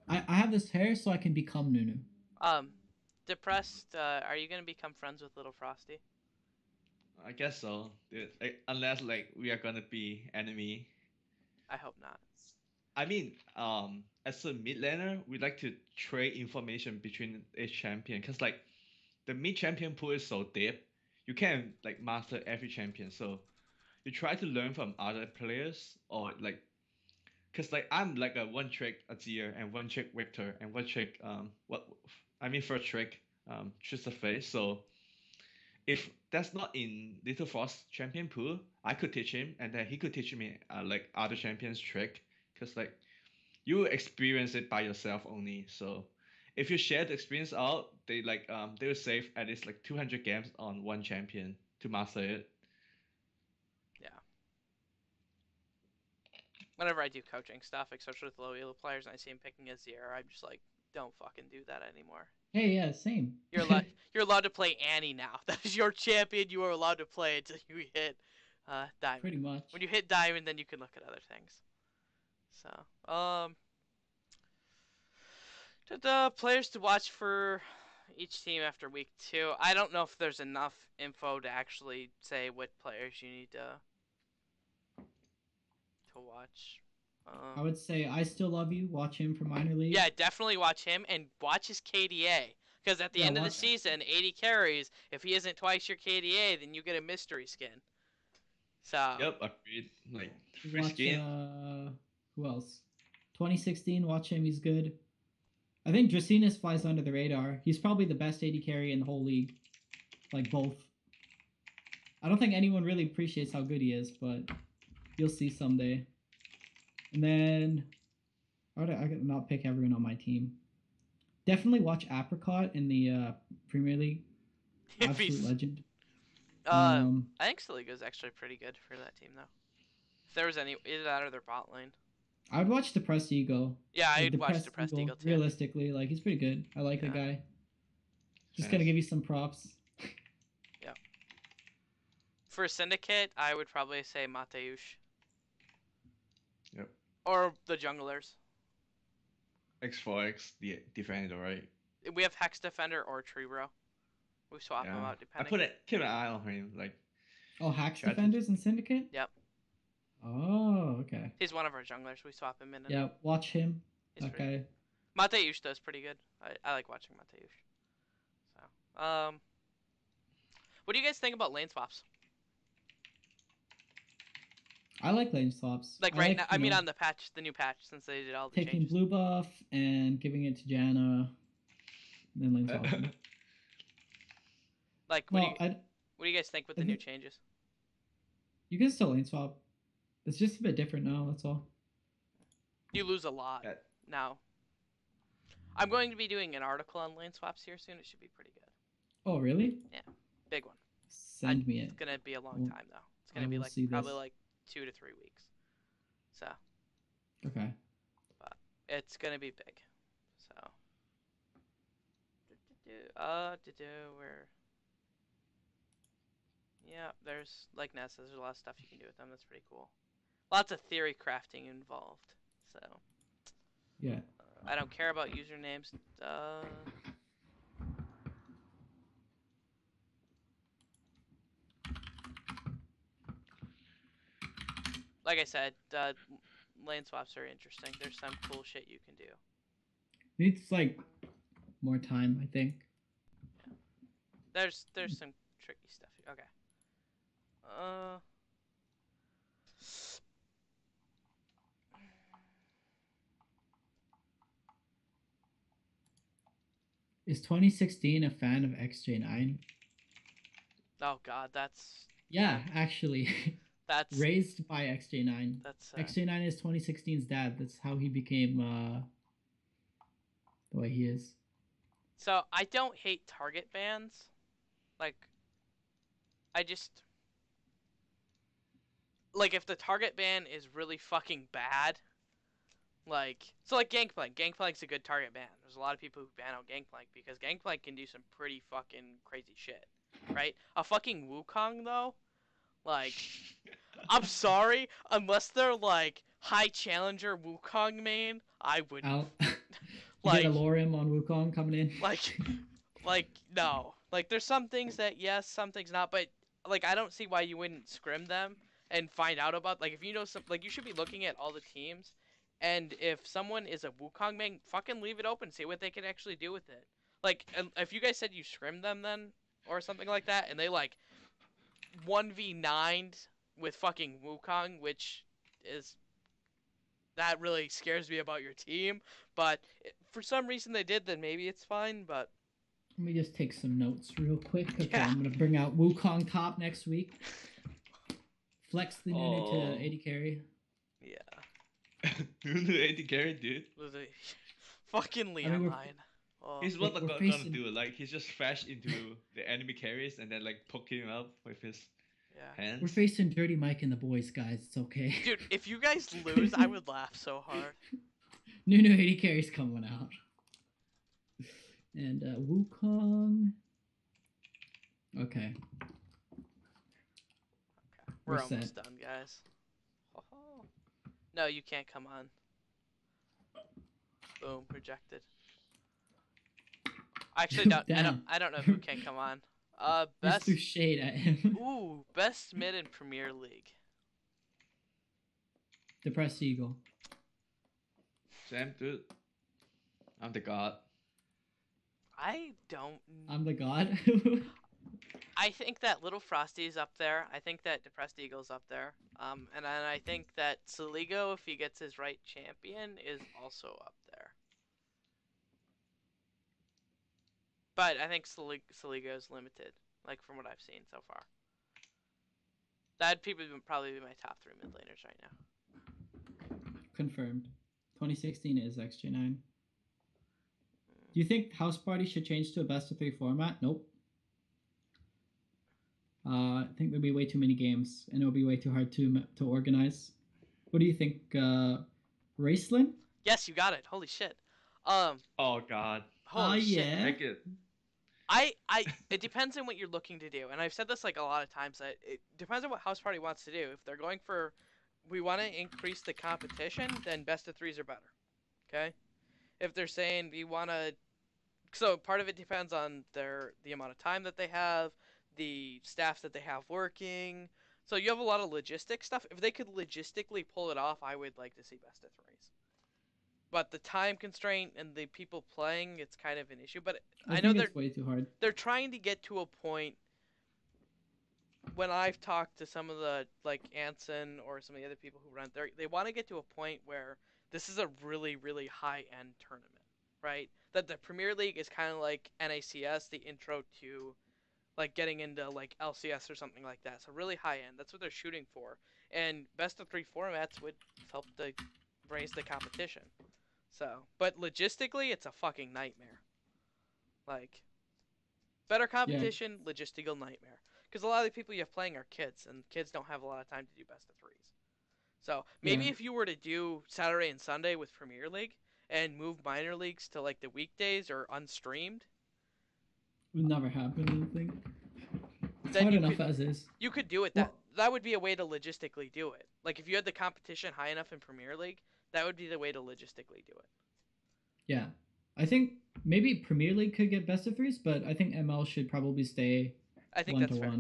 I have this hair so I can become Nunu. Depressed. Are you gonna become friends with Little Frosty? I guess so. Dude. Like, unless like we are gonna be enemy. I hope not. I mean, as a mid laner, we like to trade information between each champion, cause like the mid champion pool is so deep, you can't like master every champion. So you try to learn from other players, or like, cause like I'm like a one trick Azir and one trick Victor and one trick first trick Trista Face. So if that's not in Little Frost champion pool, I could teach him, and then he could teach me like other champions trick. Cause like you experience it by yourself only. So if you share the experience out, they will save at least like 200 games on one champion to master it. Yeah. Whenever I do coaching stuff, especially with low elo players, and I see him picking a Azir, I'm just like, don't fucking do that anymore. Hey, yeah, same. You're allowed to play Annie now. That is your champion. You are allowed to play until you hit diamond. Pretty much. When you hit diamond, then you can look at other things. So, the players to watch for each team after week 2. I don't know if there's enough info to actually say what players you need to watch. I would say I Still Love You. Watch him for minor league. Yeah, definitely watch him and watch his KDA. Because at the end of the season, 80 carries. If he isn't twice your KDA, then you get a mystery skin. So. Yep, agreed. Like free Watch skin. who else? 2016. Watch him. He's good. I think Dracaenas flies under the radar. He's probably the best AD carry in the whole league. Like both. I don't think anyone really appreciates how good he is, but you'll see someday. And then I could not pick everyone on my team. Definitely watch Apricot in the Premier League. Absolute legend. I think Saliga's actually pretty good for that team, though. If there was any, either that or their bot lane. I would watch DepreasedEagle. Yeah, I'd watch DepreasedEagle too. Realistically, like he's pretty good. I like the guy. Just gonna give you some props. Yeah. For Syndicate, I would probably say Mateusz. Yep. Or the junglers. X4X, the defender, right? We have Hex Defender or Tree Bro. We swap them out depending. Keep an eye on him, like. Oh, Hex Defenders in Syndicate? Yep. Oh, okay. He's one of our junglers. We swap him in. Yeah, watch him. He's okay. Mateusz does pretty good. I like watching Mateusz. So, what do you guys think about lane swaps? I like lane swaps. Like right now, I mean on the patch, the new patch, since they did all the taking changes. blue buff and giving it to Janna, then lane swap. Like, what do you guys think with the new changes? You can still lane swap. It's just a bit different now, that's all. You lose a lot now. I'm going to be doing an article on lane swaps here soon. It should be pretty good. Oh, really? Yeah, big one. Send me it. It's going to be a long time, though. It's going to be like probably like 2 to 3 weeks. So. Okay. But it's going to be big. So. Where... Yeah, there's, like Ness says, there's a lot of stuff you can do with them. That's pretty cool. Lots of theory crafting involved. So. Yeah. I don't care about usernames. Like I said, lane swaps are interesting. There's some cool shit you can do. Needs like more time, I think. Yeah. There's some tricky stuff. Okay. Is 2016 a fan of XJ9? Oh God, that's. Yeah, actually. That's raised by XJ9. That's XJ9 is 2016's dad. That's how he became the way he is. So I don't hate target bans. Like, I just like if the target ban is really fucking bad. Like, so like Gangplank. Gangplank's a good target ban. There's a lot of people who ban out Gangplank because Gangplank can do some pretty fucking crazy shit, right? A fucking Wukong though, like, I'm sorry, unless they're like high challenger Wukong main, I wouldn't. Like, get a Lorem on Wukong coming in. Like no. Like there's some things that yes, some things not, but like I don't see why you wouldn't scrim them and find out about, like, if you know some, like, you should be looking at all the teams. And if someone is a Wukong main, fucking leave it open. See what they can actually do with it. Like, if you guys said you scrimmed them then, or something like that, and they, like, 1v9'd with fucking Wukong, which is... That really scares me about your team. But for some reason they did, then maybe it's fine, but... Let me just take some notes real quick. Okay, yeah. I'm going to bring out Wukong top next week. Flex the Nunu to 80 carry. Yeah. Nunu 80 carry, dude. Fucking Leon line. He's what they're gonna do. Like, he's just flash into the enemy carries and then, like, poke him up with his hands. We're facing Dirty Mike and the boys, guys. It's okay. Dude, if you guys lose, I would laugh so hard. Nunu 80 carry's coming out. And Wukong. Okay. We're almost done, guys. Oh. No, you can't come on. Boom, rejected. I actually don't. I don't know who can come on. Best. Threw shade at him. Ooh, best mid in Premier League. DepreasedEagle. Sam, dude. I'm the god. I don't. I'm the god. I think that Little Frosty's up there. I think that Depressed Eagle's up there. And then I think that Saligo, if he gets his right champion, is also up there. But I think Saligo's limited, like from what I've seen so far. That'd probably be my top 3 mid laners right now. Confirmed. 2016 is XJ9. Do you think House Party should change to a best of 3 format? Nope. I think there'll be way too many games, and it'll be way too hard to organize. What do you think, Raceland? Yes, you got it. Holy shit. Oh god. Holy shit. Yeah. Make it. It depends on what you're looking to do, and I've said this like a lot of times. That it depends on what House Party wants to do. If they're going for, we want to increase the competition, then best of 3s are better. Okay. If they're saying we want to, so part of it depends on the amount of time that they have, the staff that they have working. So you have a lot of logistic stuff. If they could logistically pull it off, I would like to see best of 3s. But the time constraint and the people playing, it's kind of an issue. But I know it's way too hard. They're trying to get to a point. When I've talked to some of the like Anson or some of the other people who run, they want to get to a point where this is a really, really high-end tournament, right? That the Premier League is kind of like NACS, the intro to like getting into like LCS or something like that. So really high-end. That's what they're shooting for. And best of 3 formats would help to raise the competition. So, but logistically, it's a fucking nightmare. Like, better competition, logistical nightmare. Because a lot of the people you have playing are kids, and kids don't have a lot of time to do best of 3s. So, maybe if you were to do Saturday and Sunday with Premier League, and move minor leagues to, like, the weekdays or unstreamed. It would never happen, I think. It's hard enough as is. You could do it. That would be a way to logistically do it. Like, if you had the competition high enough in Premier League, that would be the way to logistically do it. Yeah. I think maybe Premier League could get best of 3s, but I think ML should probably stay that's fair.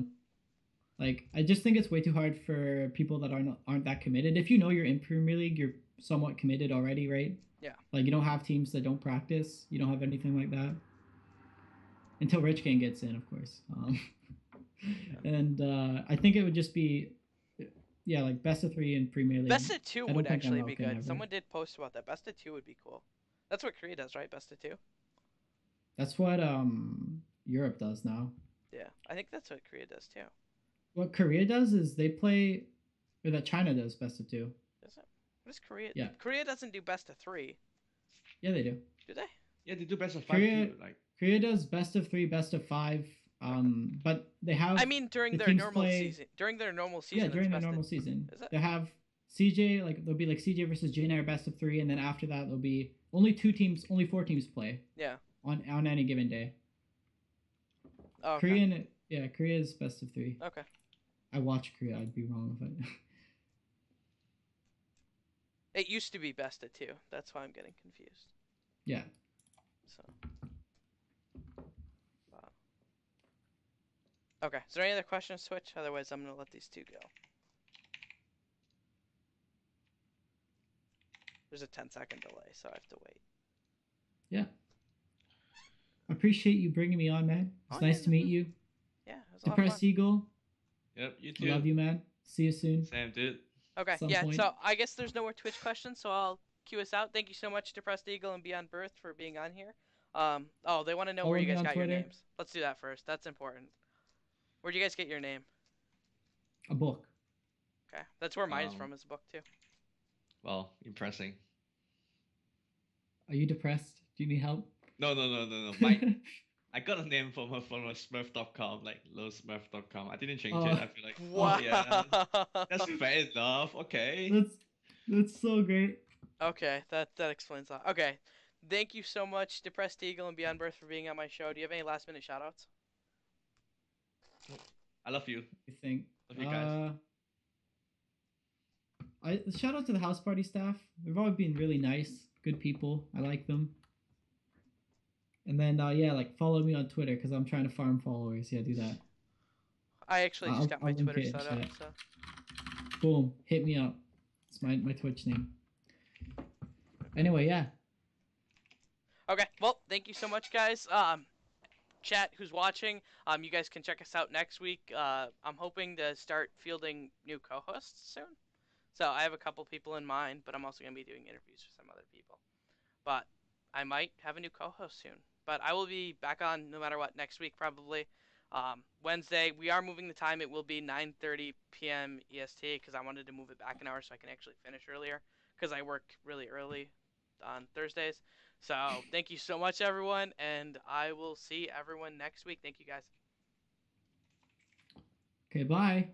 Like, I just think it's way too hard for people that aren't that committed. If you know you're in Premier League, you're somewhat committed already, right? Yeah. Like, you don't have teams that don't practice. You don't have anything like that. Until Rich Gang gets in, of course. And I think it would just be... Yeah, like best of 3 in Premier League. Best of 2 would actually be good. Someone did post about that. Best of 2 would be cool. That's what Korea does, right? Best of 2? That's what Europe does now. Yeah, I think that's what Korea does too. What Korea does is they play... Or that China does best of 2. Does it? What is Korea? Yeah. Korea doesn't do best of 3. Yeah, they do. Do they? Yeah, they do best of 5 too. Like... Korea does best of 3, best of 5. But they have. I mean, during their normal season. During their normal season. Yeah, during their normal season. Is it? They have CJ, like there'll be like CJ versus JNR best of 3, and then after that there'll be only 4 teams play. Yeah. On any given day. Oh, okay. Korea's best of 3. Okay. I watch Korea. I'd be wrong if I. It used to be best of 2. That's why I'm getting confused. Yeah. So. Okay, is there any other questions, Twitch? Otherwise, I'm going to let these 2 go. There's a 10-second delay, so I have to wait. Yeah. I appreciate you bringing me on, man. It's nice to meet you. Yeah, it was a lot of Depressed fun. Eagle. Yep, you too. I love you, man. See you soon. Same, dude. Okay, yeah, so I guess there's no more Twitch questions, so I'll cue us out. Thank you so much, Depressed Eagle and BeyondBirth, for being on here. They want to know where you guys got your names. Let's do that first. That's important. Where'd you guys get your name? A book. Okay, that's where mine's from, is a book too. Well, impressing. Are you depressed? Do you need help? No. I got a name from a Smurf.com, like lowsmurf.com. I didn't change it. I feel like, wow. Yeah, that's fair enough. Okay. That's so great. Okay, that explains a lot. Okay, thank you so much, Depressed Eagle and BeyondBirth, for being on my show. Do you have any last minute shoutouts? I love you. I think. Love you guys. Shout out to the House Party staff. They've always been really nice, good people. I like them. And then follow me on Twitter because I'm trying to farm followers. Yeah, do that. I actually just got my Twitter set up. So. Boom, hit me up. It's my Twitch name. Anyway, yeah. Okay, well, thank you so much, guys. Chat who's watching, you guys can check us out next week. I'm hoping to start fielding new co-hosts soon. So I have a couple people in mind, but I'm also going to be doing interviews for some other people. But I might have a new co-host soon. But I will be back on no matter what next week probably. Wednesday, we are moving the time. It will be 9:30 p.m. EST because I wanted to move it back an hour so I can actually finish earlier because I work really early on Thursdays. So thank you so much, everyone, and I will see everyone next week. Thank you, guys. Okay, bye.